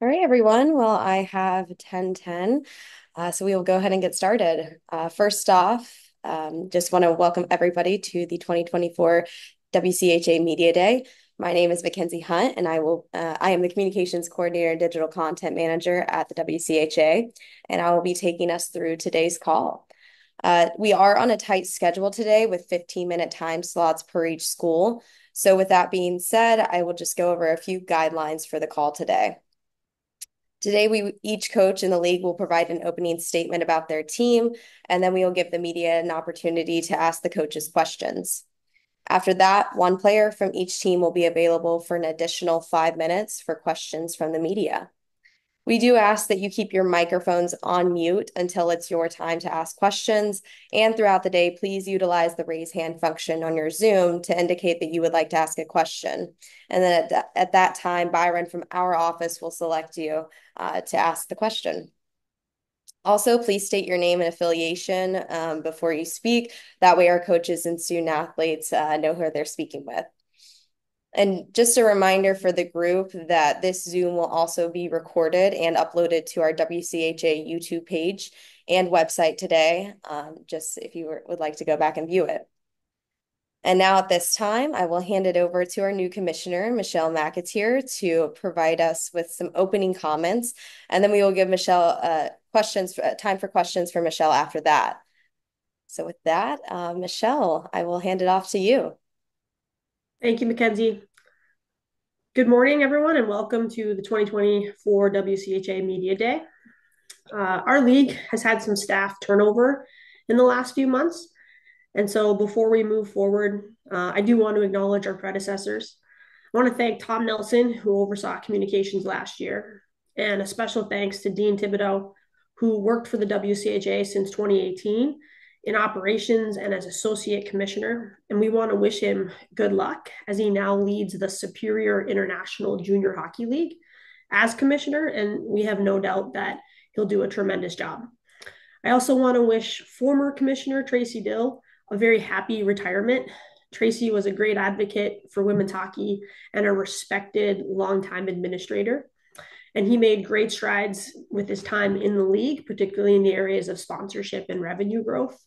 All right, everyone. Well, I have 10:10, so we will go ahead and get started. First off, just want to welcome everybody to the 2024 WCHA Media Day. My name is Mackenzie Hunt, and I am the Communications Coordinator and Digital Content Manager at the WCHA, and I will be taking us through today's call. We are on a tight schedule today with 15-minute time slots per each school. So with that being said, I will just go over a few guidelines for the call today. Today, each coach in the league will provide an opening statement about their team, and then we will give the media an opportunity to ask the coaches questions. After that, one player from each team will be available for an additional 5 minutes for questions from the media. We do ask that you keep your microphones on mute until it's your time to ask questions. And throughout the day, please utilize the raise hand function on your Zoom to indicate that you would like to ask a question. And then at that time, Byron from our office will select you to ask the question. Also, please state your name and affiliation before you speak. That way, our coaches and student athletes know who they're speaking with. And just a reminder for the group that this Zoom will also be recorded and uploaded to our WCHA YouTube page and website today, just if you would like to go back and view it. And now at this time, I will hand it over to our new commissioner, Michelle McAteer, to provide us with some opening comments. And then we will give Michelle time for questions for Michelle after that. So with that, Michelle, I will hand it off to you. Thank you, Mackenzie. Good morning, everyone, and welcome to the 2024 WCHA Media Day. Our league has had some staff turnover in the last few months. And so before we move forward, I do want to acknowledge our predecessors. I want to thank Tom Nelson, who oversaw communications last year, and a special thanks to Dean Thibodeau, who worked for the WCHA since 2018 in operations and as associate commissioner. And we want to wish him good luck as he now leads the Superior International Junior Hockey League as commissioner. And we have no doubt that he'll do a tremendous job. I also want to wish former commissioner Tracy Dill a very happy retirement. Tracy was a great advocate for women's hockey and a respected longtime administrator. And he made great strides with his time in the league, particularly in the areas of sponsorship and revenue growth.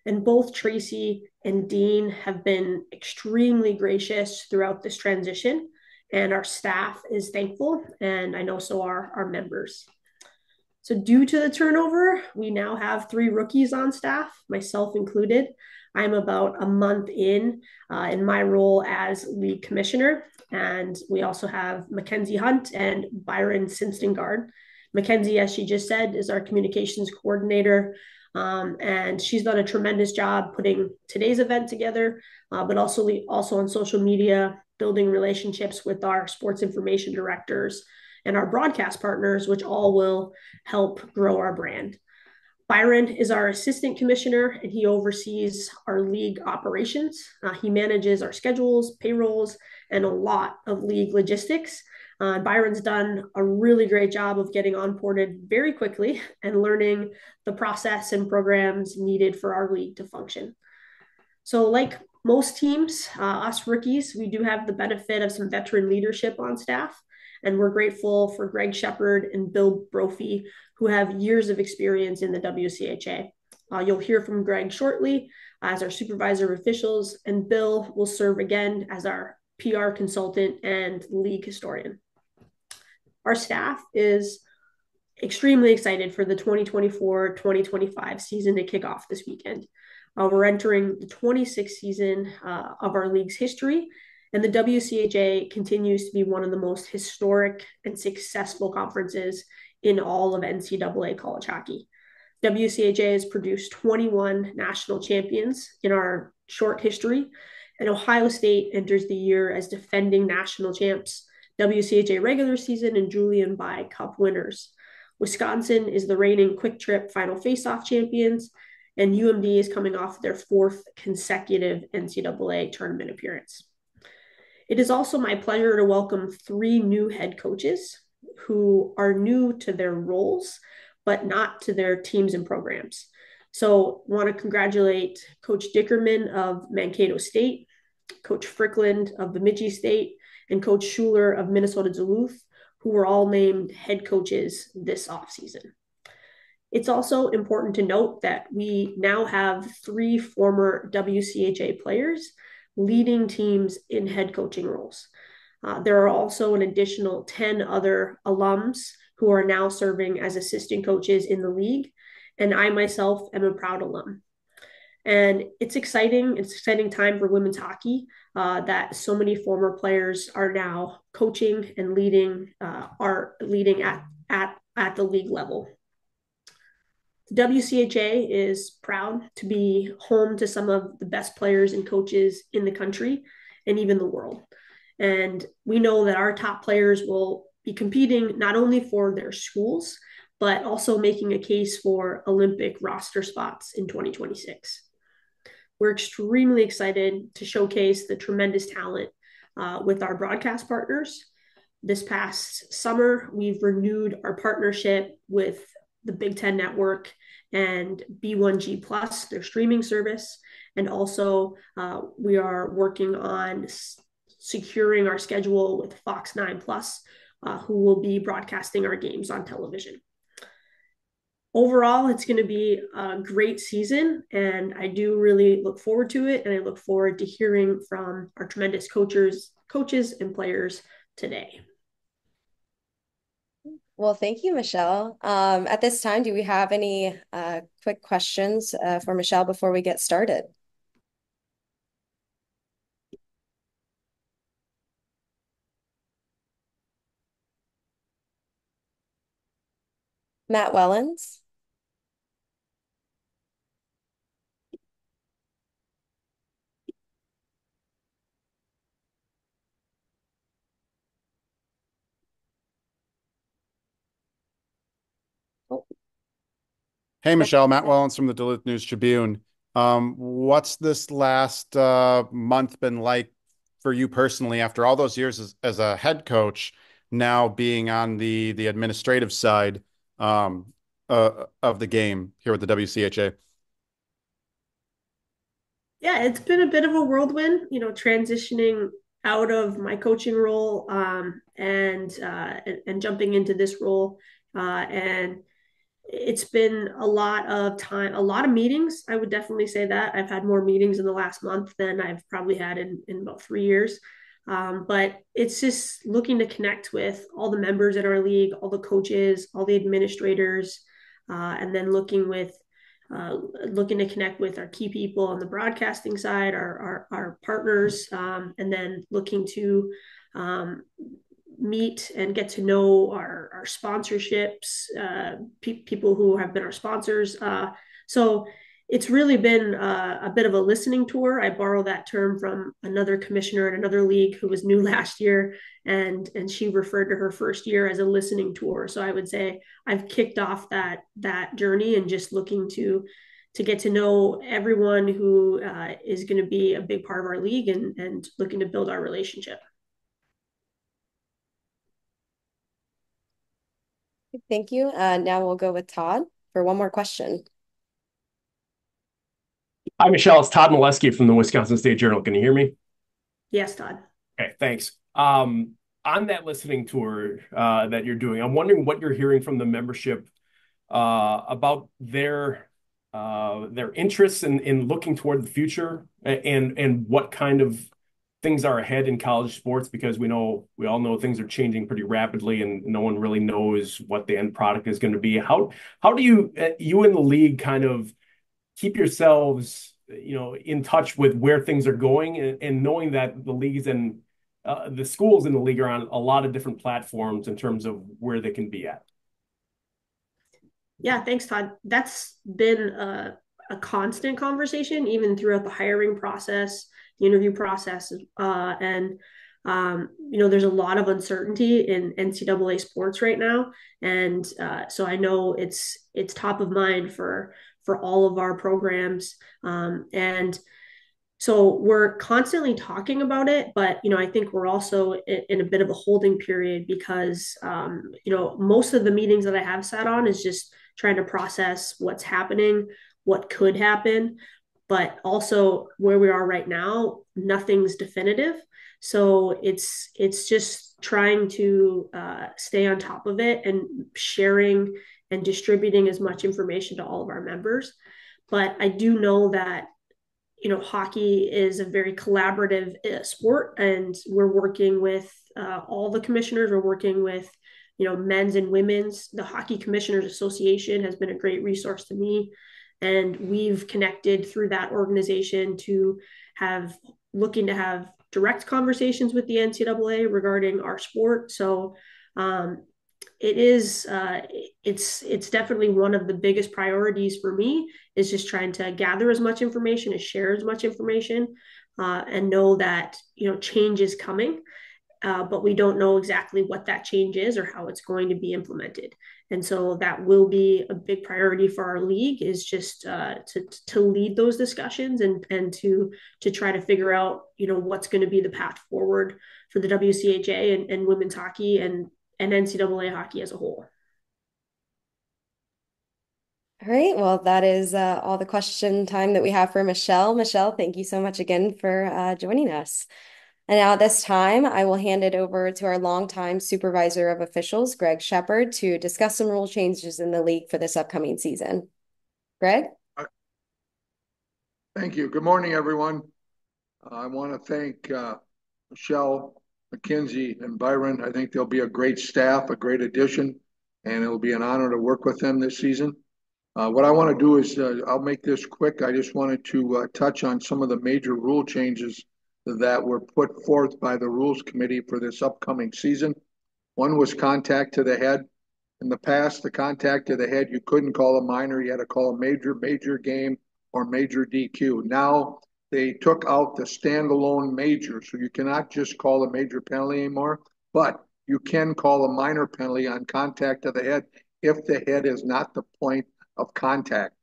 And both Tracy and Dean have been extremely gracious throughout this transition. And our staff is thankful, and I know so are our members. So, due to the turnover, we now have 3 rookies on staff, myself included. I'm about a month in my role as league commissioner. And we also have Mackenzie Hunt and Byron Sinstengard. Mackenzie, as she just said, is our communications coordinator. And she's done a tremendous job putting today's event together, but also on social media, building relationships with our sports information directors and our broadcast partners, which all will help grow our brand. Byron is our assistant commissioner, and he oversees our league operations. He manages our schedules, payrolls, and a lot of league logistics. Byron's done a really great job of getting onboarded very quickly and learning the process and programs needed for our league to function. So, like most teams, us rookies, we do have the benefit of some veteran leadership on staff. And we're grateful for Greg Shepard and Bill Brophy, who have years of experience in the WCHA. You'll hear from Greg shortly as our supervisor of officials, and Bill will serve again as our PR consultant and league historian. Our staff is extremely excited for the 2024-2025 season to kick off this weekend. We're entering the 26th season of our league's history, and the WCHA continues to be one of the most historic and successful conferences in all of NCAA college hockey. WCHA has produced 21 national champions in our short history, and Ohio State enters the year as defending national champs, WCHA regular season and Julian By Cup winners. Wisconsin is the reigning Quick Trip Final Faceoff champions, and UMD is coming off their 4th consecutive NCAA tournament appearance. It is also my pleasure to welcome 3 new head coaches who are new to their roles, but not to their teams and programs. So I want to congratulate Coach Dickerman of Mankato State, Coach Frickland of Bemidji State, and Coach Schuler of Minnesota Duluth, who were all named head coaches this offseason. It's also important to note that we now have 3 former WCHA players leading teams in head coaching roles. There are also an additional 10 other alums who are now serving as assistant coaches in the league, and I myself am a proud alum. And it's exciting. It's an exciting time for women's hockey that so many former players are now coaching and leading are leading at the league level. The WCHA is proud to be home to some of the best players and coaches in the country and even the world. And we know that our top players will be competing not only for their schools, but also making a case for Olympic roster spots in 2026. We're extremely excited to showcase the tremendous talent with our broadcast partners. This past summer, we've renewed our partnership with the Big Ten Network and B1G Plus, their streaming service. And also, we are working on securing our schedule with Fox 9 Plus, who will be broadcasting our games on television. Overall, it's going to be a great season, and I do really look forward to it. And I look forward to hearing from our tremendous coaches and players today. Well, thank you, Michelle. At this time, do we have any quick questions for Michelle before we get started? Matt Wellens? Oh, Hey, Michelle, Matt Wellens from the Duluth News Tribune. What's this last month been like for you personally after all those years as a head coach, now being on the administrative side of the game here with the WCHA? Yeah, it's been a bit of a whirlwind, transitioning out of my coaching role and jumping into this role. And it's been a lot of time, a lot of meetings. I would definitely say that I've had more meetings in the last month than I've probably had in about 3 years. But it's just looking to connect with all the members in our league, all the coaches, all the administrators, and then looking to connect with our key people on the broadcasting side, our partners, and then looking to meet and get to know our sponsorships, people who have been our sponsors. So it's really been a bit of a listening tour. I borrow that term from another commissioner in another league who was new last year, and she referred to her first year as a listening tour. So I would say I've kicked off that journey and just looking to get to know everyone who is going to be a big part of our league and looking to build our relationship. thank you. Now we'll go with Todd for one more question. Hi, Michelle. It's Todd Molesky from the Wisconsin State Journal. Can you hear me? Yes, Todd. Okay, thanks. On that listening tour that you're doing, I'm wondering what you're hearing from the membership about their interests in looking toward the future and what kind of things are ahead in college sports, because we all know things are changing pretty rapidly and no one really knows what the end product is going to be. How do you in the league kind of keep yourselves in touch with where things are going and knowing that the leagues and the schools in the league are on a lot of different platforms in terms of where they can be at? Yeah, thanks, Todd. That's been a constant conversation, even throughout the hiring process, the interview process, and there's a lot of uncertainty in NCAA sports right now, and so I know it's top of mind for all of our programs, and so we're constantly talking about it, but I think we're also in a bit of a holding period because most of the meetings that I have sat on is just trying to process what's happening, what could happen. but also where we are right now, nothing's definitive. So it's just trying to stay on top of it and sharing and distributing as much information to all of our members. But I do know that hockey is a very collaborative sport, and we're working with all the commissioners. We're working with men's and women's. The Hockey Commissioners Association has been a great resource to me, and we've connected through that organization to have looking to have direct conversations with the NCAA regarding our sport. So it is it's definitely one of the biggest priorities for me, is just trying to gather as much information and share as much information, and know that change is coming, but we don't know exactly what that change is or how it's going to be implemented. And so that will be a big priority for our league, is just to lead those discussions and to try to figure out what's going to be the path forward for the WCHA and women's hockey and NCAA hockey as a whole. All right. Well, that is all the question time that we have for Michelle. Michelle, thank you so much again for joining us. And now at this time, I will hand it over to our longtime supervisor of officials, Greg Shepard, to discuss some rule changes in the league for this upcoming season. Greg? Thank you. Good morning, everyone. I want to thank Michelle, McKenzie, and Byron. I think they'll be a great staff, a great addition, and it'll be an honor to work with them this season. What I want to do is, I'll make this quick. I just wanted to touch on some of the major rule changes that were put forth by the Rules Committee for this upcoming season. One was contact to the head. In the past, the contact to the head, you couldn't call a minor. You had to call a major game, or major DQ. Now they took out the standalone major, so you cannot just call a major penalty anymore, but you can call a minor penalty on contact to the head if the head is not the point of contact.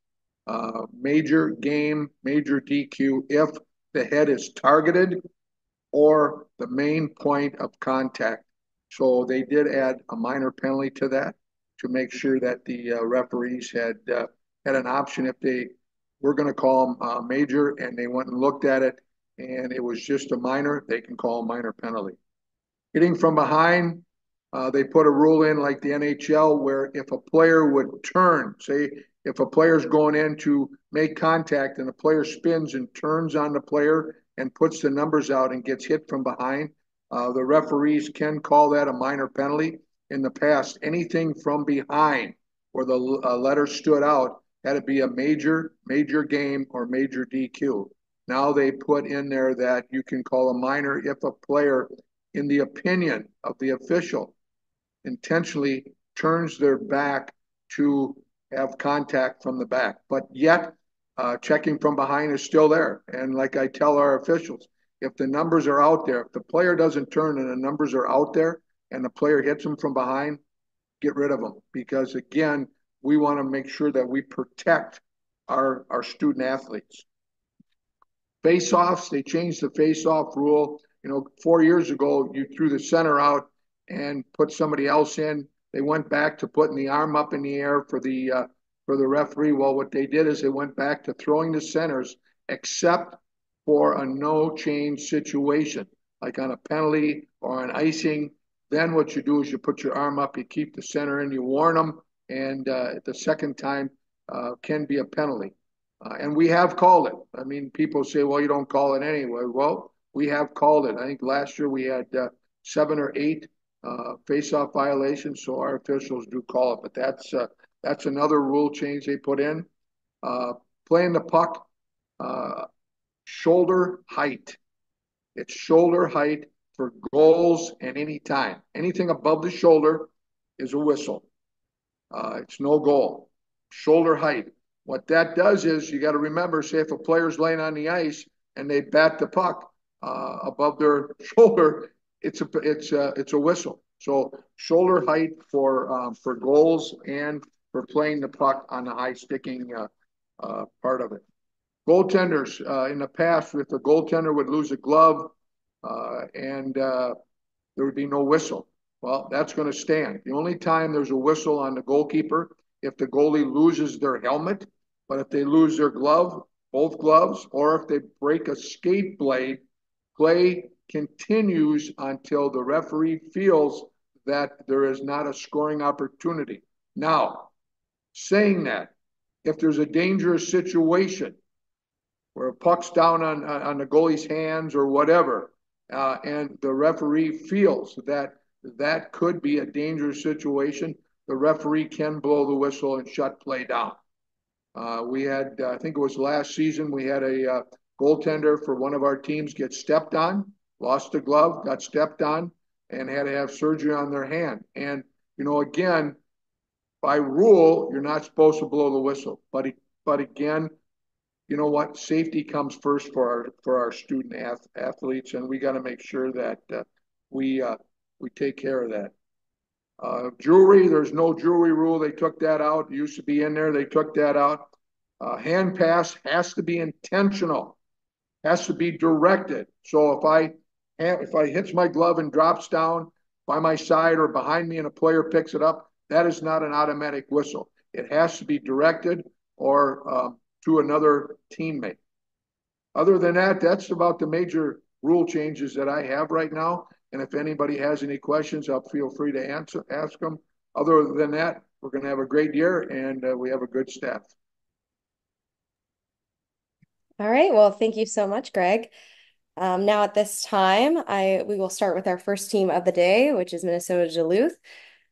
Major game, major DQ if the head is targeted or the main point of contact. So they did add a minor penalty to that to make sure that the referees had an option if they were going to call them major and they went and looked at it and it was just a minor, they can call a minor penalty. Hitting from behind, they put a rule in like the NHL where if a player would turn, say if a player's going in to make contact and the player spins and turns on the player and puts the numbers out and gets hit from behind, the referees can call that a minor penalty. In the past, anything from behind where the letter stood out had to be a major game, or major DQ. Now they put in there that you can call a minor if a player, in the opinion of the official, intentionally turns their back to have contact from the back. But yet, checking from behind is still there. And like I tell our officials, if the numbers are out there, if the player doesn't turn and the numbers are out there and the player hits them from behind, get rid of them. Because again, we want to make sure that we protect our student athletes. Face-offs, they changed the face-off rule. 4 years ago, you threw the center out and put somebody else in. They went back to putting the arm up in the air for the referee. Well, what they did is they went back to throwing the centers, except for a no change situation, like on a penalty or an icing. Then what you do is you put your arm up, you keep the center in, you warn them, and the second time can be a penalty. And we have called it. I mean, people say, well, you don't call it anyway. Well, we have called it. I think last year we had 7 or 8 face-off violations, so our officials do call it. But that's another rule change they put in. Playing the puck, shoulder height. It's shoulder height for goals and any time. Anything above the shoulder is a whistle. It's no goal. Shoulder height. What that does is you got to remember, say if a player's laying on the ice and they bat the puck above their shoulder, it's a whistle. So shoulder height for goals and for playing the puck on the high sticking part of it. Goaltenders, in the past, if the goaltender would lose a glove and there would be no whistle. Well, that's going to stand. The only time there's a whistle on the goalkeeper, if the goalie loses their helmet, but if they lose their glove, both gloves, or if they break a skate blade, play continues until the referee feels that there is not a scoring opportunity. Now, saying that, if there's a dangerous situation where a puck's down on the goalie's hands or whatever, and the referee feels that that could be a dangerous situation, the referee can blow the whistle and shut play down. We had, I think it was last season, we had a goaltender for one of our teams get stepped on, lost a glove, got stepped on, and had to have surgery on their hand. And, again, by rule, you're not supposed to blow the whistle. But again, you know what? Safety comes first for our student athletes, and we got to make sure that we take care of that. Jewelry, there's no jewelry rule. They took that out. It used to be in there. They took that out. Hand pass has to be intentional, has to be directed. So if I hits my glove and drops down by my side or behind me and a player picks it up, that is not an automatic whistle. It has to be directed or to another teammate. Other than that, that's about the major rule changes that I have right now. And if anybody has any questions, I'll feel free to ask them. Other than that, we're going to have a great year, and we have a good staff. All right. Well, thank you so much, Greg. Now at this time, we will start with our first team of the day, which is Minnesota Duluth.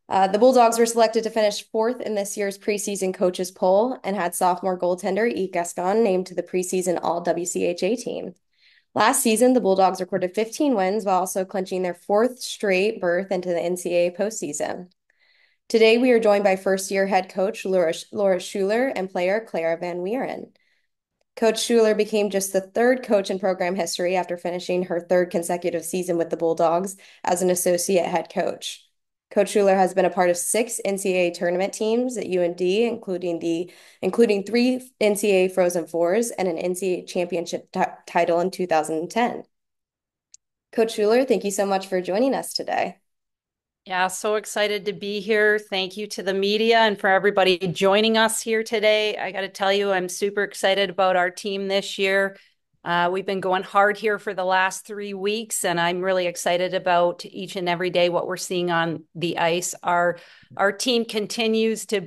The Bulldogs were selected to finish fourth in this year's preseason coaches poll and had sophomore goaltender Yves Gascon named to the preseason All-WCHA team. Last season, the Bulldogs recorded 15 wins while also clinching their fourth straight berth into the NCAA postseason. Today, we are joined by first-year head coach Laura Schuler and player Clara Van Wieren. Coach Schuler became just the third coach in program history after finishing her third consecutive season with the Bulldogs as an associate head coach. Coach Schuler has been a part of 6 NCAA tournament teams at UND, including 3 NCAA Frozen Fours and an NCAA championship title in 2010. Coach Schuler, thank you so much for joining us today. Yeah, so excited to be here. Thank you to the media and for everybody joining us here today. I got to tell you, I'm super excited about our team this year. We've been going hard here for the last 3 weeks, and I'm really excited about each and every day what we're seeing on the ice. Our team continues to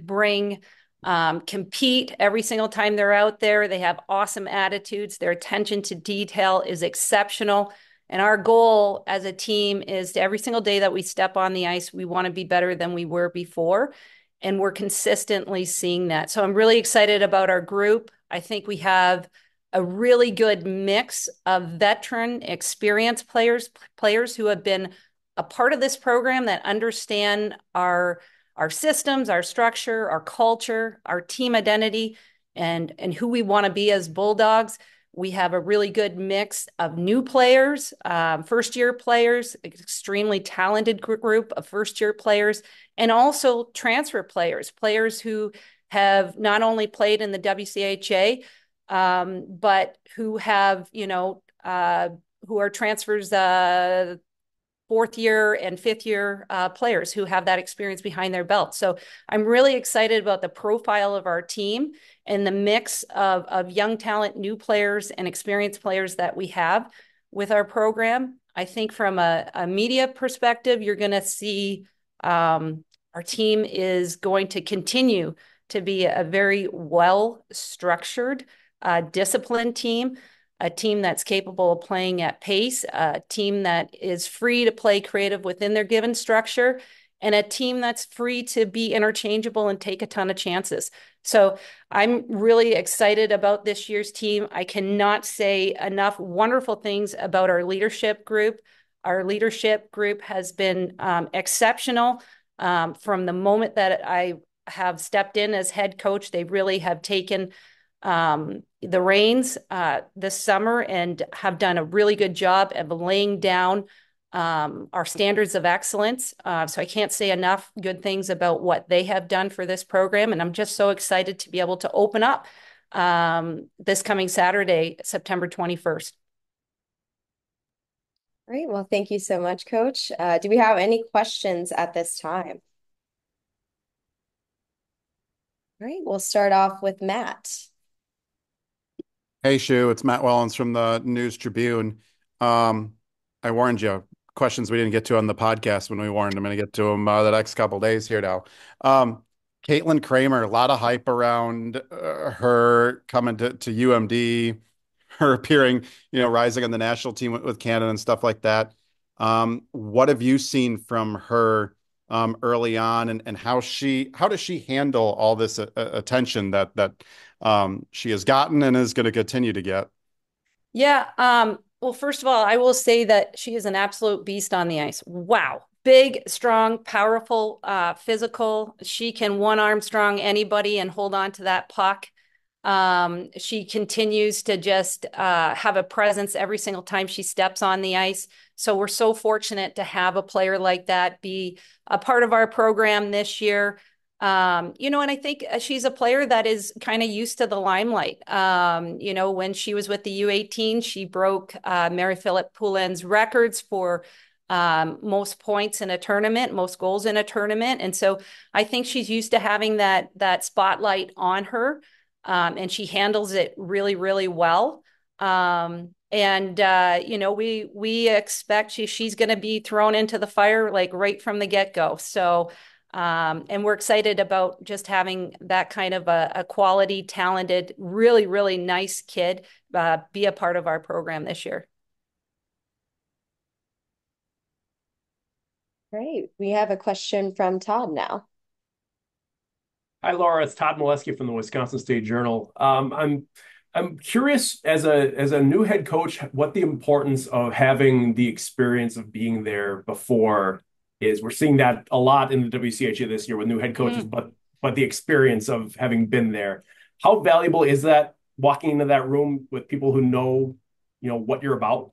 compete every single time they're out there. They have awesome attitudes. Their attention to detail is exceptional. And our goal as a team is to every single day that we step on the ice, we want to be better than we were before. And we're consistently seeing that. So I'm really excited about our group. I think we have a really good mix of veteran, experienced players who have been a part of this program that understand our systems, our structure, our culture, our team identity, and who we want to be as Bulldogs. We have a really good mix of new players, first-year players, extremely talented group of first-year players, and also transfer players who have not only played in the WCHA, but who have, who are transfers, fourth year and fifth year players who have that experience behind their belt. So I'm really excited about the profile of our team and the mix of young talent, new players, and experienced players that we have with our program. I think from a media perspective, you're going to see our team is going to continue to be a very well-structured, disciplined team, a team that's capable of playing at pace, a team that is free to play creative within their given structure, and a team that's free to be interchangeable and take a ton of chances. So I'm really excited about this year's team. I cannot say enough wonderful things about our leadership group. Our leadership group has been exceptional from the moment that I have stepped in as head coach. They really have taken the reins this summer and have done a really good job of laying down our standards of excellence. So I can't say enough good things about what they have done for this program. And I'm just so excited to be able to open up this coming Saturday, September 21st. All right. Well, thank you so much, Coach. Do we have any questions at this time? All right. We'll start off with Matt. Hey, Shu, it's Matt Wellens from the News Tribune. Um, I warned you, questions we didn't get to on the podcast when we warned. I'm going to get to them the next couple days here now. Um, Caitlin Kramer, a lot of hype around her coming to UMD, her appearing, rising on the national team with Canada and stuff like that. What have you seen from her early on, and how does she handle all this attention that she has gotten and is going to continue to get? Yeah. Well, first of all, I will say that she is an absolute beast on the ice. Wow. Big, strong, powerful, physical. She can one arm strong anybody and hold on to that puck. She continues to just have a presence every single time she steps on the ice. So we're so fortunate to have a player like that be a part of our program this year. And I think she's a player that is kind of used to the limelight. When she was with the U18, she broke Mary Philip Poulin's records for most points in a tournament, most goals in a tournament. And so I think she's used to having that spotlight on her, and she handles it really, really well. We expect she's going to be thrown into the fire like right from the get-go. So and we're excited about just having that kind of a quality, talented, really, really nice kid be a part of our program this year. Great. We have a question from Todd now. Hi, Laura. It's Todd Molesky from the Wisconsin State Journal. I'm curious as a new head coach, what the importance of having the experience of being there before is. We're seeing that a lot in the WCHA this year with new head coaches, but the experience of having been there. How valuable is that walking into that room with people who know, what you're about?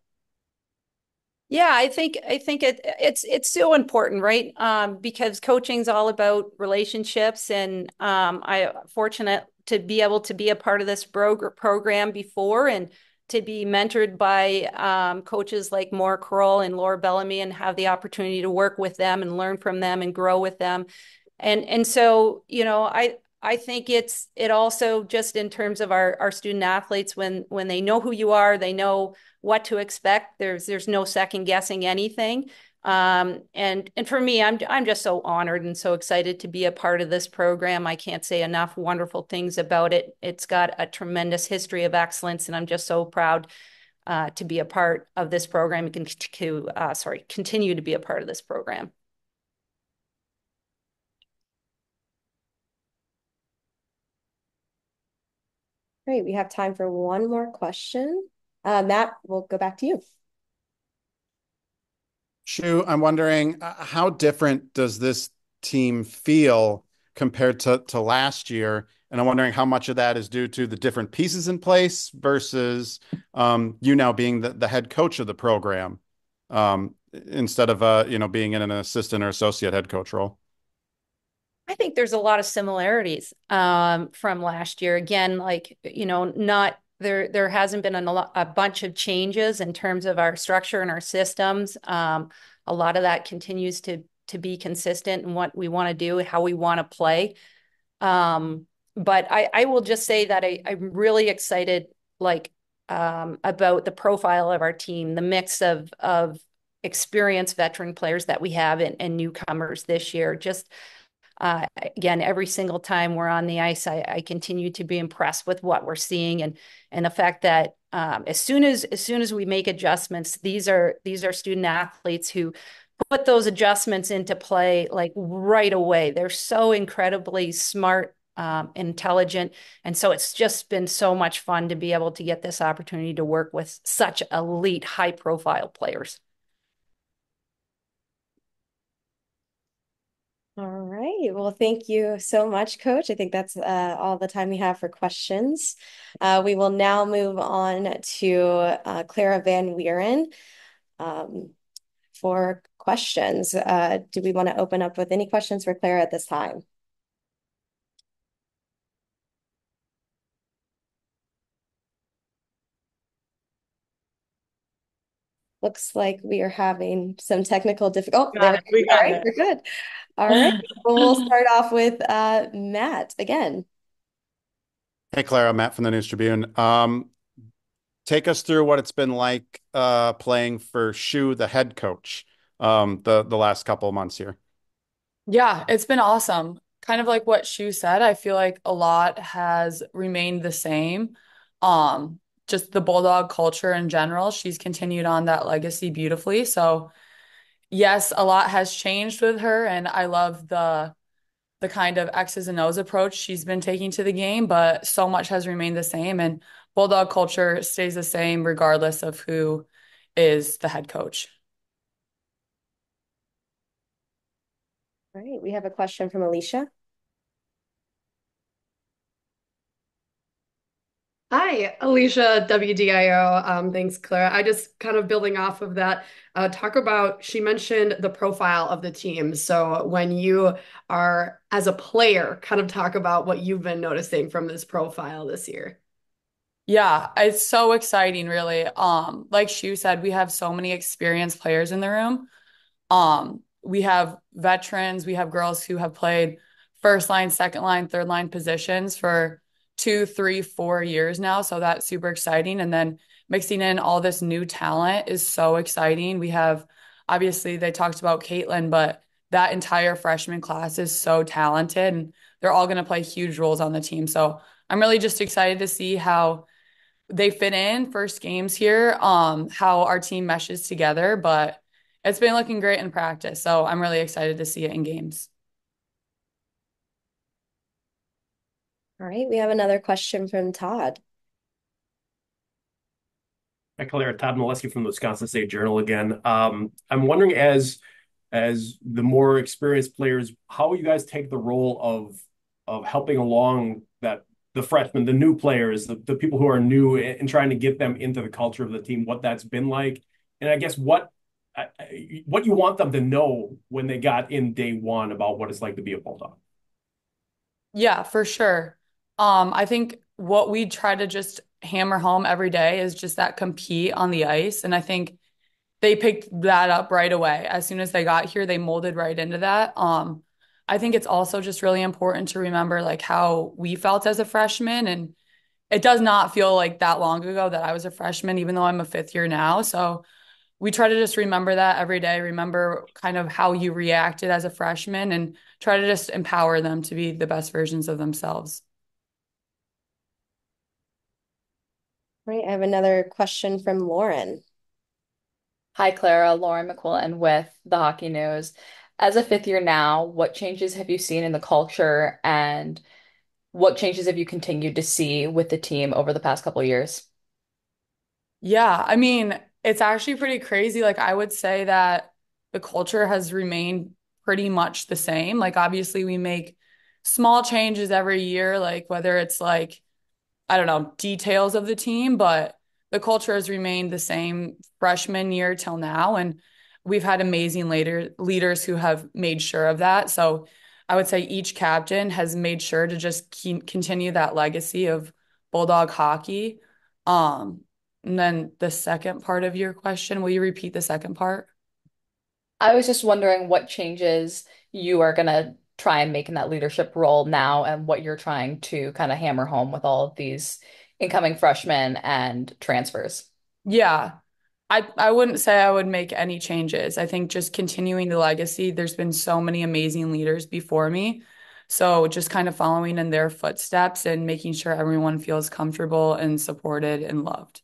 Yeah, I think it's so important, right? Because coaching's all about relationships, and I fortunate to be able to be a part of this program before and to be mentored by coaches like Maura Kroll and Laura Bellamy and have the opportunity to work with them and learn from them and grow with them. And so, I think it also just in terms of our student athletes when they know who you are, they know what to expect. There's no second guessing anything. And for me, I'm just so honored and so excited to be a part of this program. I can't say enough wonderful things about it. It's got a tremendous history of excellence, and I'm just so proud to be a part of this program and continue to be a part of this program. Great. We have time for one more question. Matt, we'll go back to you. Shu, I'm wondering how different does this team feel compared to last year? And I'm wondering how much of that is due to the different pieces in place versus you now being the head coach of the program instead of being in an assistant or associate head coach role. I think there's a lot of similarities from last year. Again, not there hasn't been a bunch of changes in terms of our structure and our systems. A lot of that continues to be consistent in what we want to do, how we want to play. But I will just say that I'm really excited, about the profile of our team, the mix of experienced veteran players that we have and newcomers this year. Just again, every single time we're on the ice, I continue to be impressed with what we're seeing and the fact that as soon as we make adjustments, these are student athletes who put those adjustments into play like right away. They're so incredibly smart, intelligent, and so it's just been so much fun to be able to get this opportunity to work with such elite, high-profile players. All right. Well, thank you so much, Coach. I think that's all the time we have for questions. We will now move on to Clara Van Wieren for questions. Do we want to open up with any questions for Clara at this time? Looks like we are having some technical difficulty. Oh, there we go. All right, we're good. All right. Well, we'll start off with Matt again. Hey, Clara, Matt from the News Tribune. take us through what it's been like playing for Shu, the head coach, the last couple of months here. Yeah, it's been awesome. Kind of like what Shu said, I feel like a lot has remained the same. Um, just the Bulldog culture in general, she's continued on that legacy beautifully. So, yes, a lot has changed with her, and I love the kind of X's and O's approach she's been taking to the game, but so much has remained the same, and Bulldog culture stays the same regardless of who is the head coach. All right, we have a question from Alicia. Hi, Alicia, WDIO. Thanks, Clara. I just kind of building off of that, talk about, she mentioned the profile of the team. So when you are, as a player, kind of talk about what you've been noticing from this profile this year. Yeah, it's so exciting, really. Like Shu said, we have so many experienced players in the room. We have veterans, we have girls who have played first line, second line, third line positions for 2, 3, 4 years now. So that's super exciting. And then mixing in all this new talent is so exciting. We have, obviously, they talked about Caitlin, but that entire freshman class is so talented and they're all going to play huge roles on the team. So I'm really just excited to see how they fit in first games here, how our team meshes together, but it's been looking great in practice. So I'm really excited to see it in games. All right, we have another question from Todd. Hi, Claire. Todd Molesky from the Wisconsin State Journal again. I'm wondering, as the more experienced players, how you guys take the role of helping along the freshmen, the new players, the people who are new, and trying to get them into the culture of the team, what that's been like, and I guess what you want them to know when they got in day one about what it's like to be a Bulldog. Yeah, for sure. I think what we try to just hammer home every day is just that compete on the ice. And I think they picked that up right away. As soon as they got here, they molded right into that. I think it's also just really important to remember like how we felt as a freshman. And it does not feel like that long ago that I was a freshman, even though I'm a fifth year now. So we try to just remember that every day, remember kind of how you reacted as a freshman and try to just empower them to be the best versions of themselves. All right, I have another question from Lauren. Hi, Clara. Lauren McQuillan with the Hockey News. As a fifth year now, what changes have you seen in the culture and what changes have you continued to see with the team over the past couple of years? Yeah, I mean, it's actually pretty crazy. Like, I would say that the culture has remained pretty much the same. Like, obviously, we make small changes every year, like whether it's like I don't know, details of the team, but the culture has remained the same freshman year till now. And we've had amazing leaders who have made sure of that. So I would say each captain has made sure to just continue that legacy of Bulldog hockey. Um, and then the second part of your question, will you repeat the second part? I was just wondering what changes you are going to try and make in that leadership role now and what you're trying to kind of hammer home with all of these incoming freshmen and transfers. Yeah. I wouldn't say I would make any changes. I think just continuing the legacy, there's been so many amazing leaders before me. So just kind of following in their footsteps and making sure everyone feels comfortable and supported and loved.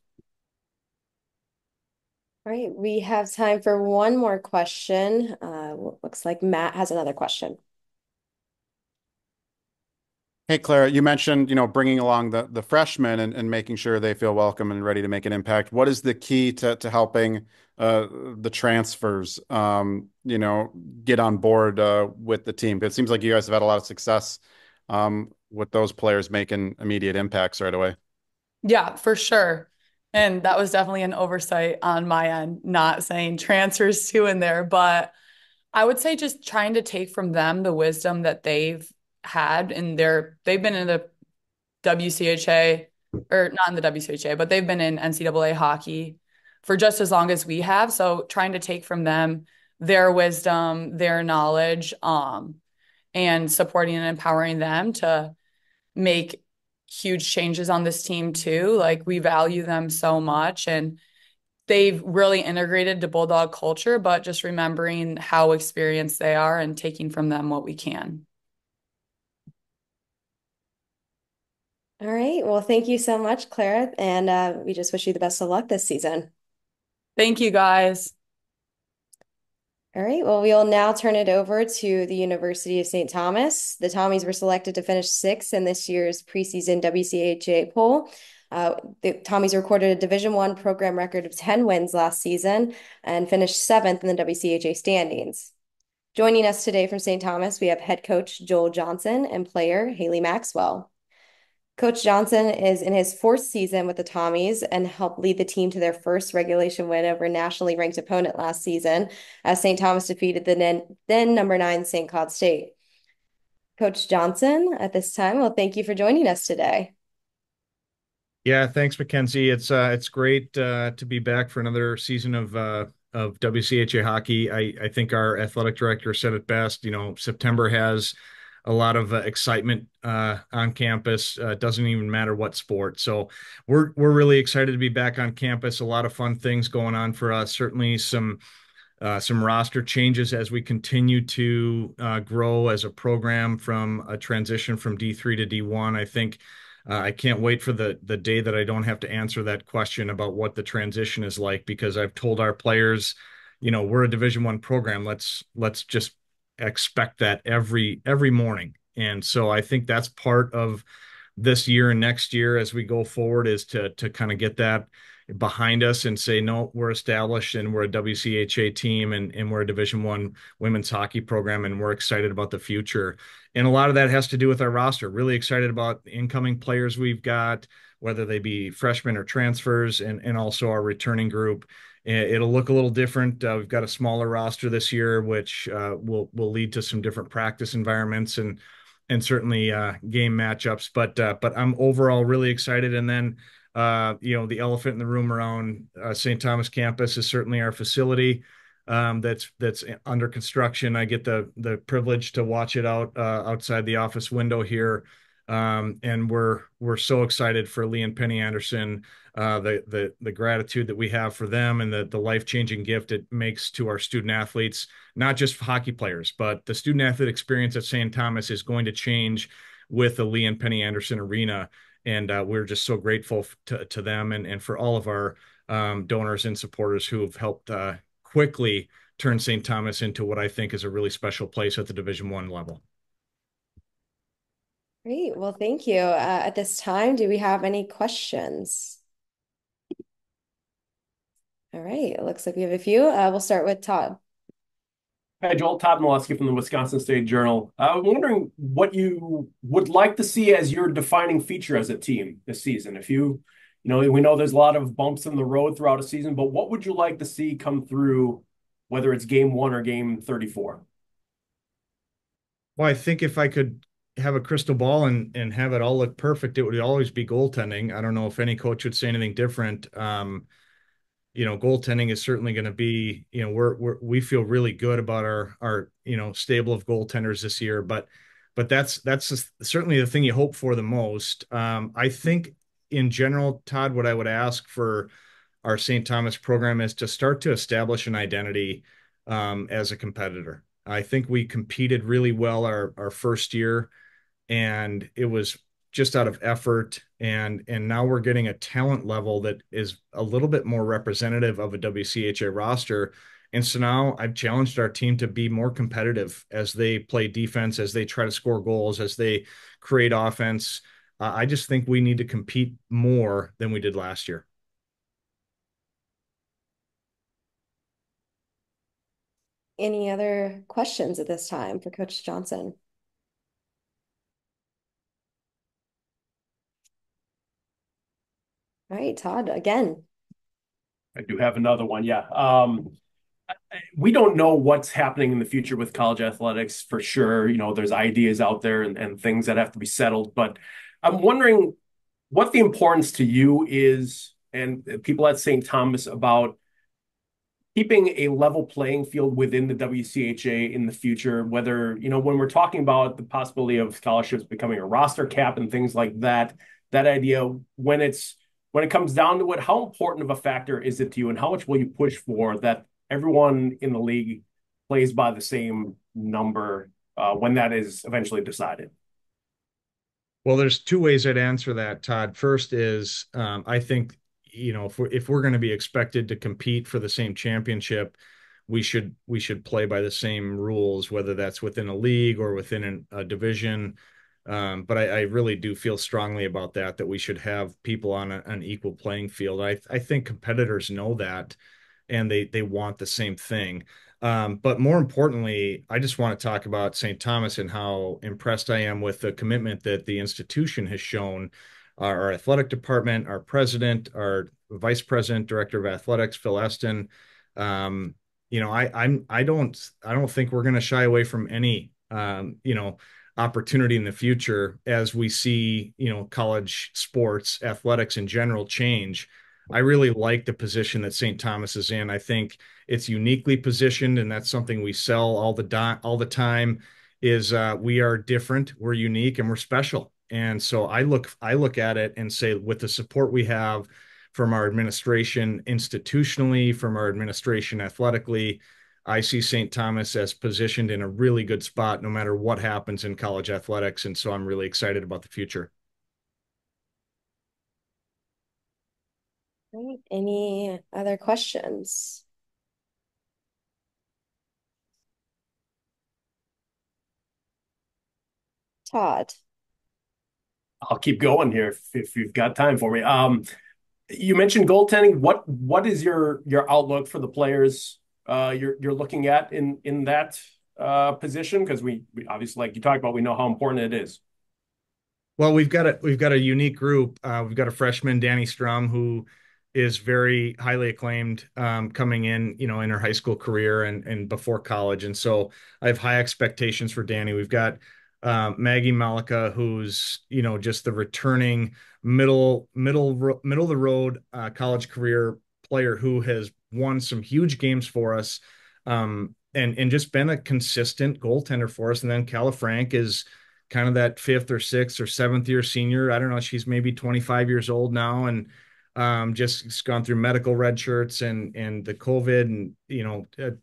All right, we have time for one more question. Looks like Matt has another question. Hey, Clara, you mentioned, bringing along the freshmen and making sure they feel welcome and ready to make an impact. What is the key to helping the transfers, get on board with the team? It seems like you guys have had a lot of success with those players making immediate impacts right away. Yeah, for sure. And that was definitely an oversight on my end, not saying transfers too in there, but I would say just trying to take from them the wisdom that they've had in they've been in the WCHA or not in the WCHA, but they've been in NCAA hockey for just as long as we have. So trying to take from them their wisdom, their knowledge, and supporting and empowering them to make huge changes on this team too. Like we value them so much and they've really integrated to Bulldog culture, but just remembering how experienced they are and taking from them what we can. All right. Well, thank you so much, Clara. And we just wish you the best of luck this season. Thank you guys. All right. Well, we'll now turn it over to the University of St. Thomas. The Tommies were selected to finish sixth in this year's preseason WCHA poll. The Tommies recorded a Division I program record of 10 wins last season and finished seventh in the WCHA standings. Joining us today from St. Thomas, we have head coach Joel Johnson and player Haley Maxwell. Coach Johnson is in his fourth season with the Tommies and helped lead the team to their first regulation win over a nationally ranked opponent last season as St. Thomas defeated the then number 9 St. Cloud State. Coach Johnson, at this time, well, thank you for joining us today. Yeah, thanks, Mackenzie. It's great to be back for another season of WCHA hockey. I think our athletic director said it best. You know, September has a lot of excitement on campus. It doesn't even matter what sport. So we're really excited to be back on campus. A lot of fun things going on for us. Certainly some roster changes as we continue to grow as a program from a transition from D3 to D1. I think I can't wait for the day that I don't have to answer that question about what the transition is like, because I've told our players, you know, we're a Division I program. Let's just expect that every morning. And so I think that's part of this year and next year as we go forward, is to kind of get that behind us and say, no, we're established and we're a WCHA team and we're a Division I women's hockey program and we're excited about the future. And a lot of that has to do with our roster. Really excited about the incoming players we've got, whether they be freshmen or transfers, and also our returning group. It'll look a little different. We've got a smaller roster this year, which will lead to some different practice environments and certainly game matchups. But I'm overall really excited. And then you know, the elephant in the room around St. Thomas campus is certainly our facility that's under construction. I get the privilege to watch it outside the office window here. And we're so excited for Lee and Penny Anderson, the gratitude that we have for them and the life-changing gift it makes to our student athletes, not just hockey players, but the student athlete experience at St. Thomas is going to change with the Lee and Penny Anderson Arena. And we're just so grateful to them and for all of our donors and supporters who have helped quickly turn St. Thomas into what I think is a really special place at the Division I level. Great. Well, thank you. At this time, do we have any questions? All right. It looks like we have a few. We'll start with Todd. Hi, Joel. Todd Milewski from the Wisconsin State Journal. I'm wondering what you would like to see as your defining feature as a team this season. If you know, we know there's a lot of bumps in the road throughout a season, but what would you like to see come through, whether it's game 1 or game 34? Well, I think if I could have a crystal ball and have it all look perfect, it would always be goaltending. I don't know if any coach would say anything different. You know, goaltending is certainly going to be, you know, we feel really good about our you know, stable of goaltenders this year, but that's certainly the thing you hope for the most. I think in general, Todd, what I would ask for our St. Thomas program is to start to establish an identity as a competitor. I think we competed really well our first year, and it was just out of effort, and now we're getting a talent level that is a little bit more representative of a WCHA roster. And so now I've challenged our team to be more competitive as they play defense, as they try to score goals, as they create offense. I just think we need to compete more than we did last year. Any other questions at this time for Coach Johnson? All right, Todd, again. I do have another one. Yeah. We don't know what's happening in the future with college athletics for sure. You know, there's ideas out there and things that have to be settled, but I'm wondering what the importance to you is, and people at St. Thomas, about keeping a level playing field within the WCHA in the future, whether, you know, when we're talking about the possibility of scholarships becoming a roster cap and things like that, that idea when it comes down to it, how important of a factor is it to you, and how much will you push for that everyone in the league plays by the same number when that is eventually decided? Well, there's two ways I'd answer that, Todd. First is I think, if we're going to be expected to compete for the same championship, we should play by the same rules, whether that's within a league or within a division. But I really do feel strongly about that we should have people on an equal playing field. I think competitors know that, and they want the same thing. But more importantly, I just want to talk about St. Thomas and how impressed I am with the commitment that the institution has shown. Our athletic department, our president, our vice president, director of athletics, Phil Eston. I don't think we're going to shy away from any opportunity in the future as we see college sports, athletics in general change. I really like the position that St. Thomas is in. I think it's uniquely positioned, and that's something we sell all the time. Is we are different, we're unique, and we're special. And so I look at it and say, with the support we have from our administration institutionally, from our administration athletically, I see St. Thomas as positioned in a really good spot no matter what happens in college athletics. And so I'm really excited about the future. Right. Any other questions? Todd. I'll keep going here if you've got time for me. You mentioned goaltending. What is your outlook for the players you're looking at in that position? Because we obviously, like you talked about, we know how important it is. Well, we've got a unique group. We've got a freshman, Danny Strum, who is very highly acclaimed coming in her high school career and before college. And so I have high expectations for Danny. We've got Maggie Malika, who's just the returning middle of the road college career player who has won some huge games for us, and just been a consistent goaltender for us. And then Calla Frank is kind of that fifth or sixth or seventh year senior. I don't know. She's maybe 25 years old now, and just gone through medical red shirts and the COVID and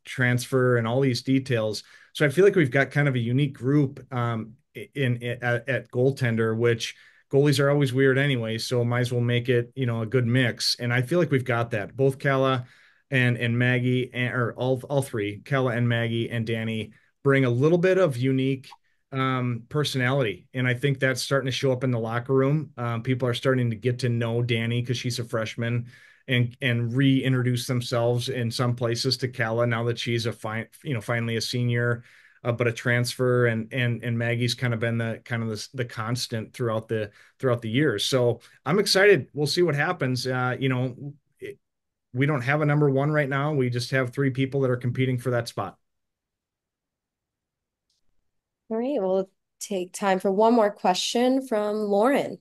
transfer and all these details. So I feel like we've got kind of a unique group at goaltender, which goalies are always weird anyway. So might as well make it a good mix. And I feel like we've got that. Both Calla and Maggie, or all three, Calla and Maggie and Danny, bring a little bit of unique personality. And I think that's starting to show up in the locker room. People are starting to get to know Danny because she's a freshman, and reintroduce themselves in some places to Calla now that she's finally a senior, but a transfer, and Maggie's kind of been the constant throughout the years. So I'm excited. We'll see what happens. We don't have a number one right now. We just have three people that are competing for that spot. All right, we'll take time for one more question from Lauren.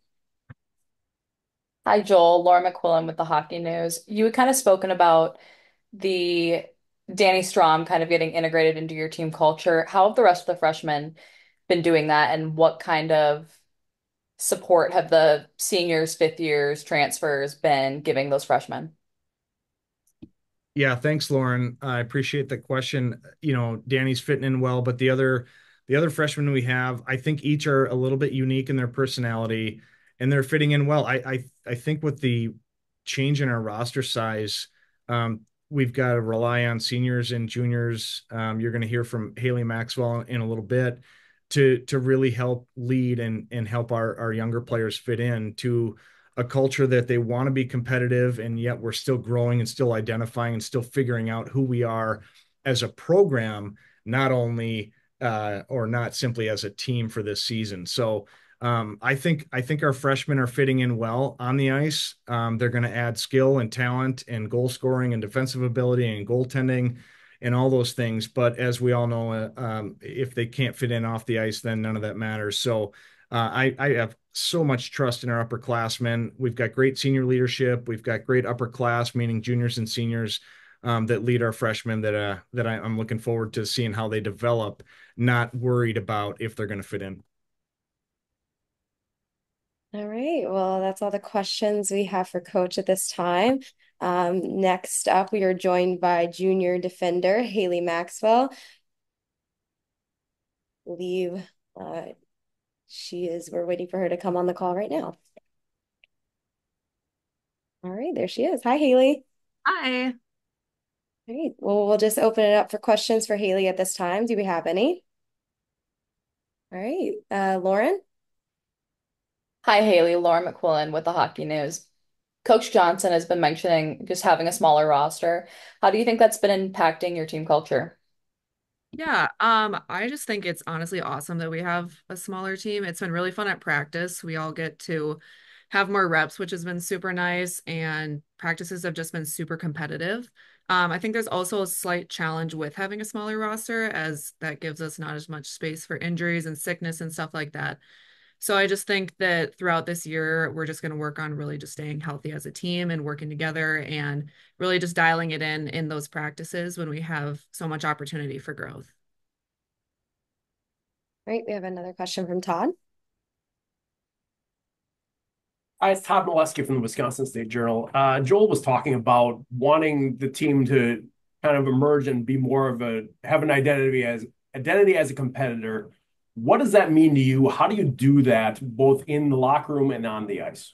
Hi, Joel. Laura McQuillan with the Hockey News. You had kind of spoken about the Danny Strom kind of getting integrated into your team culture. How have the rest of the freshmen been doing that, and what kind of support have the seniors, fifth years, transfers been giving those freshmen? Yeah, thanks, Lauren. I appreciate the question. Danny's fitting in well, but the other freshmen we have, I think each are a little bit unique in their personality, and they're fitting in well. I think with the change in our roster size, we've got to rely on seniors and juniors. You're going to hear from Haley Maxwell in a little bit to really help lead and help our younger players fit in to a culture that they want to be competitive, and yet we're still growing and still identifying and still figuring out who we are as a program, not only or not simply as a team for this season. So I think our freshmen are fitting in well on the ice. They're going to add skill and talent and goal scoring and defensive ability and goaltending and all those things. But as we all know, if they can't fit in off the ice, then none of that matters. So I have so much trust in our upperclassmen. We've got great senior leadership. We've got great upper class, meaning juniors and seniors, that lead our freshmen that I'm looking forward to seeing how they develop, not worried about if they're going to fit in. All right. Well, that's all the questions we have for Coach at this time. Next up, we are joined by junior defender Haley Maxwell. Leave. We're waiting for her to come on the call right now. All right, there she is. Hi, Haley. Hi. All right. Well, we'll just open it up for questions for Haley at this time. Do we have any? All right. Lauren? Hi, Haley, Lauren McQuillan with the Hockey News. Coach Johnson has been mentioning just having a smaller roster. How do you think that's been impacting your team culture? Yeah, I just think it's honestly awesome that we have a smaller team. It's been really fun at practice. We all get to have more reps, which has been super nice, and practices have just been super competitive. I think there's also a slight challenge with having a smaller roster, as that gives us not as much space for injuries and sickness and stuff like that. So I just think that throughout this year, we're just going to work on really just staying healthy as a team and working together and really just dialing it in those practices when we have so much opportunity for growth. All right, we have another question from Todd. Hi, it's Todd Molesky from the Wisconsin State Journal. Joel was talking about wanting the team to kind of emerge and be more of have an identity as a competitor. What does that mean to you? How do you do that both in the locker room and on the ice?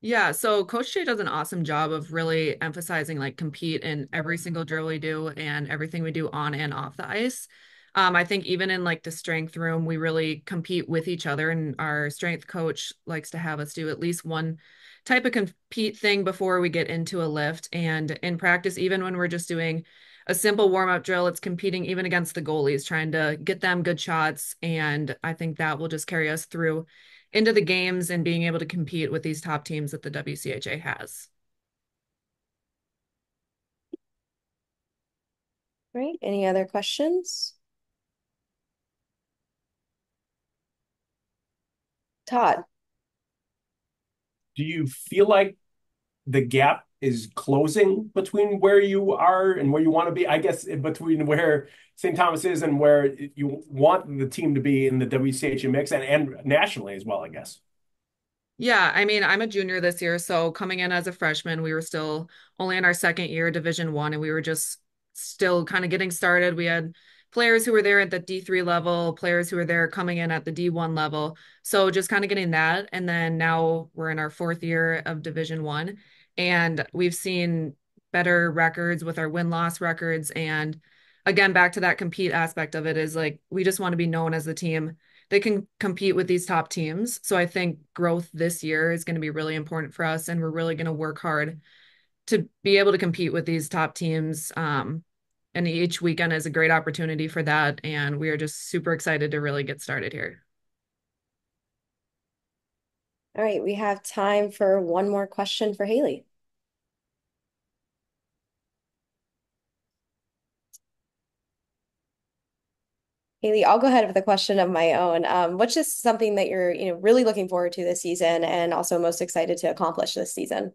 Yeah, so Coach Jay does an awesome job of really emphasizing like compete in every single drill we do and everything we do on and off the ice. I think even in like the strength room, we really compete with each other, and our strength coach likes to have us do at least one type of compete thing before we get into a lift. And in practice, even when we're just doing a simple warm-up drill, it's competing even against the goalies, trying to get them good shots. And I think that will just carry us through into the games and being able to compete with these top teams that the WCHA has. All right, any other questions? Todd. Do you feel like the gap is closing between where you are and where you want to be? I guess between where St. Thomas is and where you want the team to be in the WCHA mix and nationally as well, I guess. Yeah, I mean, I'm a junior this year, so coming in as a freshman, we were still only in our second year, Division One, and we were just still kind of getting started. We had players who were there at the D3 level, players who were there coming in at the D1 level. So just kind of getting that. And then now we're in our fourth year of Division One, and we've seen better records with our win-loss records. And again, back to that compete aspect of it is like we just want to be known as the team they can compete with these top teams. So I think growth this year is going to be really important for us, and we're really going to work hard to be able to compete with these top teams. And each weekend is a great opportunity for that, and we are just super excited to really get started here. All right, we have time for one more question for Haley. Haley, I'll go ahead with a question of my own. What's just something that you're, really looking forward to this season and also most excited to accomplish this season?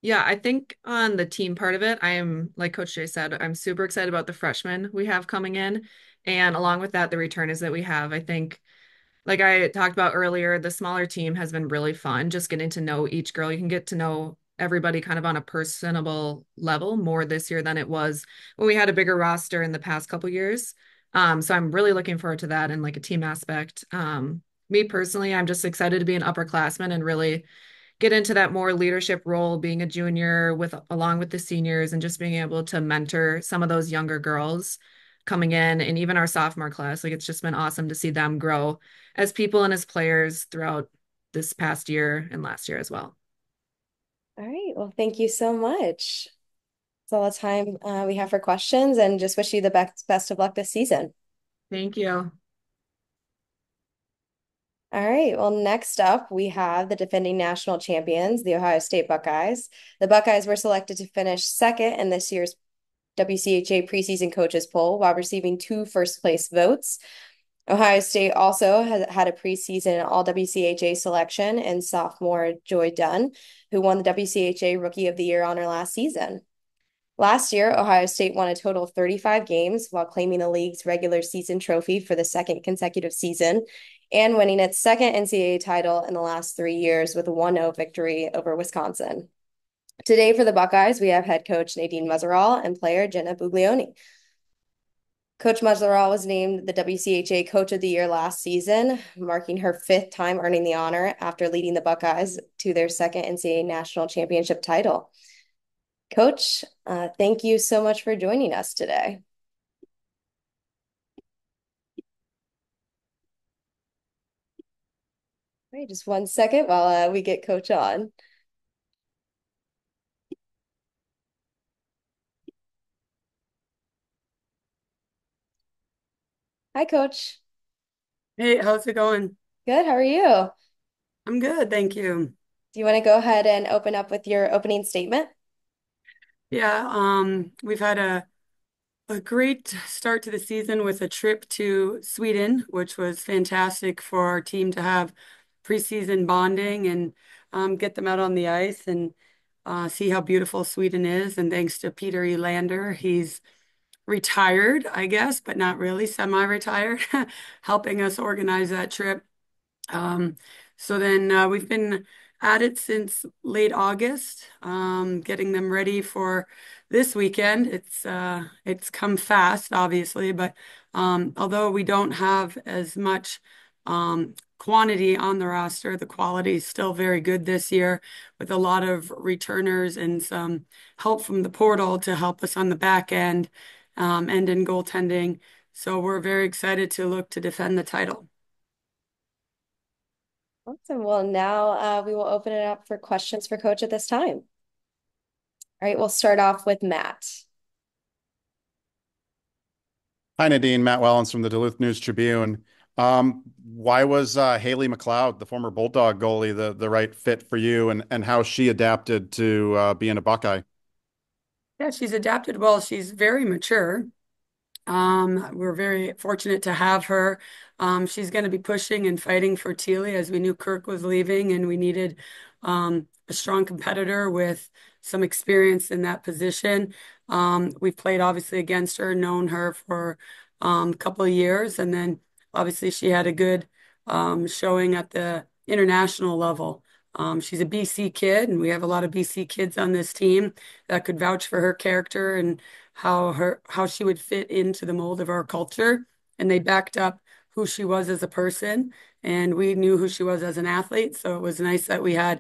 Yeah, I think on the team part of it, I am, like Coach Jay said, I'm super excited about the freshmen we have coming in. And along with that, the returners that we have. I think, like I talked about earlier, the smaller team has been really fun, just getting to know each girl. You can get to know everybody kind of on a personable level more this year than it was when we had a bigger roster in the past couple years. So I'm really looking forward to that and like a team aspect. Me personally, I'm just excited to be an upperclassman and really get into that more leadership role, being a junior with along with the seniors and just being able to mentor some of those younger girls coming in and even our sophomore class. Like it's just been awesome to see them grow as people and as players throughout this past year and last year as well. All right, well, thank you so much. That's all the time we have for questions, and just wish you the best of luck this season. Thank you. All right. Well, next up, we have the defending national champions, the Ohio State Buckeyes. The Buckeyes were selected to finish second in this year's WCHA preseason coaches poll while receiving 2 first place votes. Ohio State also has had a preseason all WCHA selection and sophomore Joy Dunn, who won the WCHA Rookie of the Year honor last season. Last year, Ohio State won a total of 35 games while claiming the league's regular season trophy for the second consecutive season and winning its second NCAA title in the last 3 years with a 1-0 victory over Wisconsin. Today for the Buckeyes, we have head coach Nadine Muzerall and player Jenna Buglioni. Coach Muzerall was named the WCHA Coach of the Year last season, marking her fifth time earning the honor after leading the Buckeyes to their second NCAA national championship title. Coach, thank you so much for joining us today. All right, just 1 second while we get Coach on. Hi, Coach. Hey, how's it going? Good. How are you? I'm good, thank you. Do you want to go ahead and open up with your opening statement? Yeah, we've had a great start to the season with a trip to Sweden, which was fantastic for our team to have preseason bonding and get them out on the ice and see how beautiful Sweden is. And thanks to Peter Elander, he's retired, I guess, but not really, semi-retired, helping us organize that trip. Um, so then we've been at it since late August, getting them ready for this weekend. It's come fast, obviously, but although we don't have as much quantity on the roster, the quality is still very good this year, with a lot of returners and some help from the portal to help us on the back end, and in goaltending. So we're very excited to look to defend the title. Awesome. Well, now we will open it up for questions for Coach at this time. All right, we'll start off with Matt. Hi, Nadine. Matt Wellens from the Duluth News Tribune. Why was Haley McLeod, the former Bulldog goalie, the right fit for you, and how she adapted to being a Buckeye? Yeah, she's adapted well. She's very mature. We're very fortunate to have her. She's going to be pushing and fighting for Teely as we knew Kirk was leaving and we needed a strong competitor with some experience in that position. We've played obviously against her, known her for a couple of years, and then obviously she had a good showing at the international level. She's a BC kid, and we have a lot of BC kids on this team that could vouch for her character and how she would fit into the mold of our culture. And they backed up who she was as a person, and we knew who she was as an athlete. So it was nice that we had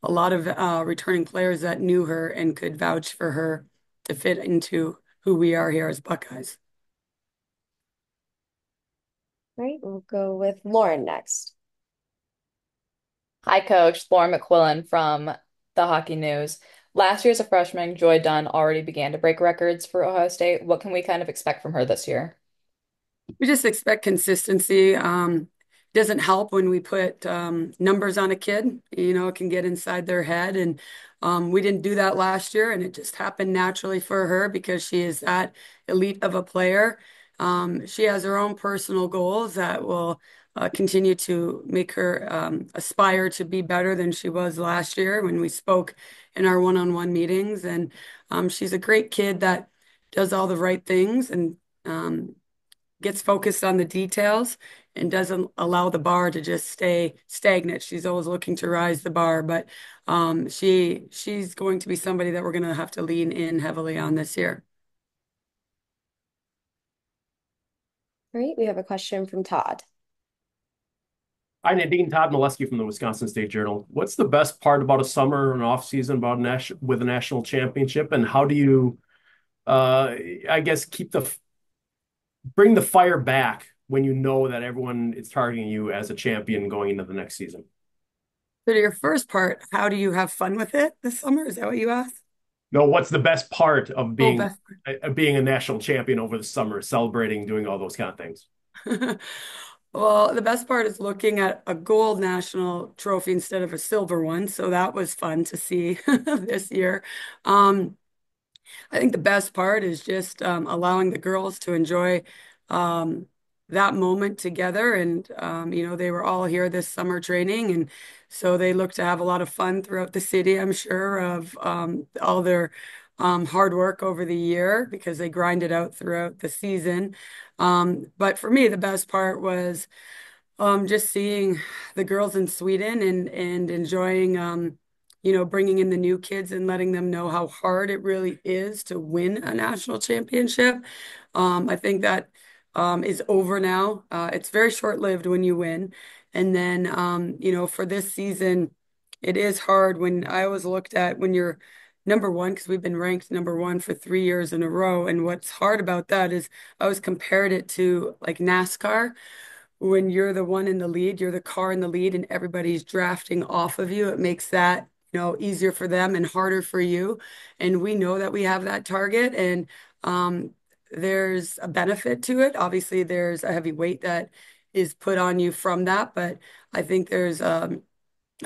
a lot of returning players that knew her and could vouch for her to fit into who we are here as Buckeyes. All right, we'll go with Lauren next. Hi, Coach. Lauren McQuillan from the Hockey News. Last year as a freshman, Joy Dunn already began to break records for Ohio State. What can we kind of expect from her this year? We just expect consistency. Doesn't help when we put numbers on a kid. You know, it can get inside their head. And we didn't do that last year, and it just happened naturally for her because she is that elite of a player. She has her own personal goals that will continue to make her aspire to be better than she was last year when we spoke in our one-on-one meetings. And she's a great kid that does all the right things and gets focused on the details and doesn't allow the bar to just stay stagnant. She's always looking to rise the bar, but she's going to be somebody that we're going to have to lean in heavily on this year. All right, we have a question from Todd. Hi, Nadine. Todd Molesky from the Wisconsin State Journal. What's the best part about a summer and off season about with a national championship, and how do you, I guess, bring the fire back when you know that everyone is targeting you as a champion going into the next season? So to your first part, how do you have fun with it this summer? Is that what you asked? No, what's the best part of Oh, being a national champion over the summer, celebrating, doing all those kind of things? Well, the best part is looking at a gold national trophy instead of a silver one. So that was fun to see this year. I think the best part is just allowing the girls to enjoy that moment together. And, you know, they were all here this summer training. And so they look to have a lot of fun throughout the city, I'm sure, of all their hard work over the year because they grind it out throughout the season. But for me, the best part was just seeing the girls in Sweden and enjoying bringing in the new kids and letting them know how hard it really is to win a national championship. I think that is over now. It's very short-lived when you win. And then for this season, it is hard when I always looked at when you're number one, because we've been ranked number one for 3 years in a row. And what's hard about that is I always compared it to like NASCAR when you're the one in the lead, you're the car in the lead, and everybody's drafting off of you. It makes that, easier for them and harder for you. And we know that we have that target, and there's a benefit to it. Obviously, there's a heavy weight that is put on you from that, but I think there's a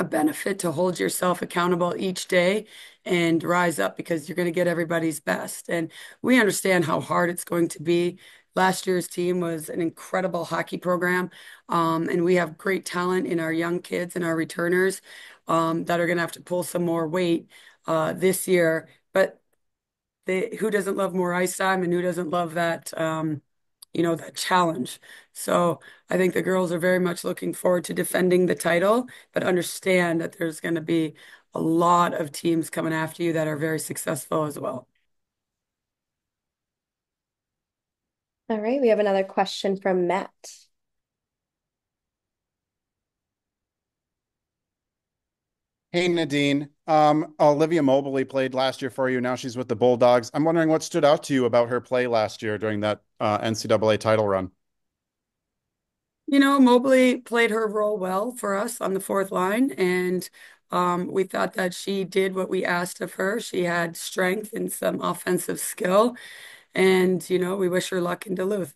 benefit to hold yourself accountable each day and rise up because you're going to get everybody's best. And we understand how hard it's going to be. Last year's team was an incredible hockey program, and we have great talent in our young kids and our returners that are going to have to pull some more weight this year. But who doesn't love more ice time and who doesn't love that that challenge. So I think the girls are very much looking forward to defending the title, but understand that there's going to be a lot of teams coming after you that are very successful as well. All right, we have another question from Matt. Hey, Nadine. Olivia Mobley played last year for you. Now she's with the Bulldogs. I'm wondering what stood out to you about her play last year during that NCAA title run. Mobley played her role well for us on the fourth line, and we thought that she did what we asked of her. She had strength and some offensive skill, and we wish her luck in Duluth.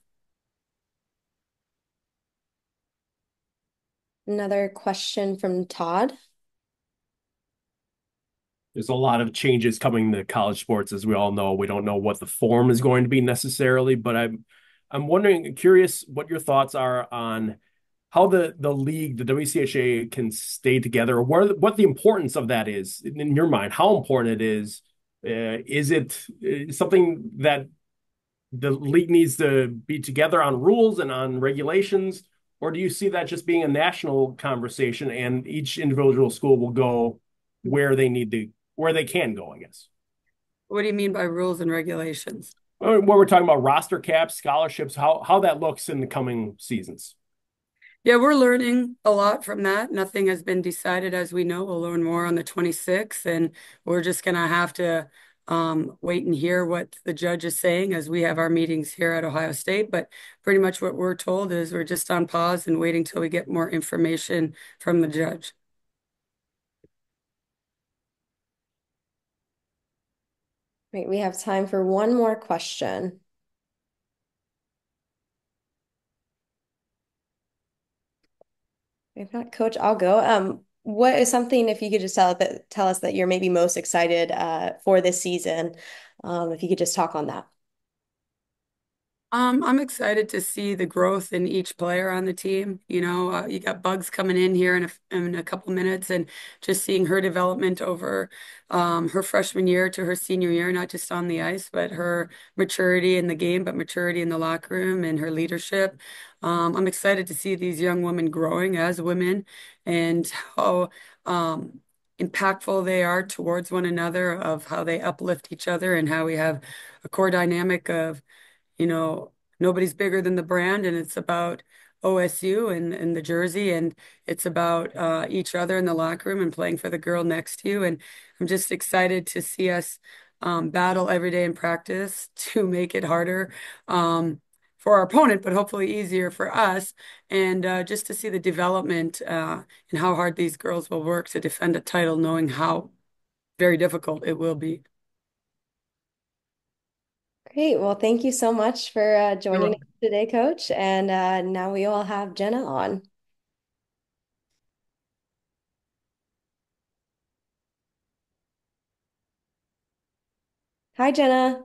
Another question from Todd. There's a lot of changes coming to college sports, as we all know. We don't know what the form is going to be necessarily, but I'm wondering, curious what your thoughts are on how the league, the WCHA, can stay together, or what the importance of that is in your mind. How important it is? Is it something that the league needs to be together on rules and on regulations, or do you see that just being a national conversation and each individual school will go where they need to, where they can go, I guess? What do you mean by rules and regulations? When we're talking about roster caps, scholarships, how that looks in the coming seasons. Yeah, we're learning a lot from that. Nothing has been decided, as we know. We'll learn more on the 26th, and we're just going to have to wait and hear what the judge is saying as we have our meetings here at Ohio State. But pretty much what we're told is we're just on pause and waiting till we get more information from the judge. Right, we have time for one more question. If not, Coach, I'll go. What is something, if you could just tell us that you're maybe most excited for this season? If you could just talk on that. I'm excited to see the growth in each player on the team. You got Bugs coming in here in a couple minutes, and just seeing her development over her freshman year to her senior year, not just on the ice, but her maturity in the game, but maturity in the locker room and her leadership. I'm excited to see these young women growing as women and how impactful they are towards one another, of how they uplift each other, and how we have a core dynamic of nobody's bigger than the brand, and it's about OSU and the jersey, and it's about each other in the locker room and playing for the girl next to you. And I'm just excited to see us battle every day in practice to make it harder for our opponent, but hopefully easier for us. And just to see the development and how hard these girls will work to defend a title, knowing how very difficult it will be. Great. Well, thank you so much for joining us today, Coach. And now we all have Jenna on. Hi, Jenna.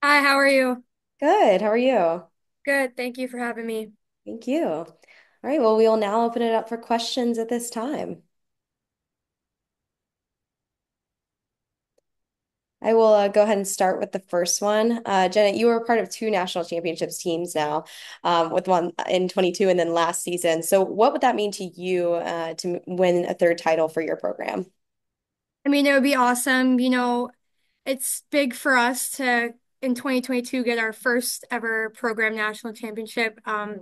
Hi, how are you? Good. How are you? Good. Thank you for having me. Thank you. All right. Well, we will now open it up for questions at this time. I will go ahead and start with the first one. Janet, you were part of two national championships teams now, with one in 22 and then last season. So, what would that mean to you to win a third title for your program? I mean, it would be awesome. It's big for us to in 2022 get our first ever program national championship. I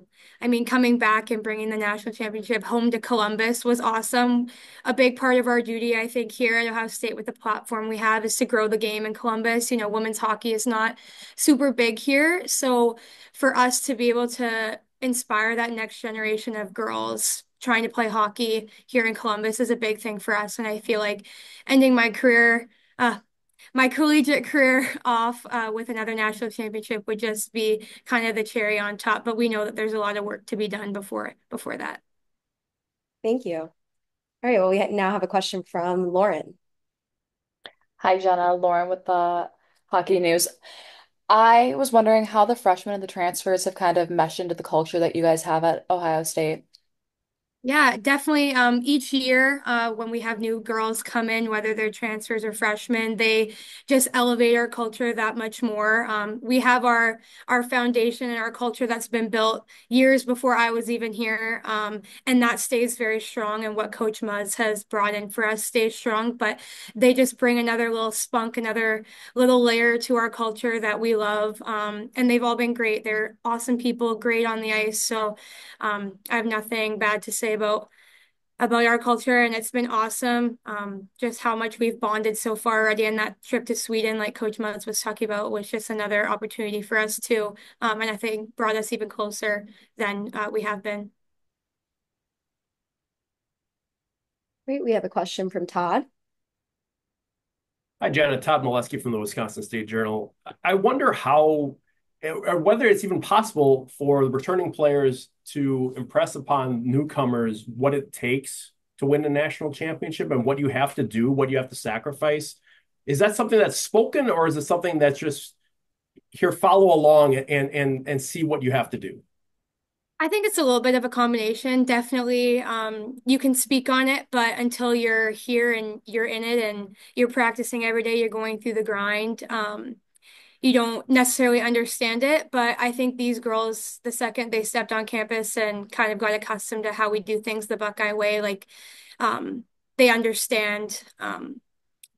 mean, coming back and bringing the national championship home to Columbus was awesome. A big part of our duty, I think, here at Ohio State with the platform we have is to grow the game in Columbus. Women's hockey is not super big here. So for us to be able to inspire that next generation of girls trying to play hockey here in Columbus is a big thing for us. And I feel like ending uh, my collegiate career off with another national championship would just be kind of the cherry on top. But we know that there's a lot of work to be done before that. Thank you. All right. Well, we now have a question from Lauren. Hi, Jenna. Lauren with the Hockey News. I was wondering how the freshmen and the transfers have kind of meshed into the culture that you guys have at Ohio State. Yeah, definitely. Each year, when we have new girls come in, whether they're transfers or freshmen, they just elevate our culture that much more. We have our foundation and our culture that's been built years before I was even here, and that stays very strong. And what Coach Muzz has brought in for us stays strong. But they just bring another little spunk, another little layer to our culture that we love. And they've all been great. They're awesome people, great on the ice. So. I have nothing bad to say about our culture, and it's been awesome. Just how much we've bonded so far already, and that trip to Sweden, like Coach Mutz was talking about, was just another opportunity for us too. And I think brought us even closer than we have been. Great. We have a question from Todd. Hi, Jenna. Todd Molesky from the Wisconsin State Journal. I wonder how, or whether it's even possible for the returning players to impress upon newcomers what it takes to win a national championship and what you have to do, what you have to sacrifice. Is that something that's spoken, or is it something that's just here, follow along and see what you have to do? I think it's a little bit of a combination. Definitely, you can speak on it, but until you're here and you're in it and you're practicing every day, you're going through the grind. You don't necessarily understand it, but I think these girls, the second they stepped on campus and kind of got accustomed to how we do things the Buckeye way, like they understand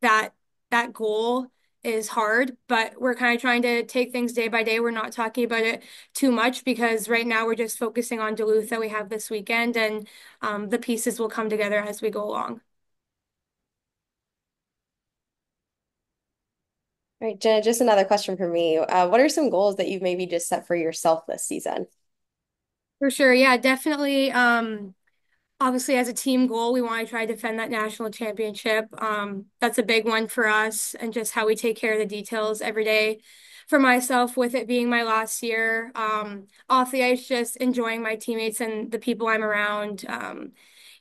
that that goal is hard, but we're kind of trying to take things day by day. We're not talking about it too much because right now we're just focusing on Duluth that we have this weekend, and the pieces will come together as we go along. All right, Jenna, just another question for me. What are some goals that you've maybe just set for yourself this season? For sure. Yeah, definitely. Obviously, as a team goal, we want to try to defend that national championship. That's a big one for us, and just how we take care of the details every day. For myself, with it being my last year, off the ice, just enjoying my teammates and the people I'm around.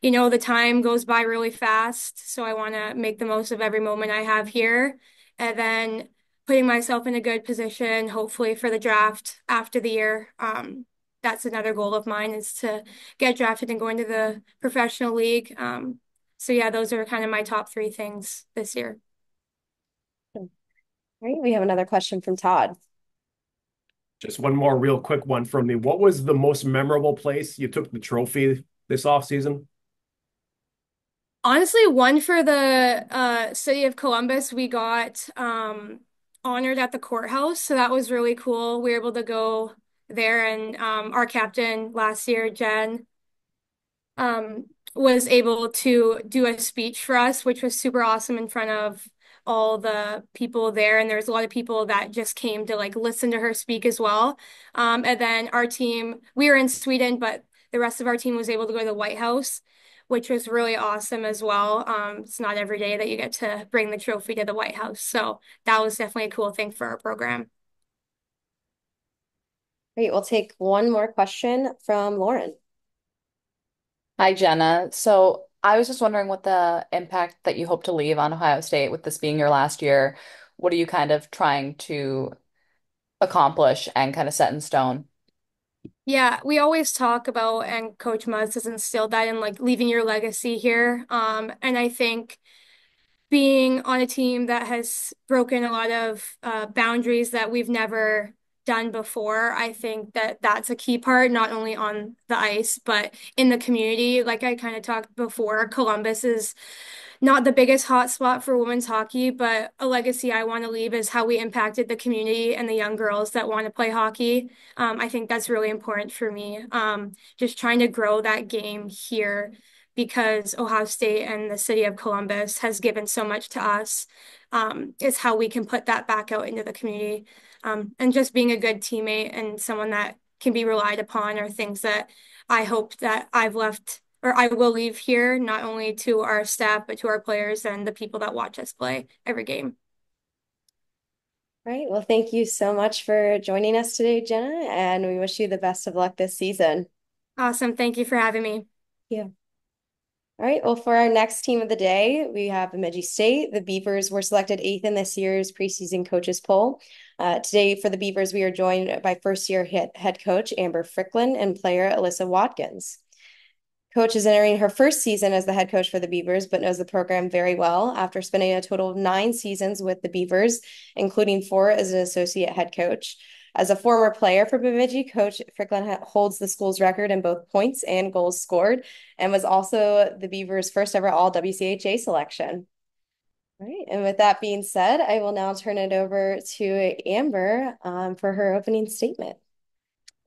The time goes by really fast, so I want to make the most of every moment I have here, and then putting myself in a good position, hopefully for the draft after the year. That's another goal of mine is to get drafted and go into the professional league. So yeah, those are kind of my top three things this year. All right, we have another question from Todd. Just one more real quick one from me. What was the most memorable place you took the trophy this offseason? Honestly, one for the city of Columbus, we got honored at the courthouse, so that was really cool. We were able to go there, and our captain last year, Jen, um, was able to do a speech for us, which was super awesome in front of all the people there. And there's a lot of people that just came to like listen to her speak as well. And then our team, we were in Sweden, but the rest of our team was able to go to the White House, which was really awesome as well. It's not every day that you get to bring the trophy to the White House. So that was definitely a cool thing for our program. Great, we'll take one more question from Lauren. Hi, Jenna. So I was just wondering what the impact that you hope to leave on Ohio State with this being your last year. What are you kind of trying to accomplish and kind of set in stone? Yeah, we always talk about, and Coach Mutz has instilled that in like leaving your legacy here. And I think being on a team that has broken a lot of boundaries that we've never done before, I think that that's a key part, not only on the ice, but in the community. Like I kind of talked before, Columbus is not the biggest hotspot for women's hockey, but a legacy I want to leave is how we impacted the community and the young girls that want to play hockey. I think that's really important for me. Just trying to grow that game here because Ohio State and the city of Columbus has given so much to us. Is how we can put that back out into the community. And just being a good teammate and someone that can be relied upon are things that I hope that I've left or I will leave here, not only to our staff, but to our players and the people that watch us play every game. All right. Well, thank you so much for joining us today, Jenna, and we wish you the best of luck this season. Awesome. Thank you for having me. Yeah. All right. Well, for our next team of the day, we have Bemidji State. The Beavers were selected 8th in this year's preseason coaches poll. Today, for the Beavers, we are joined by first-year head coach Amber Fricklin and player Alyssa Watkins. Coach is entering her first season as the head coach for the Beavers, but knows the program very well after spending a total of 9 seasons with the Beavers, including 4 as an associate head coach. As a former player for Bemidji, Coach Fricklin holds the school's record in both points and goals scored, and was also the Beavers' first ever all WCHA selection. All right, and with that being said, I will now turn it over to Amber for her opening statement.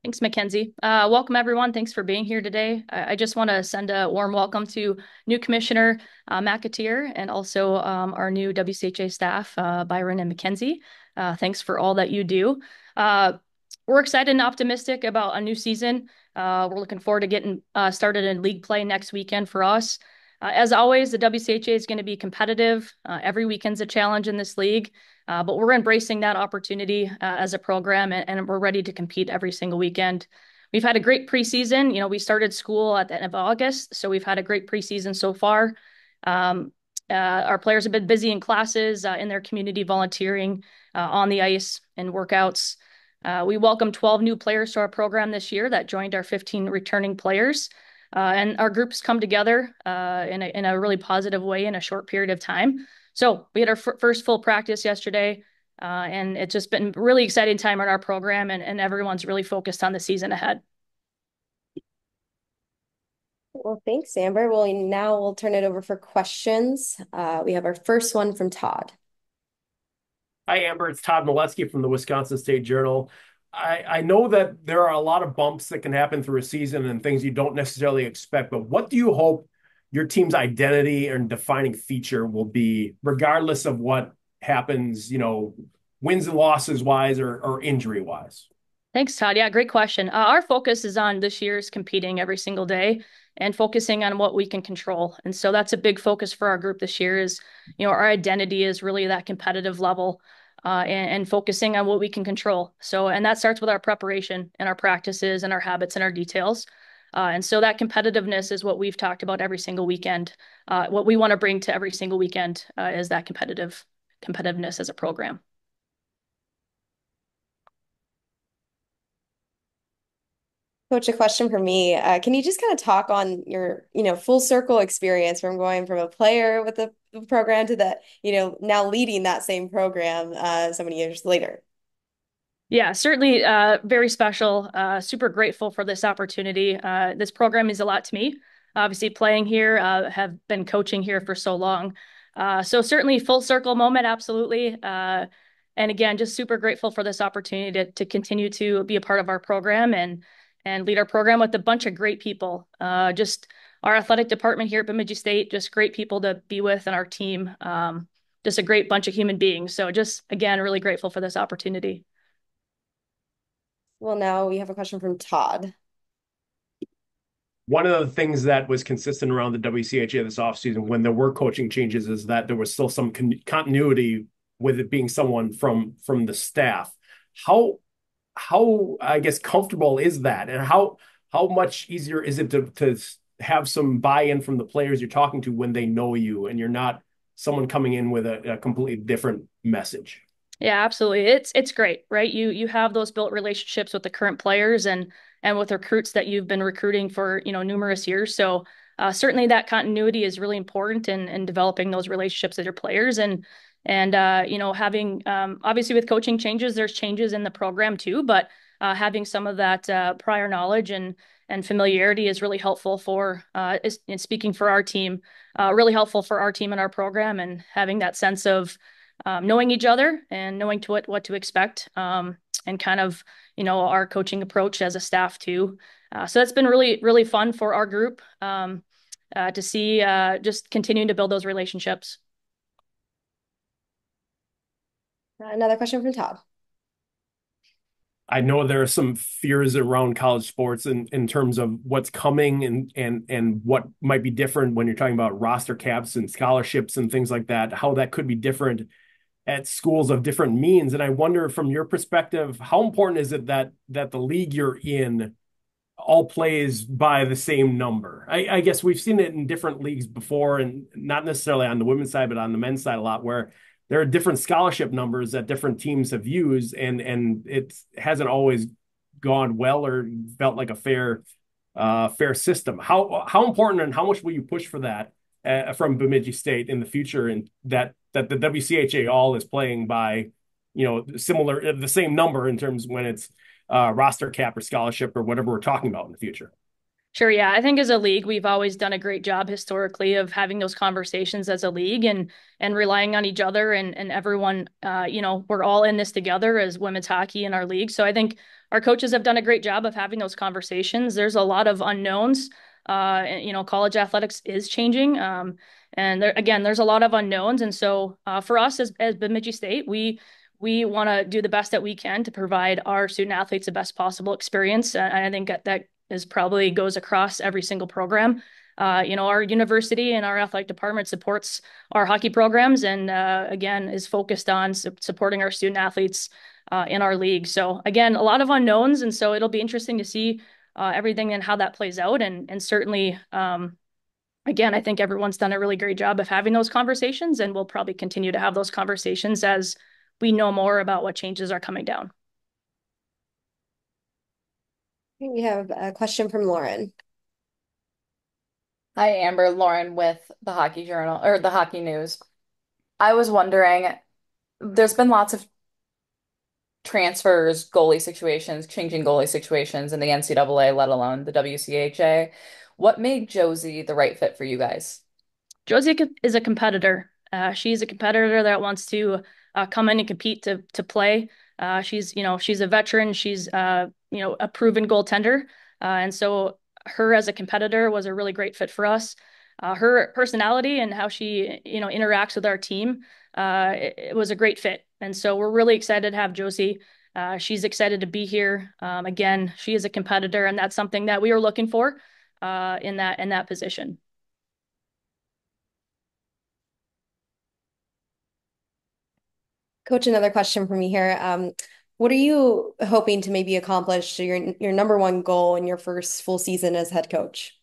Thanks, Mackenzie. Welcome, everyone. Thanks for being here today. I just want to send a warm welcome to new Commissioner McAteer and also our new WCHA staff, Byron and Mackenzie. Thanks for all that you do. We're excited and optimistic about a new season. We're looking forward to getting started in league play next weekend for us. As always, the WCHA is going to be competitive. Every weekend's a challenge in this league. But we're embracing that opportunity as a program, and we're ready to compete every single weekend. We've had a great preseason. You know, we started school at the end of August, so we've had a great preseason so far. Our players have been busy in classes, in their community volunteering, on the ice and workouts. We welcomed 12 new players to our program this year that joined our 15 returning players. And our groups come together in a really positive way in a short period of time. So we had our first full practice yesterday, and it's just been a really exciting time in our program, and everyone's really focused on the season ahead. Well, thanks, Amber. Well, now we'll turn it over for questions. We have our first one from Todd. Hi, Amber. It's Todd Milewski from the Wisconsin State Journal. I know that there are a lot of bumps that can happen through a season and things you don't necessarily expect, but what do you hope your team's identity and defining feature will be, regardless of what happens, you know, wins and losses wise or injury wise? Thanks, Todd. Yeah, great question. Our focus is on this year's competing every single day and focusing on what we can control. And so that's a big focus for our group this year is, you know, our identity is really that competitive level and focusing on what we can control. So, and that starts with our preparation and our practices and our habits and our details. And so that competitiveness is what we've talked about every single weekend. What we want to bring to every single weekend is that competitiveness as a program. Coach, a question for me. Can you just kind of talk on your, full circle experience from going from a player with the program to that, now leading that same program so many years later? Yeah, certainly very special. Super grateful for this opportunity. This program means a lot to me. Obviously, playing here, have been coaching here for so long. So certainly full circle moment, absolutely. And again, just super grateful for this opportunity to continue to be a part of our program and lead our program with a bunch of great people. Just our athletic department here at Bemidji State, just great people to be with, and our team, just a great bunch of human beings. So just, again, really grateful for this opportunity. Well, now we have a question from Todd. One of the things that was consistent around the WCHA this offseason when there were coaching changes is that there was still some continuity with it being someone from the staff. How I guess comfortable is that, and how much easier is it to have some buy-in from the players you're talking to when they know you and you're not someone coming in with a completely different message? Yeah, absolutely. It's great, right? You have those built relationships with the current players and with recruits that you've been recruiting for, numerous years. So certainly that continuity is really important in developing those relationships with your players. And having obviously with coaching changes, there's changes in the program too, but having some of that prior knowledge and familiarity is really helpful for in speaking for our team, really helpful for our team and our program, and having that sense of knowing each other and knowing what to expect, and kind of our coaching approach as a staff too. So that's been really, really fun for our group to see just continuing to build those relationships. Another question from Todd. I know there are some fears around college sports in terms of what's coming and what might be different when you're talking about roster caps and scholarships and things like that, how that could be different at schools of different means. And I wonder, from your perspective, how important is it that the league you're in all plays by the same number? I guess we've seen it in different leagues before, and not necessarily on the women's side, but on the men's side a lot, where there are different scholarship numbers that different teams have used, and it hasn't always gone well or felt like a fair system. How important and how much will you push for that from Bemidji State in the future, and that the WCHA all is playing by the same number in terms when it's roster cap or scholarship or whatever we're talking about in the future? Sure. Yeah. I think as a league, we've always done a great job historically of having those conversations as a league and relying on each other and everyone, we're all in this together as women's hockey in our league. So I think our coaches have done a great job of having those conversations. There's a lot of unknowns. College athletics is changing. And there's a lot of unknowns. And so for us as Bemidji State, we want to do the best that we can to provide our student athletes the best possible experience. And I think that is probably goes across every single program. Our university and our athletic department supports our hockey programs and again is focused on supporting our student athletes in our league. So again, a lot of unknowns, and so it'll be interesting to see everything and how that plays out. And certainly, again, I think everyone's done a really great job of having those conversations, and we'll probably continue to have those conversations as we know more about what changes are coming down. We have a question from Lauren. Hi, Amber. Lauren with the Hockey Journal or the Hockey News. I was wondering, there's been lots of transfers, goalie situations, changing goalie situations in the NCAA, let alone the WCHA. What made Josie the right fit for you guys? Josie is a competitor. She's a competitor that wants to come in and compete to play. She's a veteran. She's a proven goaltender, and so her as a competitor was a really great fit for us. Her personality and how she interacts with our team, it was a great fit, and so we're really excited to have Josie. She's excited to be here. Again, she is a competitor, and that's something that we were looking for in that position. Coach, another question for me here. What are you hoping to maybe accomplish your number one goal in your first full season as head coach?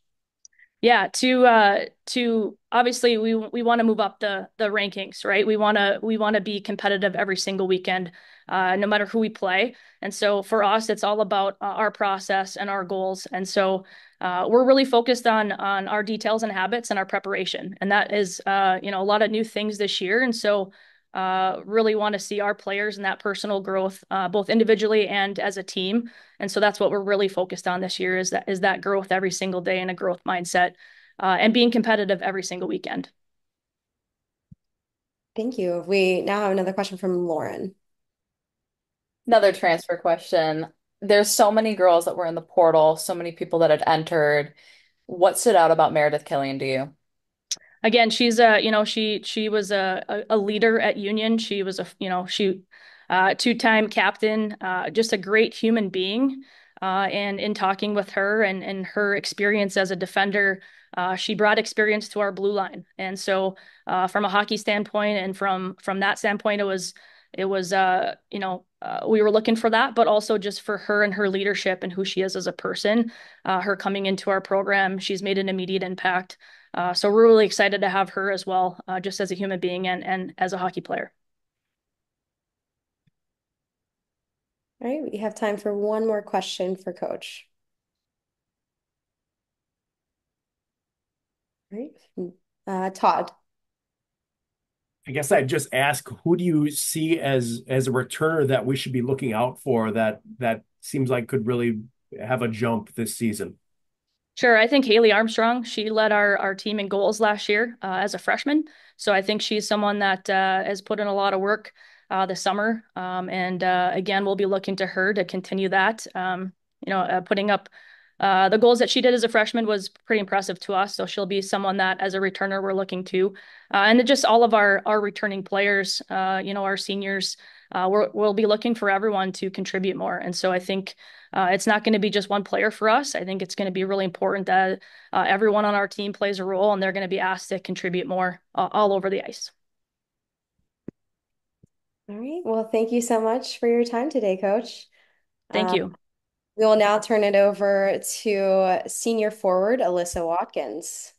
Yeah, to obviously we want to move up the rankings, right? We want to be competitive every single weekend, no matter who we play. And so for us, it's all about our process and our goals. And so we're really focused on our details and habits and our preparation. And that is a lot of new things this year. And so really want to see our players and that personal growth, both individually and as a team. And so that's what we're really focused on this year is that growth every single day and a growth mindset, and being competitive every single weekend. Thank you. We now have another question from Lauren. Another transfer question. There's so many girls that were in the portal, so many people that had entered. What stood out about Meredith Killian to you? Again, she's she was a leader at Union. She was two-time captain, just a great human being. And in talking with her and her experience as a defender, she brought experience to our blue line. And so, from a hockey standpoint and from that standpoint, we were looking for that, but also just for her and her leadership and who she is as a person. Her coming into our program, she's made an immediate impact. So we're really excited to have her as well, just as a human being and as a hockey player. All right, we have time for one more question for Coach. Right. Todd. I guess I'd just ask, who do you see as a returner that we should be looking out for that seems like could really have a jump this season? Sure. I think Haley Armstrong, she led our team in goals last year as a freshman. So I think she's someone that has put in a lot of work this summer. And again, we'll be looking to her to continue that. Putting up the goals that she did as a freshman was pretty impressive to us. So she'll be someone that as a returner we're looking to. And then just all of our returning players, our seniors, we'll be looking for everyone to contribute more. And so I think it's not going to be just one player for us. I think it's going to be really important that everyone on our team plays a role and they're going to be asked to contribute more all over the ice. All right. Well, thank you so much for your time today, Coach. Thank you. We will now turn it over to senior forward Alyssa Watkins.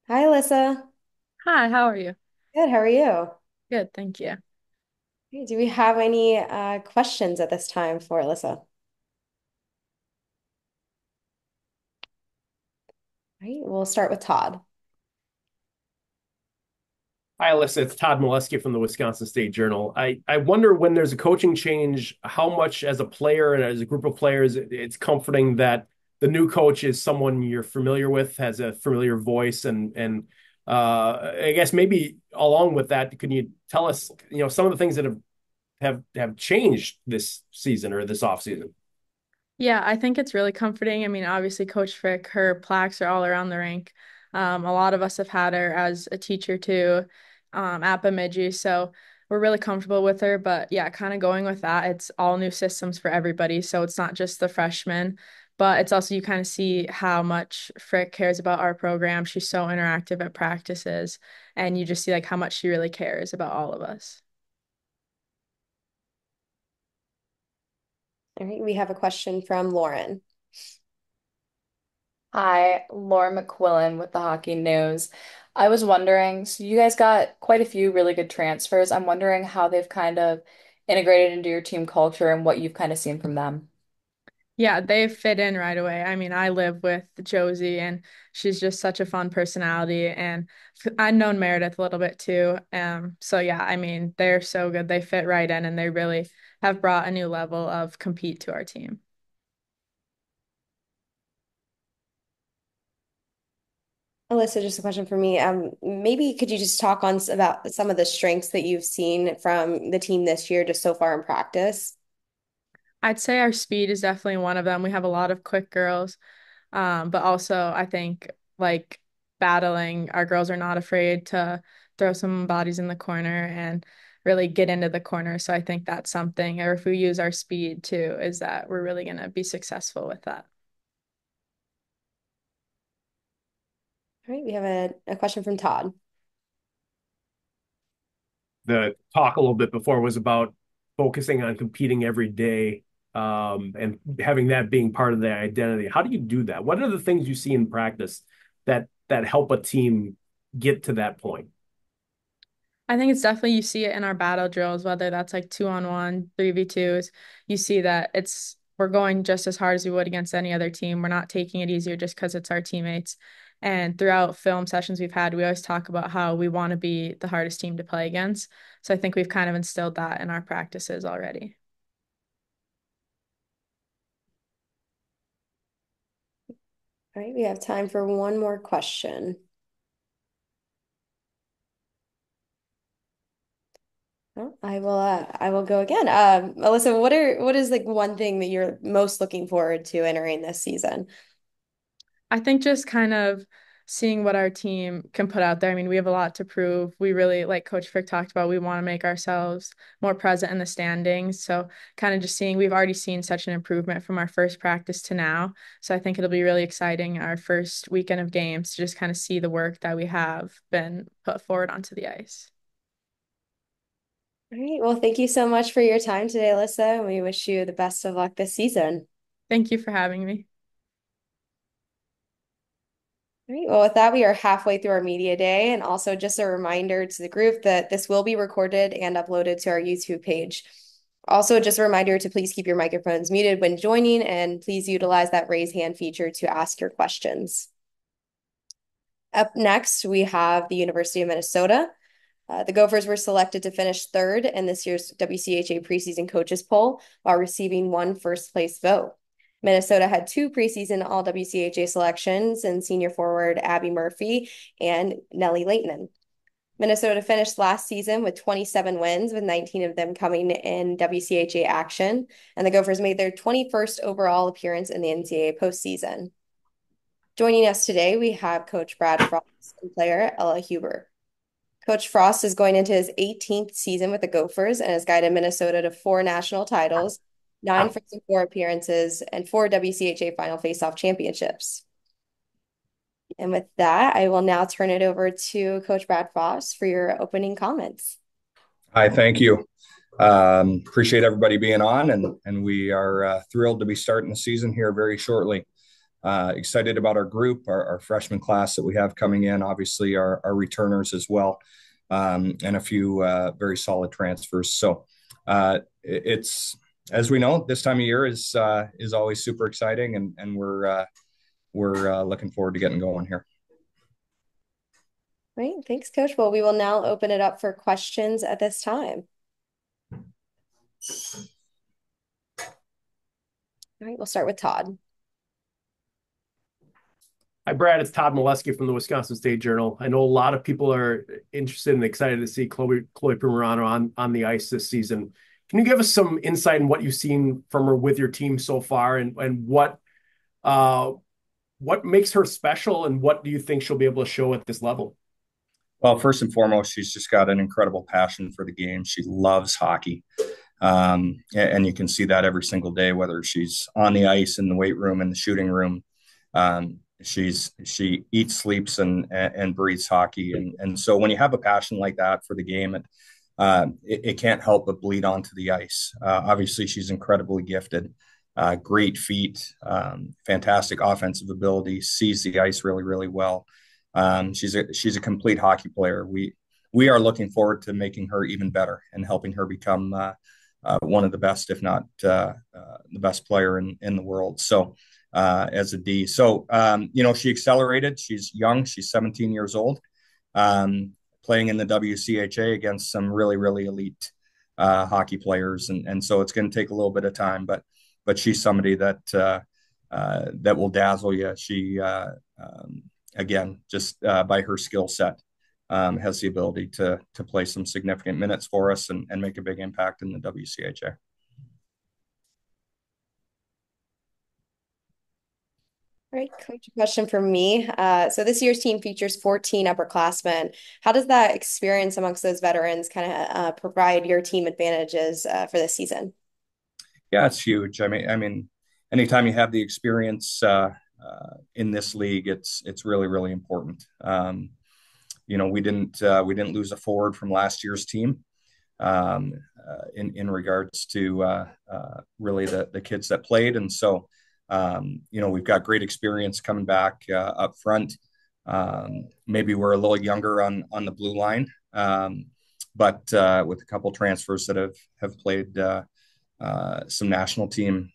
Hi, Alyssa. Hi, how are you? Good. How are you? Good, thank you. Okay, do we have any questions at this time for Alyssa? All right. We'll start with Todd. Hi, Alyssa. It's Todd Molesky from the Wisconsin State Journal. I wonder, when there's a coaching change, how much as a player and as a group of players, it's comforting that the new coach is someone you're familiar with, has a familiar voice, and I guess maybe along with that, can you tell us, some of the things that have changed this season or this off season? Yeah, I think it's really comforting. I mean, obviously, Coach Frick, her plaques are all around the rink. A lot of us have had her as a teacher too, at Bemidji, so we're really comfortable with her. But yeah, kind of going with that, it's all new systems for everybody. So it's not just the freshmen, but it's also you kind of see how much Frick cares about our program. She's so interactive at practices, and you just see like how much she really cares about all of us. All right. We have a question from Lauren. Hi, Laura McQuillan with the Hockey News. I was wondering, so you guys got quite a few really good transfers. I'm wondering how they've kind of integrated into your team culture and what you've kind of seen from them. Yeah, they fit in right away. I mean, I live with Josie and she's just such a fun personality and I've known Meredith a little bit too. So yeah, I mean, they're so good. They fit right in and they really have brought a new level of compete to our team. Alyssa, just a question for me. Maybe could you just talk on about some of the strengths that you've seen from the team this year, just so far in practice? I'd say our speed is definitely one of them. We have a lot of quick girls. But also I think like battling, our girls are not afraid to throw some bodies in the corner and really get into the corner. So I think that's something, or if we use our speed too, is that we're really going to be successful with that. All right, we have a question from Todd. The talk a little bit before was about focusing on competing every day, and having that being part of the identity. How do you do that? What are the things you see in practice that help a team get to that point? I think it's definitely you see it in our battle drills, whether that's like 2-on-1, 3v2s. You see that we're going just as hard as we would against any other team. We're not taking it easier just because it's our teammates. And throughout film sessions we've had, we always talk about how we want to be the hardest team to play against. So I think we've kind of instilled that in our practices already. All right, we have time for one more question. Oh, I will go again. Alyssa, what is like one thing that you're most looking forward to entering this season? I think just kind of seeing what our team can put out there. I mean, we have a lot to prove. We really, like Coach Frick talked about, we want to make ourselves more present in the standings. So, kind of just seeing, we've already seen such an improvement from our first practice to now. So, I think it'll be really exciting our first weekend of games to just kind of see the work that we have been put forward onto the ice. All right. Well, thank you so much for your time today, Alyssa. We wish you the best of luck this season. Thank you for having me. All right. Well, with that, we are halfway through our media day. And also just a reminder to the group that this will be recorded and uploaded to our YouTube page. Also, just a reminder to please keep your microphones muted when joining, and please utilize that raise hand feature to ask your questions. Up next, we have the University of Minnesota. The Gophers were selected to finish third in this year's WCHA preseason coaches poll while receiving one first place vote. Minnesota had two preseason all WCHA selections in senior forward Abby Murphy and Nellie Leighton. Minnesota finished last season with 27 wins, with 19 of them coming in WCHA action, and the Gophers made their 21st overall appearance in the NCAA postseason. Joining us today, we have Coach Brad Frost and player Ella Huber. Coach Frost is going into his 18th season with the Gophers and has guided Minnesota to 4 national titles, 9 Frozen Four appearances, and 4 WCHA Final Faceoff championships. And with that, I will now turn it over to Coach Brad Frost for your opening comments. Hi, thank you. Appreciate everybody being on, and we are thrilled to be starting the season here very shortly. Excited about our group, our freshman class that we have coming in, obviously our returners as well, and a few very solid transfers. So it's, as we know, this time of year is always super exciting, and we're looking forward to getting going here. Great, thanks, Coach. Well, we will now open it up for questions at this time. All right, we'll start with Todd. Hi, Brad. It's Todd Molesky from the Wisconsin State Journal. I know a lot of people are interested and excited to see Chloe Primerano on the ice this season. Can you give us some insight in what you've seen from her with your team so far, and what makes her special, and what do you think she'll be able to show at this level? Well, first and foremost, she's just got an incredible passion for the game. She loves hockey. And you can see that every single day, whether she's on the ice, in the weight room, in the shooting room. She eats, sleeps, and breathes hockey. And so when you have a passion like that for the game, it can't help but bleed onto the ice. Obviously, she's incredibly gifted, great feet, fantastic offensive ability, sees the ice really, really well. She's a complete hockey player. We are looking forward to making her even better and helping her become one of the best, if not the best player in the world. So as a D. So, she accelerated. She's young. She's 17 years old, playing in the WCHA against some really, really elite hockey players. And so it's going to take a little bit of time, but she's somebody that will dazzle you. She, again, just by her skill set, has the ability to play some significant minutes for us and make a big impact in the WCHA. All right, Coach, a question for me. So this year's team features 14 upperclassmen. How does that experience amongst those veterans kind of provide your team advantages for this season? Yeah, it's huge. I mean, anytime you have the experience in this league, it's really, really important. We didn't lose a forward from last year's team in regards to really the kids that played, and so we've got great experience coming back up front. Maybe we're a little younger on the blue line, but with a couple transfers that have played some national team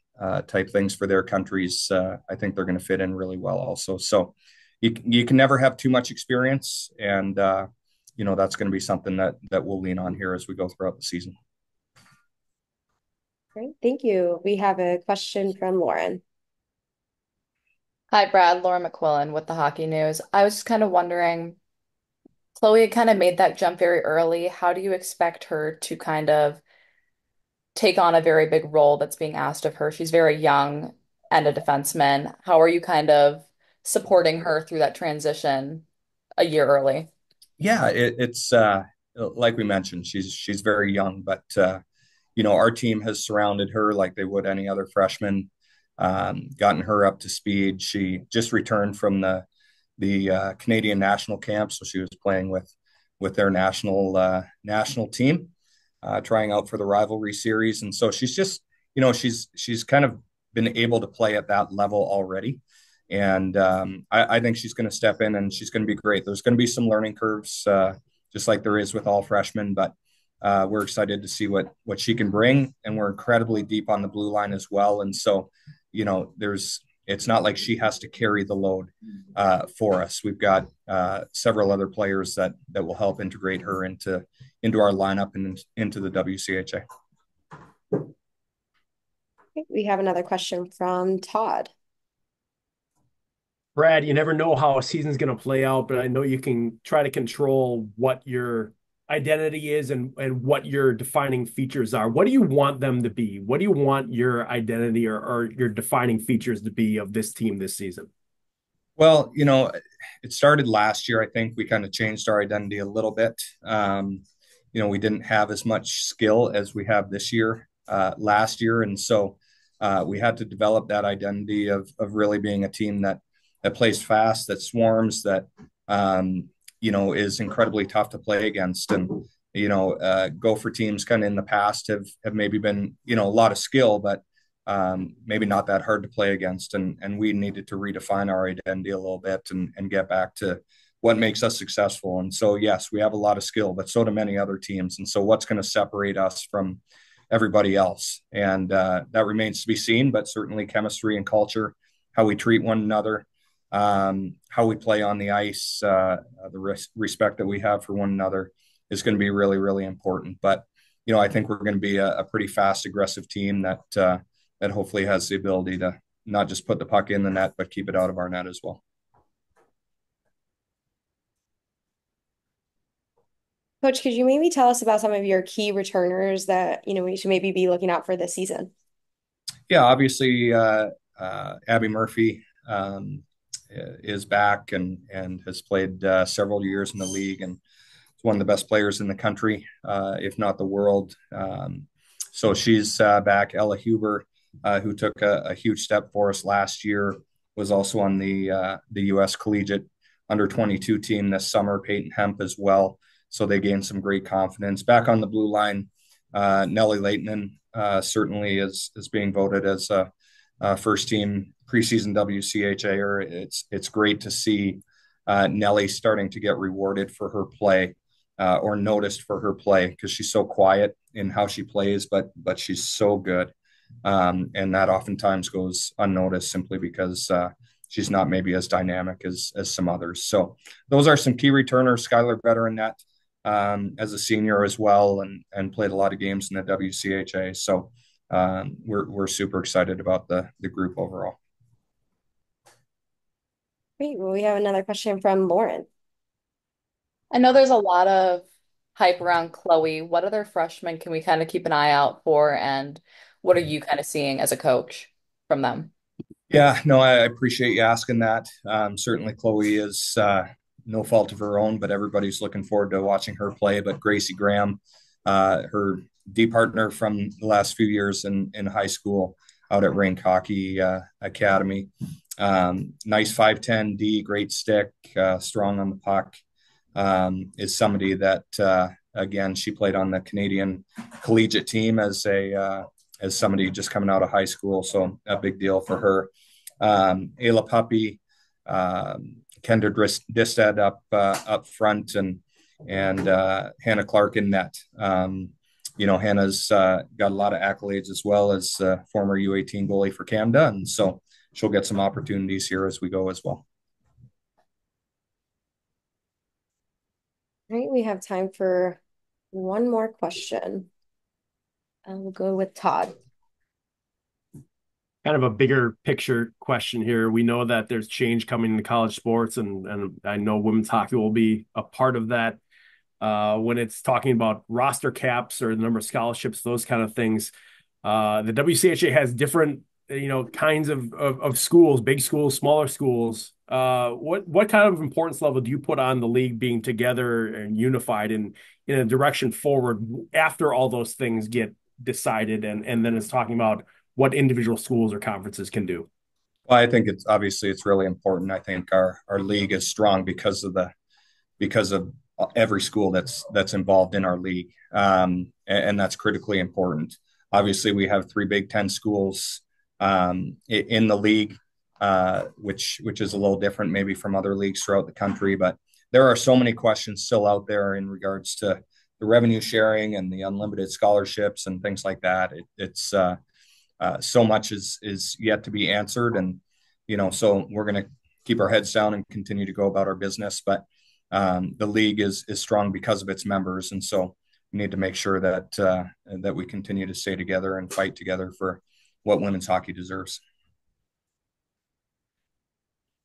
type things for their countries, I think they're going to fit in really well also. So you can never have too much experience, and that's going to be something that we'll lean on here as we go throughout the season. Great, thank you. We have a question from Lauren. Hi, Brad. Laura McQuillan with the Hockey News. I was just kind of wondering, Chloe kind of made that jump very early. How do you expect her to kind of take on a very big role that's being asked of her? She's very young and a defenseman. How are you kind of supporting her through that transition a year early? Yeah, it's like we mentioned, she's very young, but our team has surrounded her like they would any other freshman, gotten her up to speed. She just returned from the Canadian national camp, so she was playing with their national team, trying out for the rivalry series, and so she's just she's kind of been able to play at that level already. And I think she's going to step in and she's going to be great. There's going to be some learning curves, just like there is with all freshmen, but we're excited to see what she can bring, and we're incredibly deep on the blue line as well. And so, it's not like she has to carry the load for us. We've got several other players that will help integrate her into our lineup and into the WCHA. We have another question from Todd. Brad, you never know how a season's going to play out, but I know you can try to control what your identity is and what your defining features are. What do you want them to be? What do you want your identity or your defining features to be of this team this season? Well, it started last year. I think we kind of changed our identity a little bit. We didn't have as much skill as we have this year, last year. And so we had to develop that identity of really being a team that plays fast, that swarms, that is incredibly tough to play against. And Gopher teams kind of in the past have maybe been a lot of skill, but maybe not that hard to play against. And we needed to redefine our identity a little bit and get back to what makes us successful. And so, yes, we have a lot of skill, but so do many other teams. And so what's going to separate us from everybody else? And that remains to be seen, but certainly chemistry and culture, how we treat one another, how we play on the ice, the respect that we have for one another is going to be really, really important. But, I think we're going to be a pretty fast, aggressive team that hopefully has the ability to not just put the puck in the net, but keep it out of our net as well. Coach, could you maybe tell us about some of your key returners that, we should maybe be looking out for this season? Yeah, obviously, Abby Murphy is back and has played several years in the league and is one of the best players in the country, if not the world. So she's back. Ella Huber, who took a huge step for us last year, was also on the U.S. Collegiate under-22 team this summer. Peyton Hemp as well. So they gained some great confidence. Back on the blue line, Nellie Leighton certainly is being voted as a first-team preseason WCHA. It's great to see Nellie starting to get rewarded for her play or noticed for her play, because she's so quiet in how she plays, but she's so good. And that oftentimes goes unnoticed simply because she's not maybe as dynamic as some others. So those are some key returners. Skylar Veteran as a senior as well, and played a lot of games in the WCHA. So we're super excited about the group overall. Great. Well, we have another question from Lauren. I know there's a lot of hype around Chloe. What other freshmen can we kind of keep an eye out for, and what are you kind of seeing as a coach from them? Yeah, no, I appreciate you asking that. Certainly Chloe is no fault of her own, but everybody's looking forward to watching her play. But Gracie Graham, her D partner from the last few years in high school out at Rink Hockey Academy. Nice 5'10" D, great stick, strong on the puck. Is somebody that, again, she played on the Canadian collegiate team as somebody just coming out of high school. So a big deal for her. Ayla Puppy, Kendra Distad up front, and Hannah Clark in net. Hannah's got a lot of accolades as well as former U18 goalie for Canada, and so she'll get some opportunities here as we go as well. All right, we have time for one more question. We'll go with Todd. Kind of a bigger picture question here. We know that there's change coming in the college sports, and I know women's hockey will be a part of that. When it's talking about roster caps or the number of scholarships, those kind of things, the WCHA has different, kinds of schools, big schools, smaller schools. What kind of importance level do you put on the league being together and unified in a direction forward after all those things get decided, and then it's talking about what individual schools or conferences can do? Well, I think it's really important. I think our league is strong because of every school that's involved in our league, and that's critically important. Obviously, we have 3 Big Ten schools in the league, which is a little different maybe from other leagues throughout the country. But there are so many questions still out there in regards to the revenue sharing and the unlimited scholarships and things like that. It's so much is yet to be answered, and so we're going to keep our heads down and continue to go about our business. But the league is strong because of its members, and so we need to make sure that we continue to stay together and fight together for what women's hockey deserves.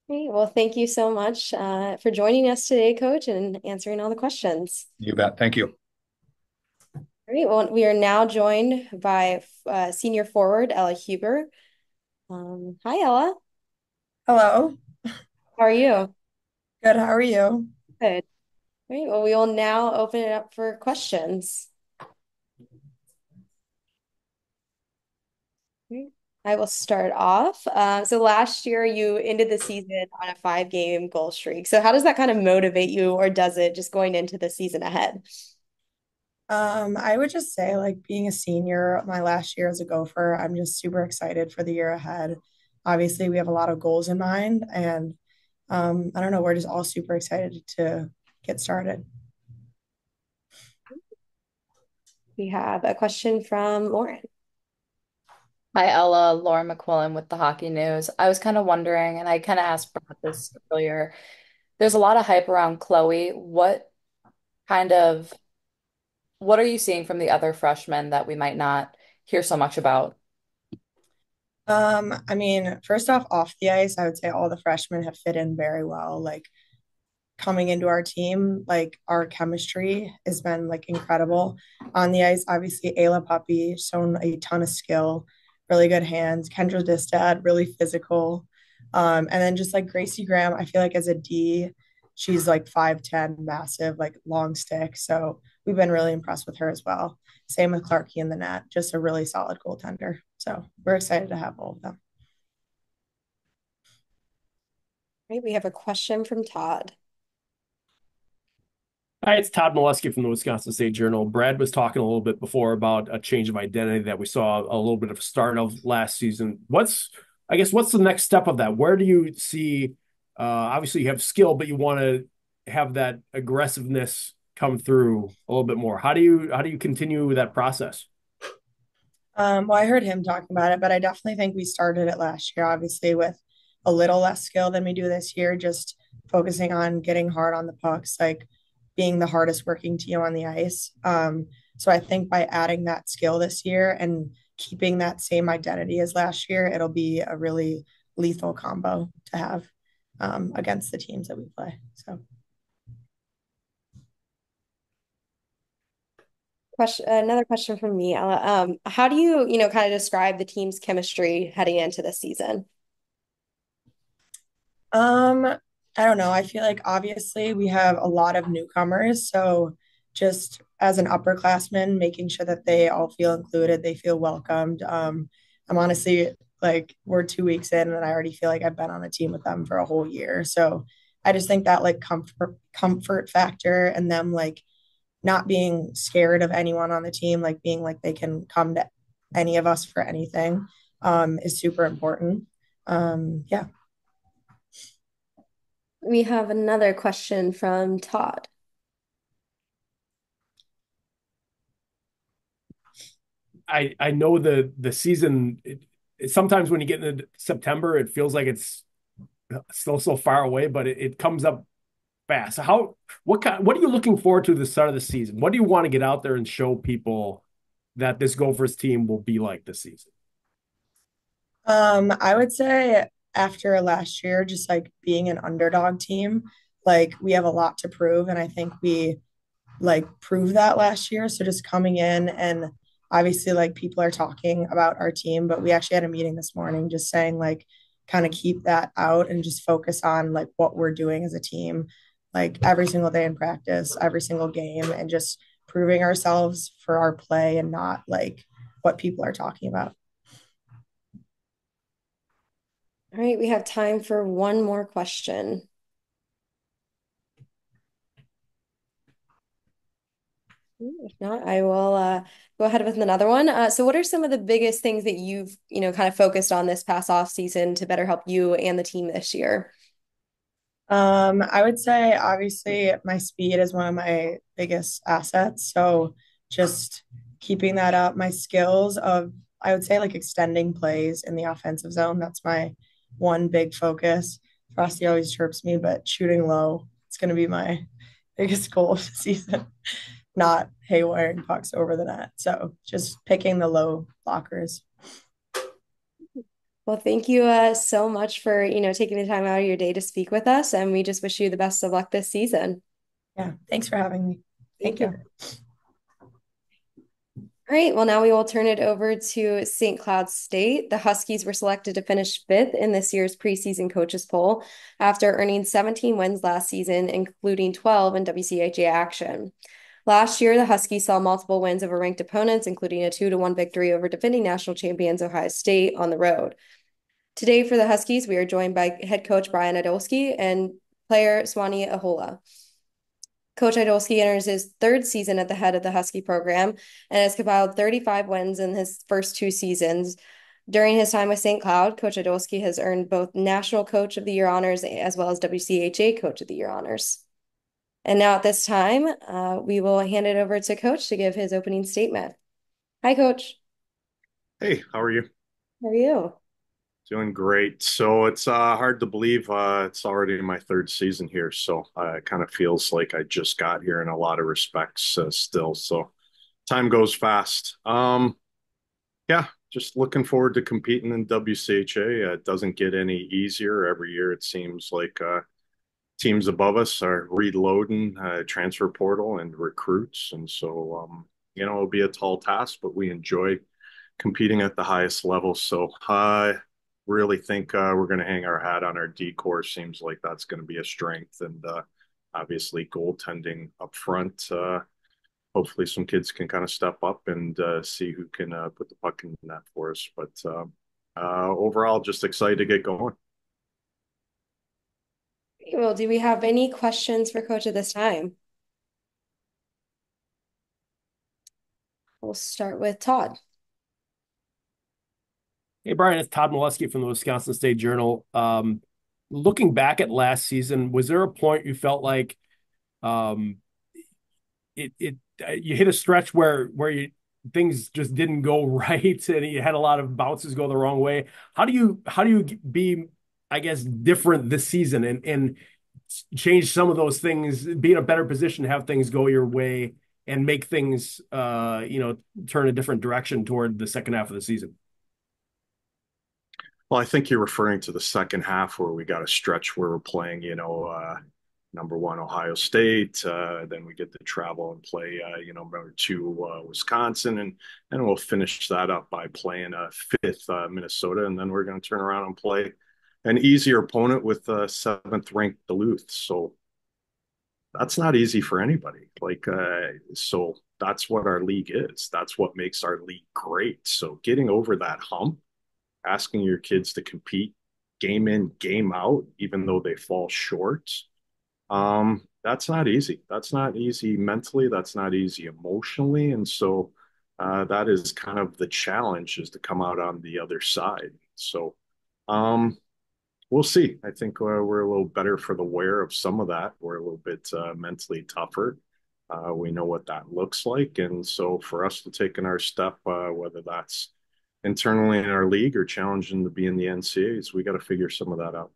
Great. Well, thank you so much for joining us today, Coach, and answering all the questions. You bet. Thank you. Great. Well, we are now joined by senior forward Ella Huber. Hi, Ella. Hello. How are you? Good. How are you? Good. Great. Well, we will now open it up for questions. Great. I will start off. So last year you ended the season on a 5-game goal streak. So how does that kind of motivate you, or does it, just going into the season ahead? I would just say, like, being a senior, my last year as a Gopher, I'm just super excited for the year ahead. Obviously, we have a lot of goals in mind, and I don't know, we're just all super excited to get started. We have a question from Lauren. Hi, Ella. Laura McQuillan with the Hockey News. I was kind of wondering, and I kind of asked Brad this earlier. There's a lot of hype around Chloe. Kind of, what are you seeing from the other freshmen that we might not hear so much about? I mean, first off the ice, I would say all the freshmen have fit in very well. Like, coming into our team, like, our chemistry has been like incredible on the ice. Obviously, Ayla Puppy shown a ton of skill, really good hands. Kendra Distad, really physical. And then just like Gracie Graham, I feel like as a D, she's like 5'10", massive, like long stick. So we've been really impressed with her as well. Same with Clarkey in the net, just a really solid goaltender. So we're excited to have all of them. Right, we have a question from Todd. Hi, it's Todd Molesky from the Wisconsin State Journal. Brad was talking a little bit before about a change of identity that we saw a little bit of a start of last season. What's the next step of that? Where do you see, obviously you have skill, but you want to have that aggressiveness come through a little bit more. How do you continue that process? Well, I heard him talking about it, but I definitely think we started it last year, obviously, with a little less skill than we do this year, just focusing on getting hard on the pucks, like being the hardest working team on the ice. So I think by adding that skill this year and keeping that same identity as last year, it'll be a really lethal combo to have against the teams that we play. So. Another question from me, Ella. How do you, kind of describe the team's chemistry heading into this season? I don't know. I feel like obviously we have a lot of newcomers, so just as an upperclassman, making sure that they all feel included, they feel welcomed. I'm honestly like, we're 2 weeks in, and I already feel like I've been on the team with them for a whole year. So I just think that like comfort factor, and them like not being scared of anyone on the team, like being like they can come to any of us for anything, is super important. Yeah. We have another question from Todd. I know the season, sometimes when you get into September, it feels like it's still so far away, but it comes up fast. What are you looking forward to the start of the season? What do you want to get out there and show people that this Gophers team will be like this season? I would say after last year, just like being an underdog team, like we have a lot to prove, and I think we like proved that last year. So just coming in, and obviously like people are talking about our team, but we actually had a meeting this morning just saying like kind of keep that out and just focus on like what we're doing as a team, like every single day in practice, every single game, and just proving ourselves for our play and not like what people are talking about. All right, we have time for one more question. If not, I will go ahead with another one. So what are some of the biggest things that you've, kind of focused on this past off season to better help you and the team this year? I would say obviously my speed is one of my biggest assets. So just keeping that up, my skills of I would say like extending plays in the offensive zone. That's my one big focus. Frosty always chirps me, but shooting low, it's gonna be my biggest goal of the season, not haywiring pucks over the net. So just picking the low blockers. Well, thank you so much for, taking the time out of your day to speak with us, and we just wish you the best of luck this season. Yeah, thanks for having me. Thank Thank you. you. All right, well, now we will turn it over to St. Cloud State. The Huskies were selected to finish fifth in this year's preseason coaches poll after earning 17 wins last season, including 12 in WCHA action. Last year, the Huskies saw multiple wins over ranked opponents, including a 2-1 victory over defending national champions Ohio State on the road. Today for the Huskies, we are joined by head coach Brian Adolski and player Swani Ahola. Coach Idolski enters his third season at the head of the Husky program and has compiled 35 wins in his first two seasons. During his time with St. Cloud, Coach Idolski has earned both National Coach of the Year honors as well as WCHA Coach of the Year honors. And now at this time, we will hand it over to Coach to give his opening statement. Hi, Coach. Hey, how are you? How are you? Doing great. So it's hard to believe it's already my third season here. So it kind of feels like I just got here in a lot of respects still. So time goes fast. Yeah, just looking forward to competing in WCHA. It doesn't get any easier. Every year it seems like teams above us are reloading transfer portal and recruits. And so, it'll be a tall task, but we enjoy competing at the highest level. So I really think we're going to hang our hat on our D core. Seems like that's going to be a strength, and obviously goaltending up front. Hopefully, some kids can kind of step up and see who can put the puck in the net for us. But overall, just excited to get going. Well, do we have any questions for Coach at this time? We'll start with Todd. Hey, Brian, it's Todd Molesky from the Wisconsin State Journal. Looking back at last season, was there a point you felt like um, you hit a stretch where things just didn't go right and you had a lot of bounces go the wrong way? How do you be, I guess, different this season and change some of those things, be in a better position to have things go your way and make things turn a different direction toward the second half of the season? Well, I think you're referring to the second half where we got a stretch where we're playing, number one Ohio State. Then we get to travel and play, number two Wisconsin, and we'll finish that up by playing fifth Minnesota, and then we're going to turn around and play an easier opponent with seventh ranked Duluth. So that's not easy for anybody. So that's what our league is. That's what makes our league great. So getting over that hump, asking your kids to compete game in, game out, even though they fall short. That's not easy. That's not easy mentally. That's not easy emotionally. And so that is kind of the challenge, is to come out on the other side. So we'll see. I think we're a little better for the wear of some of that. We're a little bit mentally tougher. We know what that looks like. And so for us to take in our step, whether that's internally in our league or challenging to be in the NCAAs, we got to figure some of that out.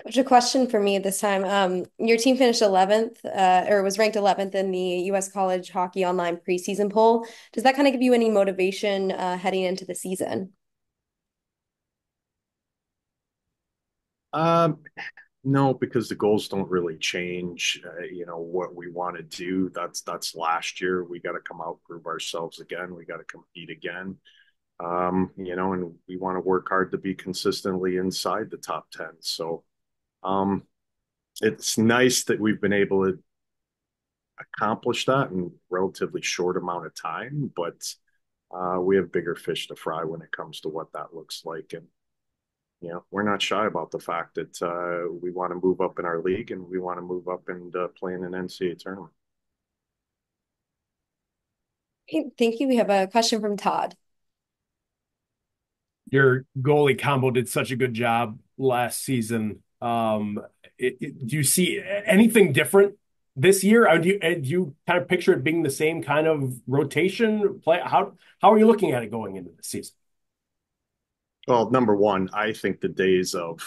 Coach, a question for me this time. Your team finished 11th, or was ranked 11th in the U.S. College Hockey Online preseason poll. Does that kind of give you any motivation heading into the season? No, because the goals don't really change. What we want to do, that's last year. We got to come out, prove ourselves again. We got to compete again. And we want to work hard to be consistently inside the top 10. So it's nice that we've been able to accomplish that in a relatively short amount of time, but we have bigger fish to fry when it comes to what that looks like. And we're not shy about the fact that we want to move up in our league and we want to move up and play in an NCAA tournament. Thank you. We have a question from Todd. Your goalie combo did such a good job last season. Do you see anything different this year? Do you kind of picture it being the same kind of rotation play? How are you looking at it going into the season? Well, number one, I think the days of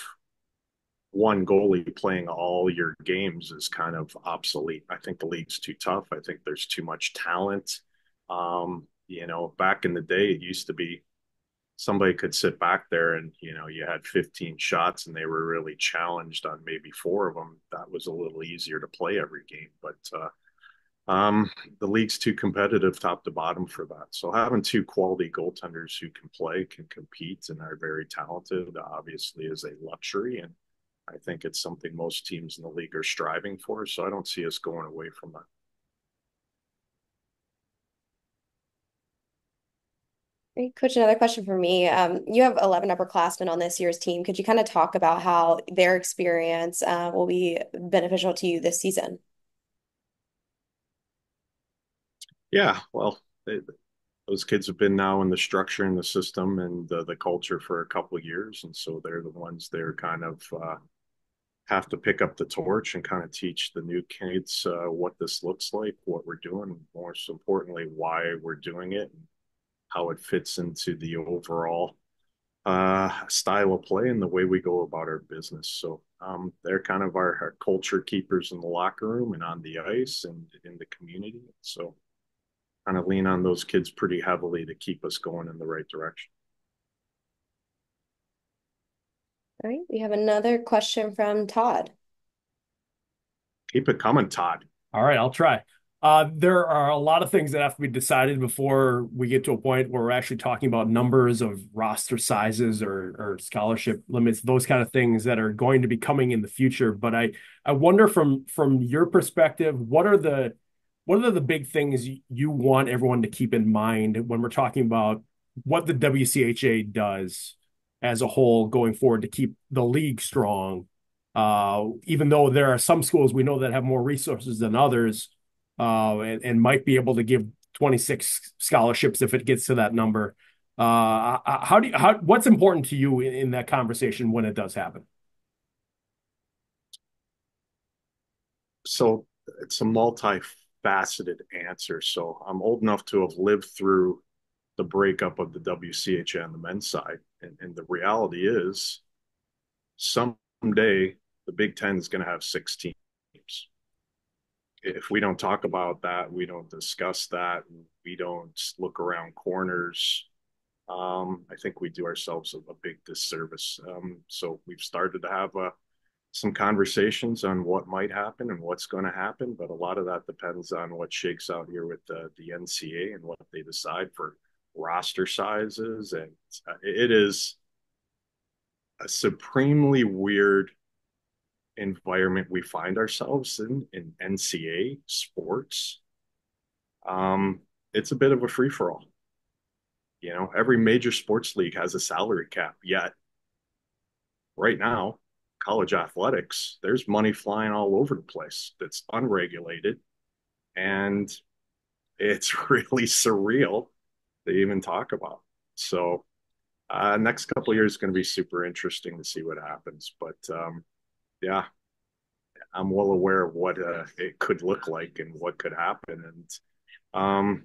one goalie playing all your games is kind of obsolete. I think the league's too tough. I think there's too much talent. Back in the day, it used to be somebody could sit back there and, you had 15 shots and they were really challenged on maybe four of them. That was a little easier to play every game. But the league's too competitive top to bottom for that. So having two quality goaltenders who can play, can compete, and are very talented obviously is a luxury. And I think it's something most teams in the league are striving for. So I don't see us going away from that. Great. Coach, another question for me. You have 11 upperclassmen on this year's team. Could you kind of talk about how their experience will be beneficial to you this season? Yeah, well, those kids have been now in the structure and the system and the culture for a couple of years, and so they're the ones they're kind of have to pick up the torch and kind of teach the new kids what this looks like, what we're doing, most importantly, why we're doing it, and how it fits into the overall style of play and the way we go about our business. So they're kind of our culture keepers in the locker room and on the ice and in the community. So kind of lean on those kids pretty heavily to keep us going in the right direction. All right, we have another question from Todd. Keep it coming, Todd. All right, I'll try. There are a lot of things that have to be decided before we get to a point where we're actually talking about numbers of roster sizes or scholarship limits, those kind of things that are going to be coming in the future. But I wonder from your perspective, what are the big things you want everyone to keep in mind when we're talking about what the WCHA does as a whole going forward to keep the league strong? Even though there are some schools we know that have more resources than others, and might be able to give 26 scholarships if it gets to that number. What's important to you in that conversation when it does happen? So it's a multifaceted answer. So I'm old enough to have lived through the breakup of the WCHA on the men's side. And the reality is someday the Big Ten is going to have 6 teams. If we don't talk about that, we don't discuss that, we don't look around corners, I think we do ourselves a big disservice. So we've started to have some conversations on what might happen and what's going to happen, but a lot of that depends on what shakes out here with the NCA and what they decide for roster sizes. And it is a supremely weird environment we find ourselves in NCA sports. It's a bit of a free for all. Every major sports league has a salary cap, yet right now, college athletics, there's money flying all over the place that's unregulated. And it's really surreal to even talk about. So next couple of years is going to be super interesting to see what happens. But yeah, I'm well aware of what it could look like and what could happen. And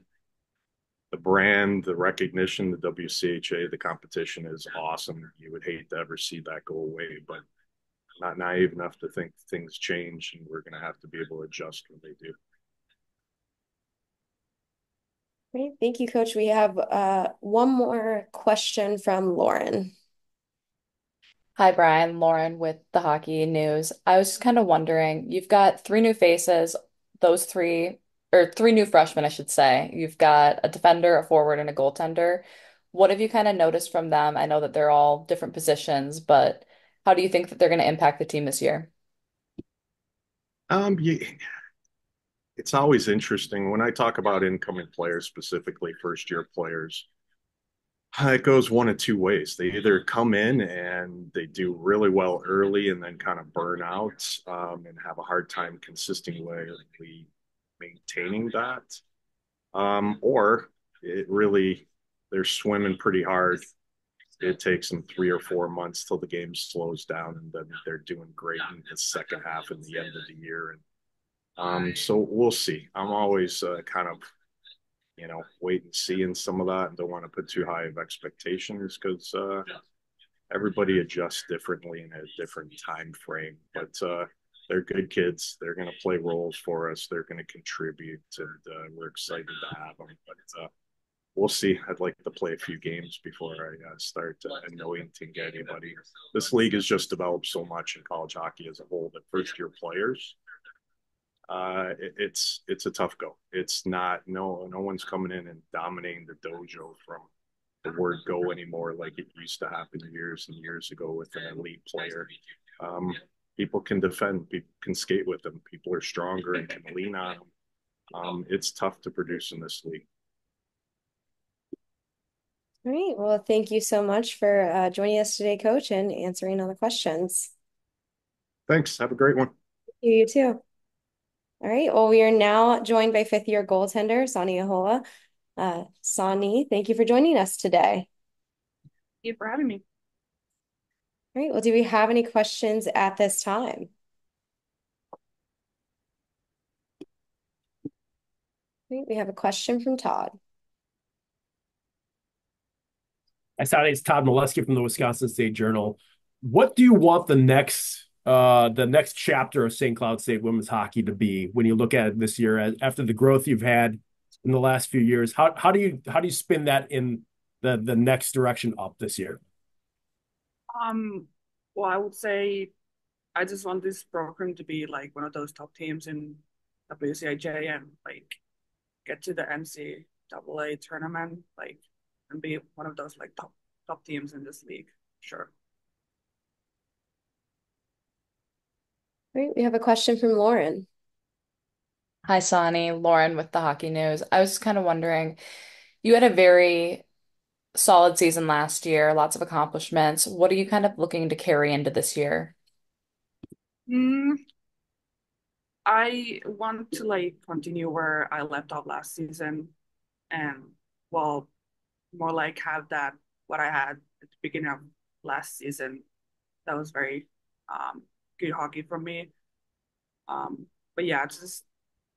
the brand, the recognition, the WCHA, the competition is awesome. You would hate to ever see that go away, but not naive enough to think things change and we're going to have to be able to adjust when they do. Great. Thank you, Coach. We have one more question from Lauren. Hi, Brian. Lauren with the Hockey News. I was just kind of wondering, you've got three new faces, those three, or three new freshmen, I should say. You've got a defender, a forward, and a goaltender. What have you kind of noticed from them? I know that they're all different positions, but how do you think that they're going to impact the team this year? Yeah, it's always interesting when I talk about incoming players, specifically first year players. It goes one of two ways. They either come in and they do really well early and then kind of burn out and have a hard time consistently maintaining that, or it really they're swimming pretty hard it takes them 3 or 4 months till the game slows down, and then they're doing great in the second half and the end of the year. And so we'll see. I'm always kind of, wait and see in some of that, and don't want to put too high of expectations because everybody adjusts differently in a different time frame. But they're good kids. They're going to play roles for us. They're going to contribute, and we're excited to have them. But we'll see. I'd like to play a few games before I start anointing anybody. This league has just developed so much in college hockey as a whole that first-year players, it's a tough go. It's not no one's coming in and dominating the dojo from the word go anymore like it used to happen years and years ago with an elite player. People can defend, people can skate with them, people are stronger and can lean on them. It's tough to produce in this league. All right. Well, thank you so much for joining us today, Coach, and answering all the questions. Thanks. Have a great one. You too. All right. Well, we are now joined by fifth-year goaltender, Sani Ahola. Sani, thank you for joining us today. Thank you for having me. All right. Well, do we have any questions at this time? All right, we have a question from Todd. Hi, Sani. It's Todd Molesky from the Wisconsin State Journal. What do you want the next chapter of St. Cloud State women's hockey to be when you look at it this year after the growth you've had in the last few years? How do you spin that in the next direction up this year? Well, I would say I just want this program to be like one of those top teams in WCHA and like get to the NCAA tournament, like, and be one of those like top teams in this league. Sure. All right, we have a question from Lauren. Hi, Sonny. Lauren with the Hockey News. I was just kind of wondering, you had a very solid season last year, lots of accomplishments. What are you kind of looking to carry into this year? I want to like continue where I left off last season and well, more like have that what I had at the beginning of last season. That was very good hockey from me. But yeah, I just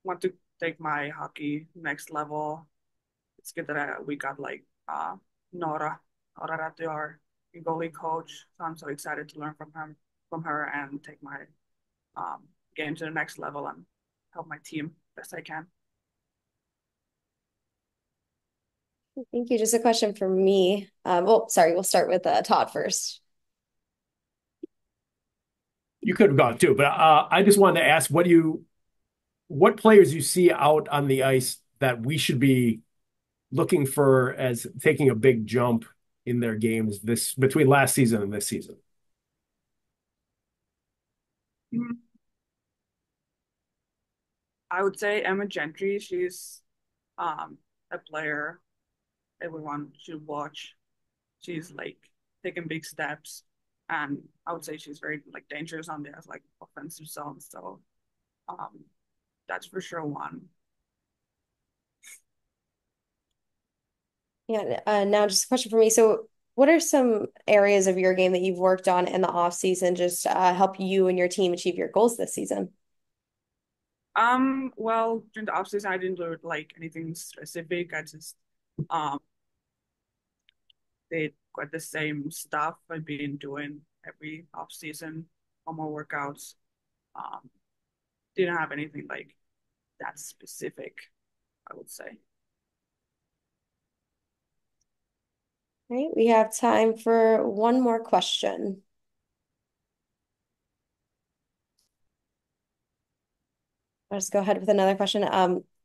want to take my hockey next level. It's good that we got like Nora Ratti, our goalie coach. So I'm so excited to learn from her and take my game to the next level and help my team best I can. Thank you. Just a question for me. Well, sorry, we'll start with Todd first. You could have gone too, but I just wanted to ask what players you see out on the ice that we should be looking for as taking a big jump in their games between last season and this season? I would say Emma Gentry. She's a player everyone should watch. She's like taking big steps, and I would say she's very like dangerous on the like offensive zone. So that's for sure one. Yeah. Now just a question for me. So what are some areas of your game that you've worked on in the off season just help you and your team achieve your goals this season? Well, during the off season, I didn't do like anything specific. I just did quite the same stuff I've been doing every off season, on more workouts. Didn't have anything like that specific, I would say. All right, we have time for one more question. I'll just go ahead with another question.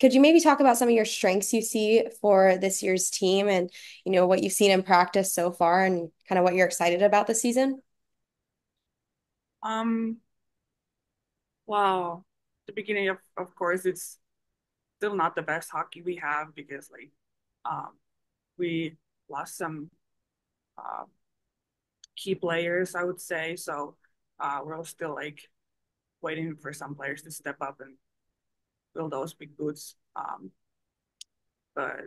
Could you maybe talk about some of your strengths you see for this year's team and, what you've seen in practice so far and kind of what you're excited about this season? Wow. The beginning of course, it's still not the best hockey we have because like we lost some key players, I would say. So we're still like waiting for some players to step up and fill those big boots. But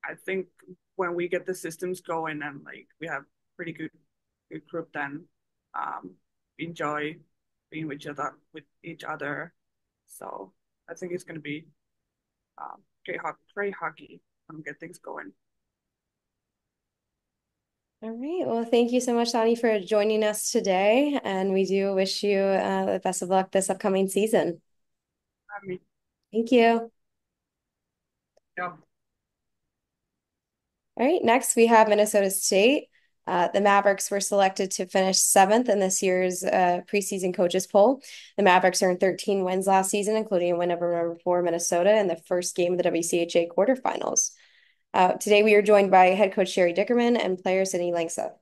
I think when we get the systems going and like we have pretty good group, then enjoy being with each other. So I think it's going to be great hockey and get things going. All right. Well, thank you so much, Donnie, for joining us today. And we do wish you the best of luck this upcoming season. Thank you. Yeah. All right. Next, we have Minnesota State. The Mavericks were selected to finish 7th in this year's preseason coaches poll. The Mavericks earned 13 wins last season, including a win over number 4 Minnesota in the first game of the WCHA quarterfinals. Today, we are joined by head coach Sherry Dickerman and player Sydney Langseth.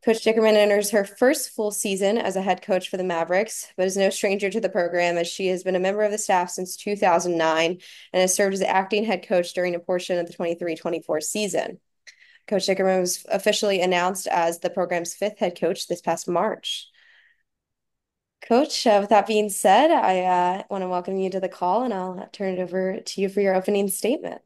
Coach Dickerman enters her first full season as a head coach for the Mavericks, but is no stranger to the program as she has been a member of the staff since 2009 and has served as acting head coach during a portion of the 23-24 season. Coach Dickerman was officially announced as the program's 5th head coach this past March. Coach, with that being said, I want to welcome you to the call, and I'll turn it over to you for your opening statement.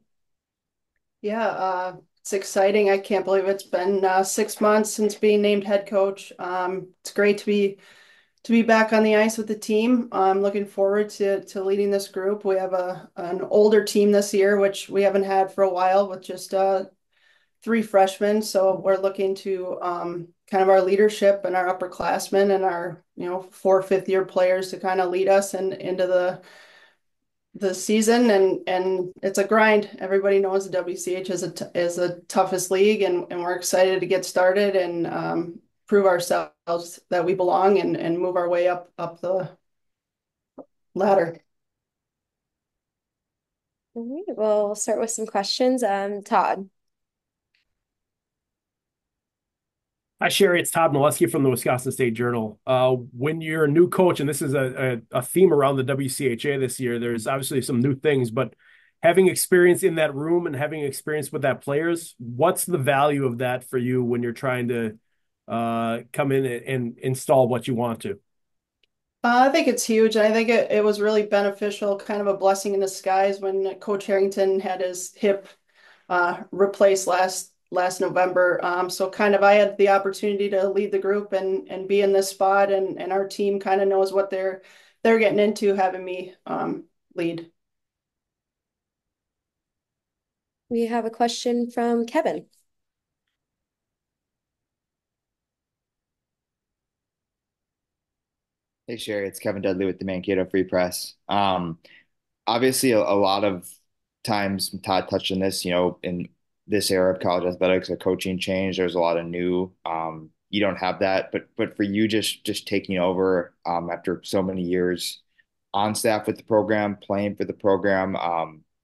Yeah, it's exciting. I can't believe it's been 6 months since being named head coach. It's great to be back on the ice with the team. I'm looking forward to leading this group. We have an older team this year, which we haven't had for a while, with just 3 freshmen. So we're looking to kind of our leadership and our upperclassmen and our 4 fifth-year players to kind of lead us into the season, and it's a grind. Everybody knows the WCH is the toughest league, and we're excited to get started and prove ourselves that we belong and move our way up the ladder. All right, well, we'll start with some questions. Todd. Hi, Sherry. It's Todd Molesky from the Wisconsin State Journal. When you're a new coach, and this is a theme around the WCHA this year, there's obviously some new things, but having experience in that room and having experience with that players, what's the value of that for you when you're trying to come in and install what you want to? I think it's huge. I think it was really beneficial, kind of a blessing in disguise when Coach Harrington had his hip replaced last November. So kind of I had the opportunity to lead the group and be in this spot, and our team kind of knows what they're getting into having me lead. We have a question from Kevin. Hey, Sherry, it's Kevin Dudley with the Mankato Free Press. Obviously, a lot of times, Todd touched on this, in this era of college athletics, a coaching change, there's a lot of new. You don't have that, but for you, just taking over after so many years on staff with the program, playing for the program,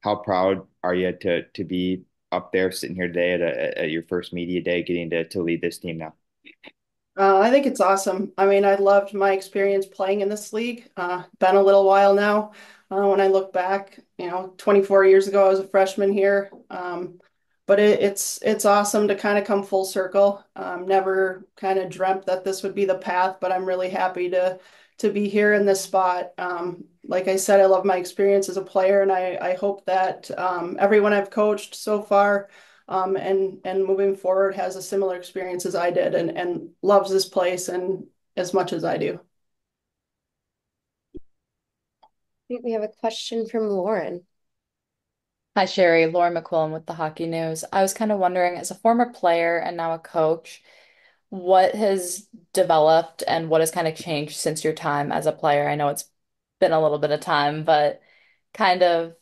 how proud are you to be up there, sitting here today at your first media day, getting to lead this team now? I think it's awesome. I mean, I loved my experience playing in this league. Been a little while now. When I look back, 24 years ago, I was a freshman here. But it's awesome to kind of come full circle. Never kind of dreamt that this would be the path, but I'm really happy to be here in this spot. Like I said, I love my experience as a player, and I hope that everyone I've coached so far and moving forward has a similar experience as I did and loves this place and as much as I do. We have a question from Lauren. Hi, Sherry. Lauren McQuillan with the Hockey News. I was kind of wondering, as a former player and now a coach, what has developed and what has kind of changed since your time as a player? I know it's been a little bit of time, but kind of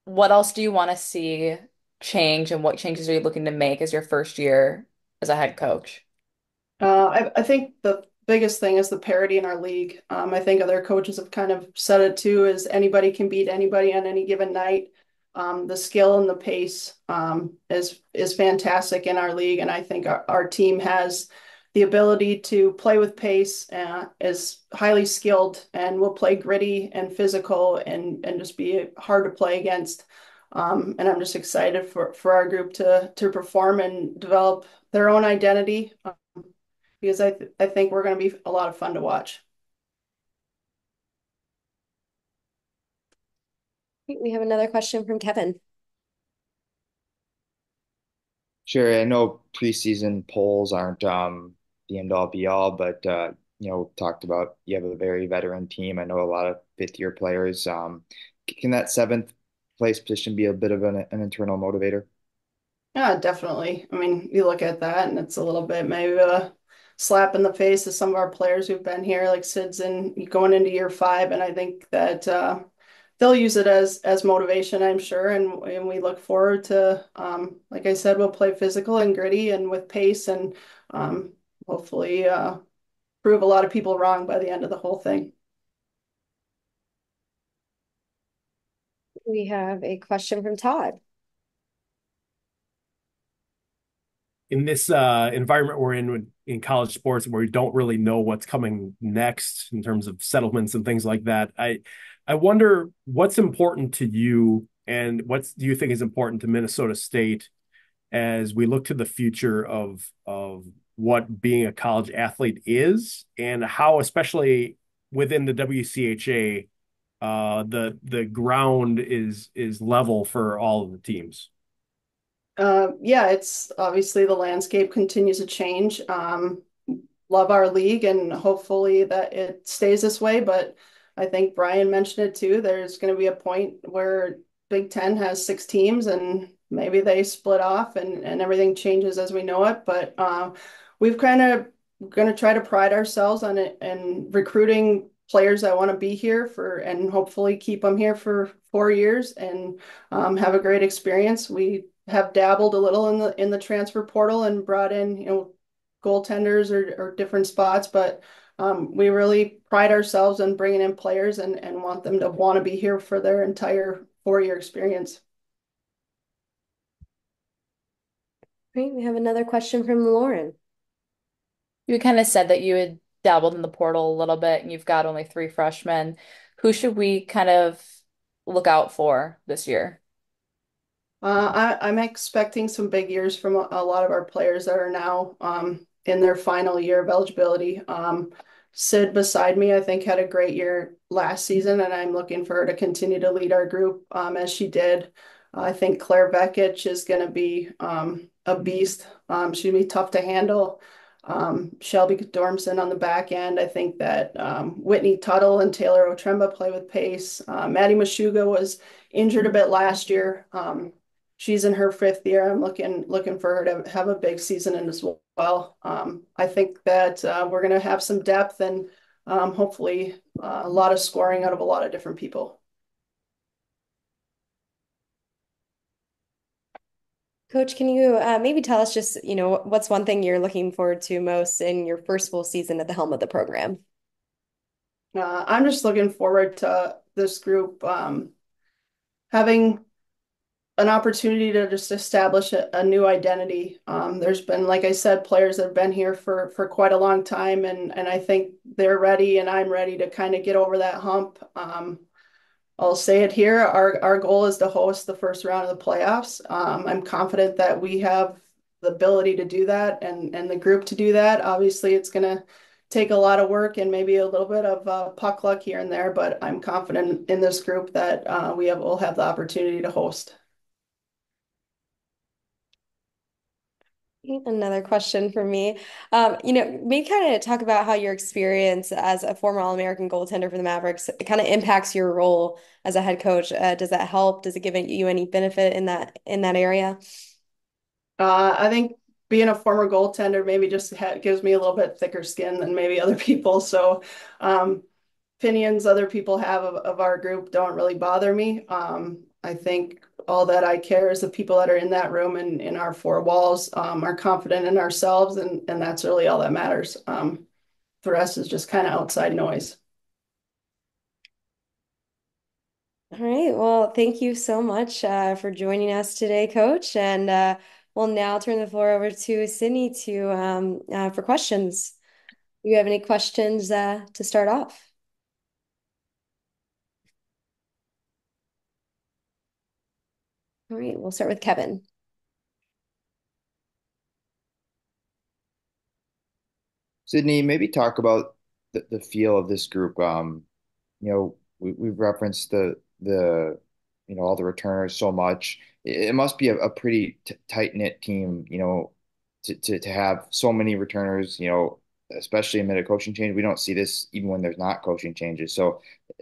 what else do you want to see change and what changes are you looking to make as your first year as a head coach? I think the biggest thing is the parity in our league. I think other coaches have kind of said it too, is anybody can beat anybody on any given night. The skill and the pace is fantastic in our league, and I think our team has the ability to play with pace, is highly skilled, and will play gritty and physical and just be hard to play against. And I'm just excited for our group to perform and develop their own identity, because I think we're going to be a lot of fun to watch. We have another question from Kevin. Sure, I know preseason polls aren't the end all be all, but talked about you have a very veteran team. I know a lot of fifth year players. Can that seventh place position be a bit of an internal motivator? Yeah, definitely. I mean, you look at that and it's a little bit maybe a slap in the face of some of our players who've been here, like Sid's in going into year 5, and I think that they'll use it as motivation, I'm sure. And we look forward to, like I said, we'll play physical and gritty and with pace and um, hopefully prove a lot of people wrong by the end of the whole thing. We have a question from Todd. In this environment we're in college sports, where we don't really know what's coming next in terms of settlements and things like that, I wonder what's important to you, and what do you think is important to Minnesota State as we look to the future of what being a college athlete is, and how, especially within the WCHA, the ground is level for all of the teams. Yeah, it's obviously the landscape continues to change. Love our league and hopefully that it stays this way. But I think Brian mentioned it too. There's going to be a point where Big Ten has 6 teams and maybe they split off and everything changes as we know it. But we've kind of going to try to pride ourselves on it and recruiting players that want to be here for and hopefully keep them here for 4 years and have a great experience. We have dabbled a little in the transfer portal and brought in, goaltenders or different spots, but we really pride ourselves in bringing in players and want them to want to be here for their entire 4-year experience. Great. We have another question from Lauren. You kind of said that you had dabbled in the portal a little bit and you've got only 3 freshmen. Who should we kind of look out for this year? I'm expecting some big years from a lot of our players that are now in their final year of eligibility. Sid beside me, I think, had a great year last season, and I'm looking for her to continue to lead our group as she did. I think Claire Vekic is going to be a beast. She's going to be tough to handle. Shelby Dormson on the back end. I think that Whitney Tuttle and Taylor Otremba play with pace. Maddie Mashuga was injured a bit last year. She's in her 5th year. I'm looking for her to have a big season in as well. I think that we're going to have some depth and hopefully a lot of scoring out of a lot of different people. Coach, can you maybe tell us just, what's one thing you're looking forward to most in your first full season at the helm of the program? I'm just looking forward to this group having an opportunity to just establish a new identity. There's been, like I said, players that have been here for quite a long time, and I think they're ready, and I'm ready to kind of get over that hump. I'll say it here. Our goal is to host the first round of the playoffs. I'm confident that we have the ability to do that and the group to do that. Obviously, it's going to take a lot of work and maybe a little bit of puck luck here and there, but I'm confident in this group that we'll have the opportunity to host. Another question for me. Maybe kind of talk about how your experience as a former All-American goaltender for the Mavericks kind of impacts your role as a head coach. Does that help? Does it give you any benefit in that area? I think being a former goaltender maybe just gives me a little bit thicker skin than maybe other people. So opinions other people have of our group don't really bother me. I think all that I care is the people that are in that room and in our 4 walls are confident in ourselves, and that's really all that matters. The rest is just kind of outside noise. All right. Well, thank you so much for joining us today, Coach. And we'll now turn the floor over to Sydney for questions. Do you have any questions to start off? All right. We'll start with Kevin. Sydney, maybe talk about the feel of this group. We've referenced the all the returners so much. It must be a pretty tight-knit team, to have so many returners, especially amid a coaching change. We don't see this even when there's not coaching changes. So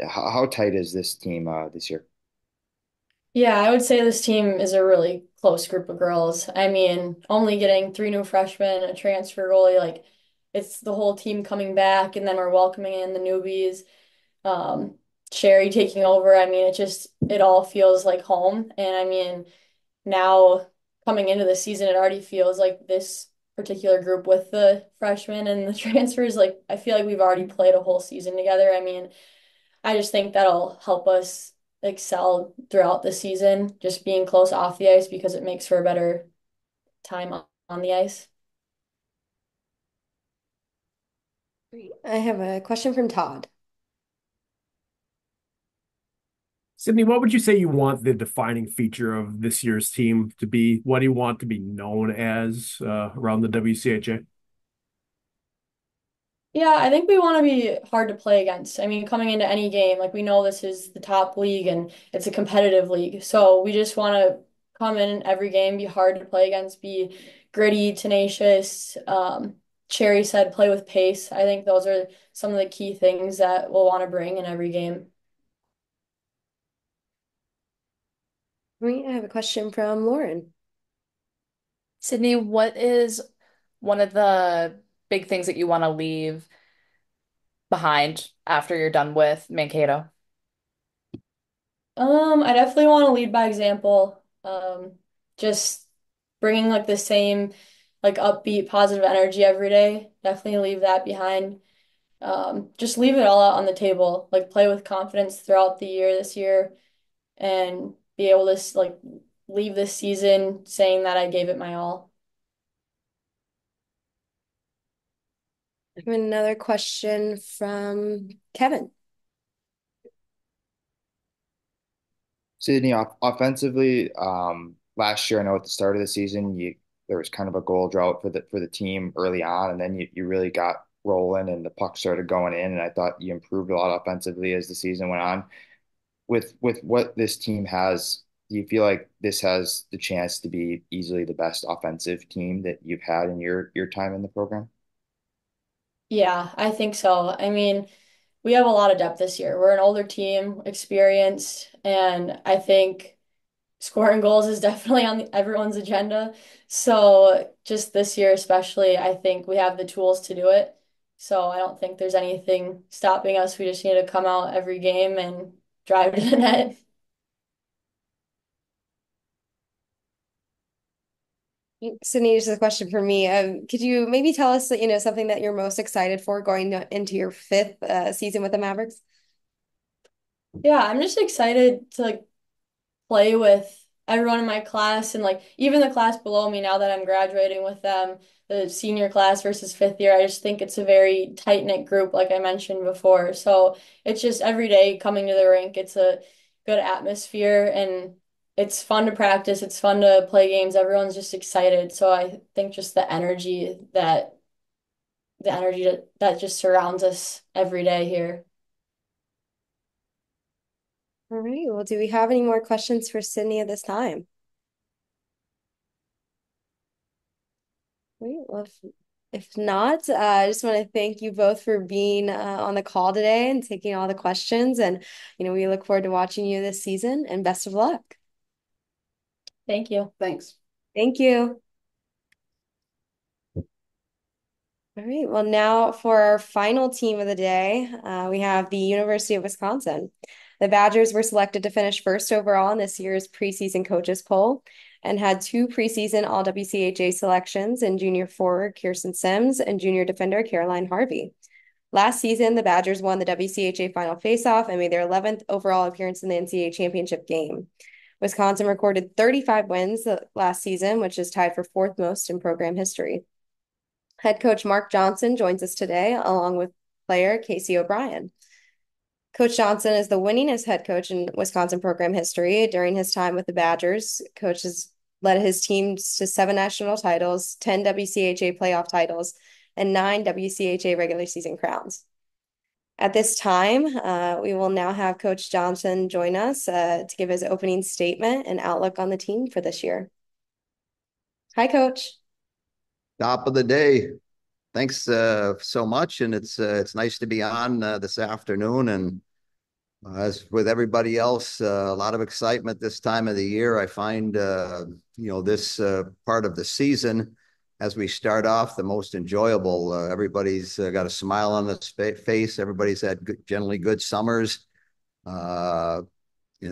how tight is this team this year? Yeah, I would say this team is a really close group of girls. I mean, only getting three new freshmen, a transfer goalie, like it's the whole team coming back, and then we're welcoming in the newbies. Um, Sherry taking over. I mean, it all feels like home. And I mean, now coming into the season, it already feels like this particular group with the freshmen and the transfers, like I feel like we've already played a whole season together. I mean, I just think that'll help us excel throughout the season, just being close off the ice because it makes for a better time on the ice. I have a question from Todd. Sydney, what would you say you want the defining feature of this year's team to be? What do you want to be known as around the WCHA? Yeah, I think we want to be hard to play against. I mean, coming into any game, like we know this is the top league and it's a competitive league. So we just want to come in every game, be hard to play against, be gritty, tenacious. Cherry said play with pace. I think those are some of the key things that we'll want to bring in every game. I have a question from Lauren. Sydney, what is one of the big things that you want to leave behind after you're done with Mankato? I definitely want to lead by example. Just bringing like the same like upbeat, positive energy every day. Definitely leave that behind. Just leave it all out on the table. Like play with confidence throughout the year this year and be able to like leave this season saying that I gave it my all. I have another question from Kevin. Sydney, offensively, last year, I know at the start of the season, there was kind of a goal drought for the team early on, and then you really got rolling and the puck started going in, and I thought you improved a lot offensively as the season went on. With what this team has, do you feel like this has the chance to be easily the best offensive team that you've had in your time in the program? Yeah, I think so. I mean, we have a lot of depth this year. We're an older team, experienced, and I think scoring goals is definitely on everyone's agenda. So just this year, especially, I think we have the tools to do it. So I don't think there's anything stopping us. We just need to come out every game and drive to the net. Sydney, this is a question for me. Could you maybe tell us, something that you're most excited for going into your fifth season with the Mavericks? Yeah, I'm just excited to like play with everyone in my class and like even the class below me now that I'm graduating with them, the senior class versus fifth year. I just think it's a very tight-knit group, like I mentioned before. So it's just every day coming to the rink, it's a good atmosphere and it's fun to practice. It's fun to play games. Everyone's just excited. So I think just the energy that just surrounds us every day here. All right. Well, do we have any more questions for Sydney at this time? Great. Well, if not, I just want to thank you both for being on the call today and taking all the questions. And, we look forward to watching you this season and best of luck. Thank you. Thanks. Thank you. All right. Well, now for our final team of the day, we have the University of Wisconsin. The Badgers were selected to finish first overall in this year's preseason coaches poll and had two preseason all WCHA selections in junior forward Kirsten Sims and junior defender Caroline Harvey. Last season, the Badgers won the WCHA final faceoff and made their 11th overall appearance in the NCAA championship game. Wisconsin recorded 35 wins last season, which is tied for fourth most in program history. Head coach Mark Johnson joins us today, along with player Casey O'Brien. Coach Johnson is the winningest head coach in Wisconsin program history. During his time with the Badgers, Coach has led his teams to 7 national titles, 10 WCHA playoff titles, and 9 WCHA regular season crowns. At this time, we will now have Coach Johnson join us to give his opening statement and outlook on the team for this year. Hi, Coach. Top of the day. Thanks so much, and it's nice to be on this afternoon. And as with everybody else, a lot of excitement this time of the year. I find this part of the season as we start off the most enjoyable. Everybody's got a smile on their face. Everybody's had generally good summers, and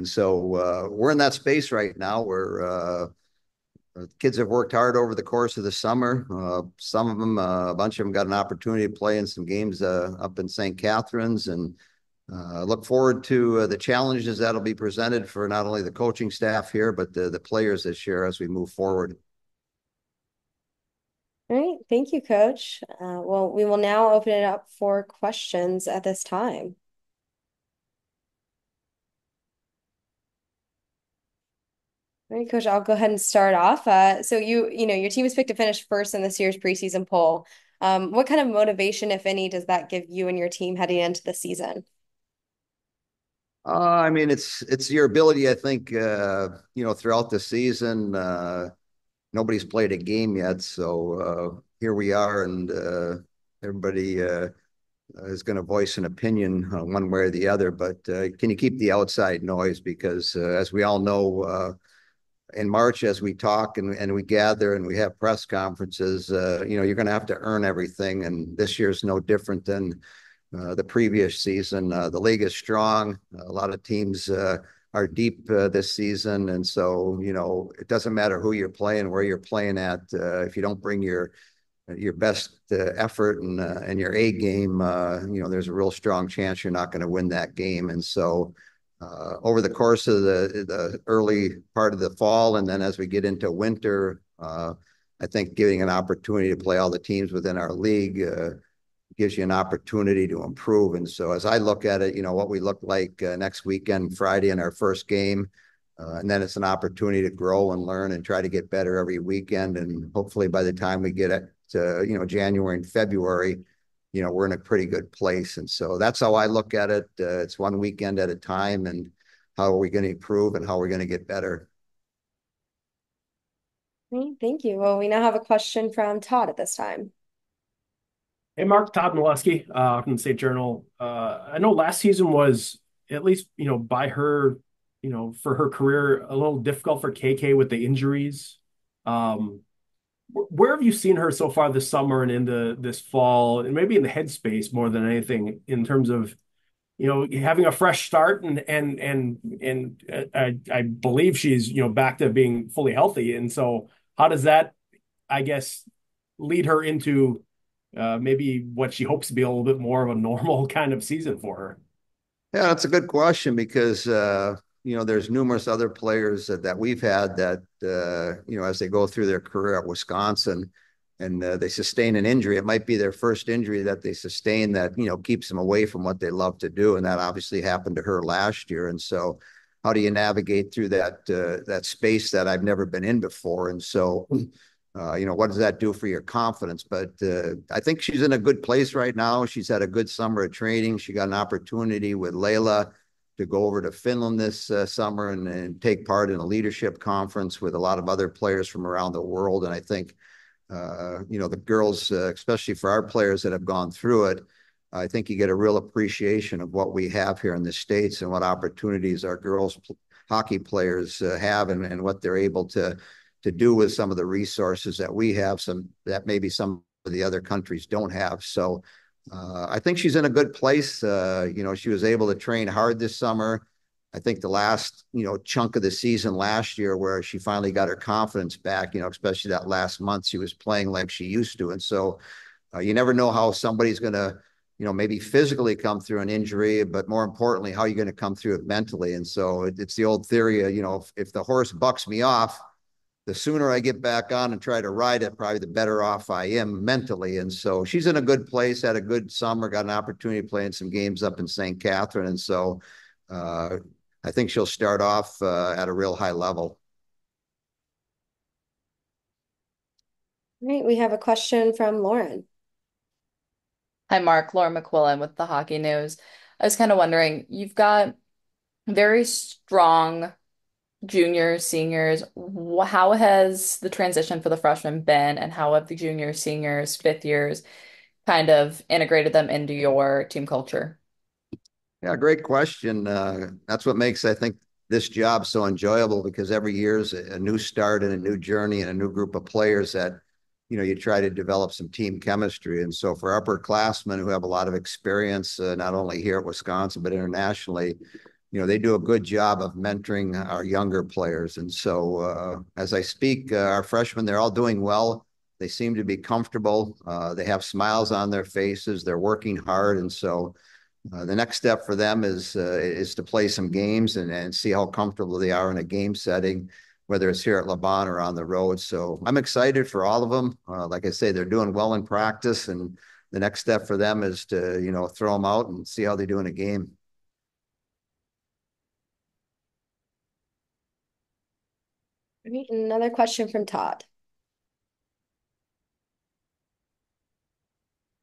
so we're in that space right now where the kids have worked hard over the course of the summer. Some of them, a bunch of them got an opportunity to play in some games up in St. Catharines, and look forward to the challenges that'll be presented for not only the coaching staff here, but the players this year as we move forward. All right. Thank you, Coach. Well, we will now open it up for questions at this time. All right, Coach, I'll go ahead and start off. So your team was picked to finish first in this year's preseason poll. What kind of motivation, if any, does that give you and your team heading into the season? I mean, it's your ability, I think, throughout the season. Nobody's played a game yet, so here we are, and everybody is going to voice an opinion one way or the other. But can you keep the outside noise? Because as we all know, in March, as we talk and we gather and we have press conferences, you're going to have to earn everything. And this year's no different than the previous season. The league is strong. A lot of teams are deep this season. And so, it doesn't matter who you're playing, where you're playing at. If you don't bring your best effort and your A game, there's a real strong chance you're not going to win that game. And so, over the course of the early part of the fall, and then as we get into winter, I think giving an opportunity to play all the teams within our league gives you an opportunity to improve. And so as I look at it, what we look like next weekend, Friday in our first game, and then it's an opportunity to grow and learn and try to get better every weekend. And hopefully by the time we get it to, January and February, we're in a pretty good place. And so that's how I look at it. It's one weekend at a time, and how are we going to improve and how are we going to get better? Great, thank you. Well, we now have a question from Todd at this time. Hey, Mark, Todd Milewski from the State Journal. I know last season was, at least, by her, for her career, a little difficult for KK with the injuries. Where have you seen her so far this summer and into this fall, and maybe in the headspace more than anything, in terms of, having a fresh start and I believe she's, back to being fully healthy. And so how does that, I guess, lead her into maybe what she hopes to be a little bit more of a normal kind of season for her? Yeah, that's a good question because, there's numerous other players that we've had that, as they go through their career at Wisconsin and they sustain an injury, it might be their first injury that they sustain that, keeps them away from what they love to do. And that obviously happened to her last year. And so how do you navigate through that space that I've never been in before? And so, what does that do for your confidence? But I think she's in a good place right now. She's had a good summer of training. She got an opportunity with Layla to go over to Finland this summer and take part in a leadership conference with a lot of other players from around the world. And I think, the girls, especially for our players that have gone through it, I think you get a real appreciation of what we have here in the States and what opportunities our girls hockey players have and what they're able to do with some of the resources that we have, some that maybe some of the other countries don't have. So I think she's in a good place. She was able to train hard this summer. I think the last, chunk of the season last year where she finally got her confidence back, especially that last month, she was playing like she used to. And so you never know how somebody's going to, maybe physically come through an injury, but more importantly, how you're going to come through it mentally. And so it's the old theory, if the horse bucks me off, the sooner I get back on and try to ride it, probably the better off I am mentally. And so she's in a good place, had a good summer, got an opportunity to play in some games up in St. Catherine. And so I think she'll start off at a real high level. All right, we have a question from Lauren. Hi, Mark. Laura McQuillan with the Hockey News. I was kind of wondering, you've got very strong juniors, seniors. How has the transition for the freshmen been, and how have the juniors, seniors, fifth years kind of integrated them into your team culture? Yeah, great question. That's what makes, I think, this job so enjoyable because every year is a new start and a new journey and a new group of players that, you try to develop some team chemistry. And so for upperclassmen who have a lot of experience, not only here at Wisconsin, but internationally, they do a good job of mentoring our younger players. And so as I speak, our freshmen, they're all doing well. They seem to be comfortable. They have smiles on their faces. They're working hard. And so the next step for them is to play some games and see how comfortable they are in a game setting, whether it's here at Laban or on the road. So I'm excited for all of them. Like I say, they're doing well in practice, and the next step for them is to throw them out and see how they do in a game. All right, another question from Todd.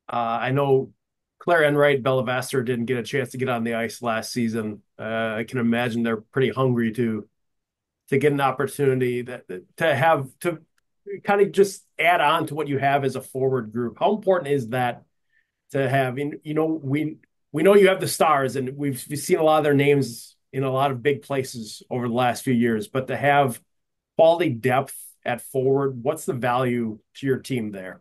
I know Claire Enright, Bella Vassar didn't get a chance to get on the ice last season. I can imagine they're pretty hungry to get an opportunity to have to kind of just add on to what you have as a forward group. How important is that to have? We know you have the stars, and we've seen a lot of their names in a lot of big places over the last few years. But to have quality depth at forward, what's the value to your team there?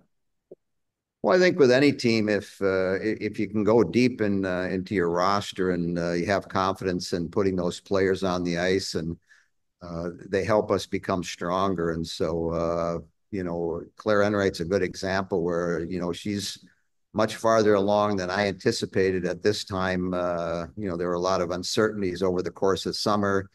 Well, I think with any team, if you can go deep into your roster and you have confidence in putting those players on the ice, and they help us become stronger. And so, Claire Enright's a good example where she's much farther along than I anticipated at this time. There were a lot of uncertainties over the course of summer,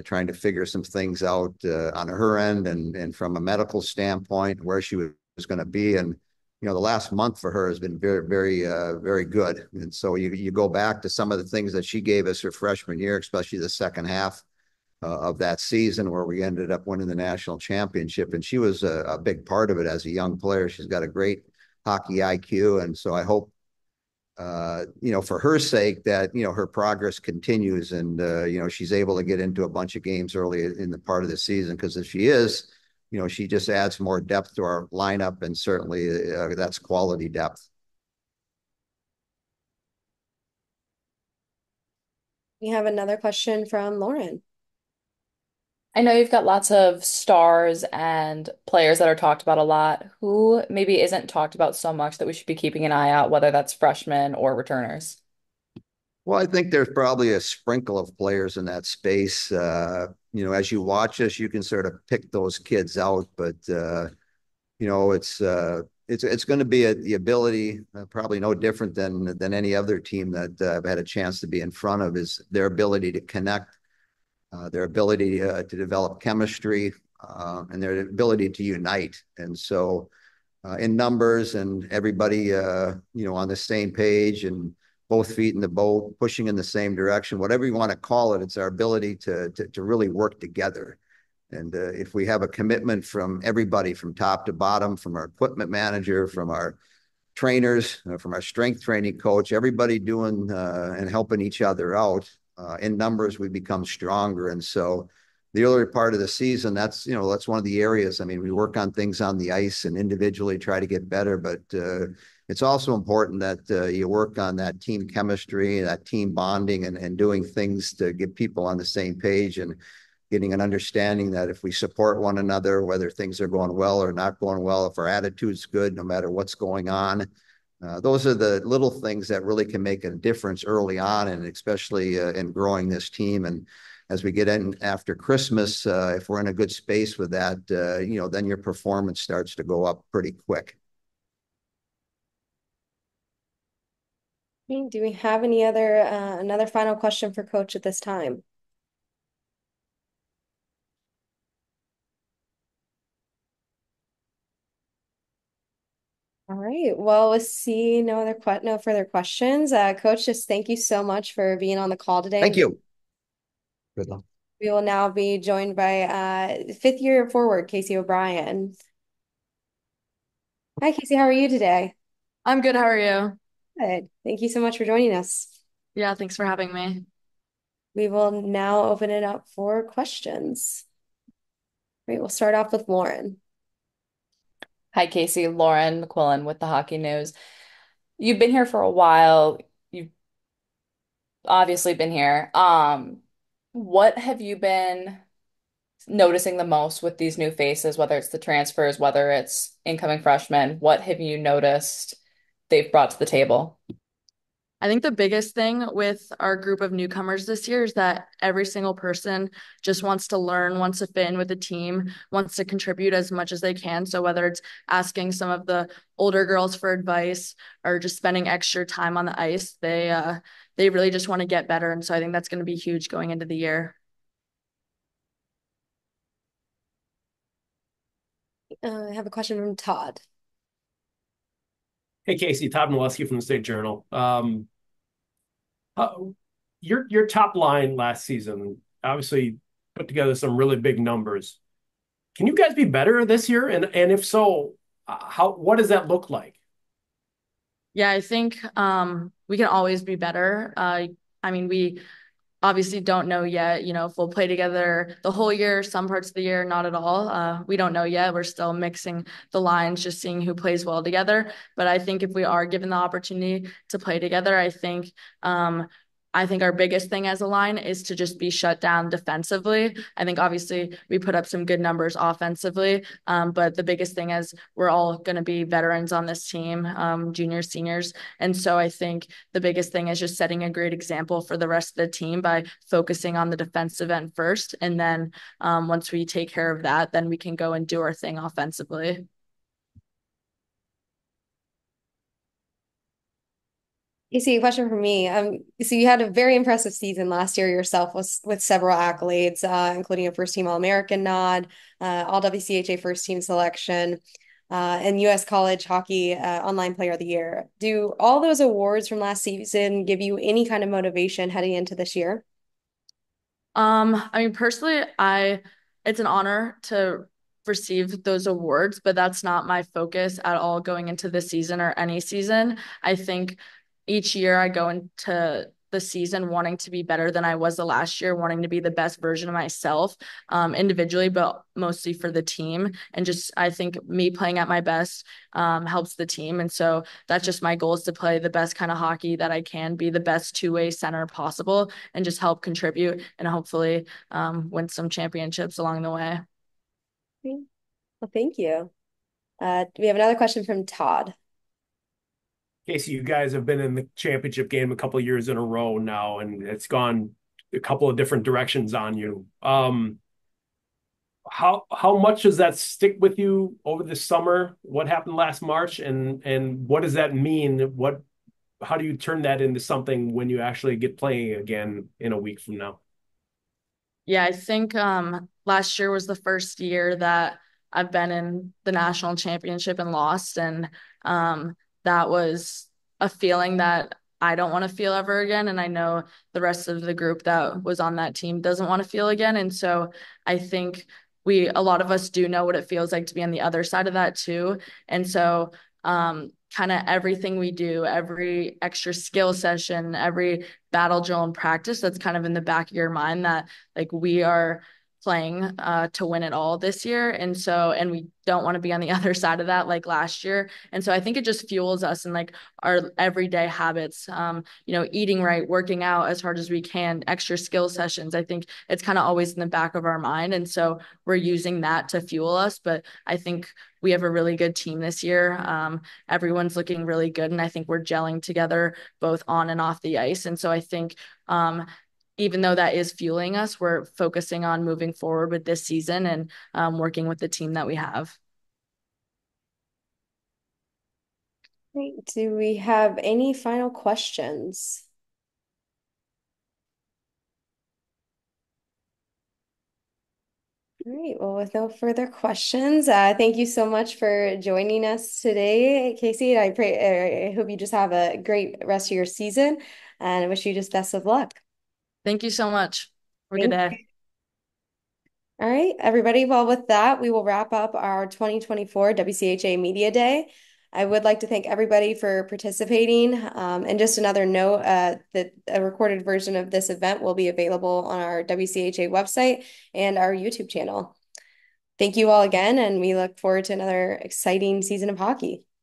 trying to figure some things out on her end and from a medical standpoint where she was going to be. And the last month for her has been very, very, very good. And so you go back to some of the things that she gave us her freshman year, especially the second half of that season where we ended up winning the national championship. And she was a big part of it as a young player. She's got a great hockey IQ. And so I hope, for her sake that, her progress continues and, she's able to get into a bunch of games early in the part of the season. Because if she is, she just adds more depth to our lineup. And certainly that's quality depth. We have another question from Lauren. I know you've got lots of stars and players that are talked about a lot. Who maybe isn't talked about so much that we should be keeping an eye out, whether that's freshmen or returners? Well, I think there's probably a sprinkle of players in that space. As you watch us, you can sort of pick those kids out, but it's going to be the ability, probably no different than any other team that I've had a chance to be in front of, is their ability to connect, their ability to develop chemistry, and their ability to unite. And so, in numbers and everybody, on the same page and both feet in the boat, pushing in the same direction, whatever you want to call it, it's our ability to really work together. And if we have a commitment from everybody, from top to bottom, from our equipment manager, from our trainers, from our strength training coach, everybody doing and helping each other out, in numbers, we become stronger. And so the earlier part of the season, that's one of the areas. I mean, we work on things on the ice and individually try to get better, but it's also important that you work on that team chemistry, that team bonding, and doing things to get people on the same page and getting an understanding that if we support one another, whether things are going well or not going well, if our attitude's good, no matter what's going on, those are the little things that really can make a difference early on, and especially in growing this team. And as we get in after Christmas, if we're in a good space with that, then your performance starts to go up pretty quick. Do we have another final question for Coach at this time? All right. Well, we'll see no further questions. Coach, just thank you so much for being on the call today. Thank you. Good luck. We will now be joined by fifth year forward, Casey O'Brien. Hi, Casey. How are you today? I'm good. How are you? Good. Thank you so much for joining us. Yeah, thanks for having me. We will now open it up for questions. Great. We'll start off with Lauren. Hi, Casey. Lauren McQuillan with the Hockey News. You've been here for a while. You've obviously been here. What have you been noticing the most with these new faces, whether it's the transfers, whether it's incoming freshmen? What have you noticed they've brought to the table? I think the biggest thing with our group of newcomers this year is that every single person just wants to learn, wants to fit in with the team, wants to contribute as much as they can. So whether it's asking some of the older girls for advice or just spending extra time on the ice, they really just want to get better. And so I think that's going to be huge going into the year. I have a question from Todd. Hey, Casey, Todd Milewski from the State Journal. Your top line last season obviously put together some really big numbers. Can you guys be better this year? And if so, what does that look like? Yeah, I think we can always be better. I mean, we obviously don't know yet, if we'll play together the whole year, some parts of the year, not at all. We don't know yet. We're still mixing the lines, just seeing who plays well together. But I think if we are given the opportunity to play together, I think our biggest thing as a line is to just be shut down defensively. I think obviously we put up some good numbers offensively, but the biggest thing is we're all going to be veterans on this team, juniors, seniors. And so I think the biggest thing is just setting a great example for the rest of the team by focusing on the defensive end first. And then once we take care of that, then we can go and do our thing offensively. Casey, a question for me. So you had a very impressive season last year yourself with several accolades, including a first team All-American nod, all WCHA first team selection, and U.S. College Hockey Online Player of the Year. Do all those awards from last season give you any kind of motivation heading into this year? I mean, personally, it's an honor to receive those awards, but that's not my focus at all going into the season or any season. I think each year I go into the season wanting to be better than I was the last year, wanting to be the best version of myself, individually, but mostly for the team. And just, I think me playing at my best, helps the team. And so that's just my goal, is to play the best kind of hockey that I can, be the best two-way center possible, and just help contribute and hopefully, win some championships along the way. Well, thank you. We have another question from Todd. Casey, you guys have been in the championship game a couple of years in a row now, and it's gone a couple of different directions on you. How much does that stick with you over the summer? What happened last March, and what does that mean? How do you turn that into something when you actually get playing again in a week from now? Yeah, I think last year was the first year that I've been in the national championship and lost, and that was a feeling that I don't want to feel ever again, and I know the rest of the group that was on that team doesn't want to feel again. And so I think a lot of us do know what it feels like to be on the other side of that too. And so kind of everything we do, every extra skill session, every battle drill and practice, that's kind of in the back of your mind that like we are playing to win it all this year. And we don't want to be on the other side of that like last year. And so I think it just fuels us in like our everyday habits, eating right, working out as hard as we can, extra skill sessions. I think it's kind of always in the back of our mind. And so we're using that to fuel us. But I think we have a really good team this year. Everyone's looking really good. And I think we're gelling together both on and off the ice. And so I think even though that is fueling us, we're focusing on moving forward with this season and working with the team that we have. Great. Do we have any final questions? All right. Well, with no further questions, thank you so much for joining us today, Casey. I hope you just have a great rest of your season, and I wish you just best of luck. Thank you so much. Have a good day. All right, everybody. Well, with that, we will wrap up our 2024 WCHA Media Day. I would like to thank everybody for participating. And just another note that a recorded version of this event will be available on our WCHA website and our YouTube channel. Thank you all again, and we look forward to another exciting season of hockey.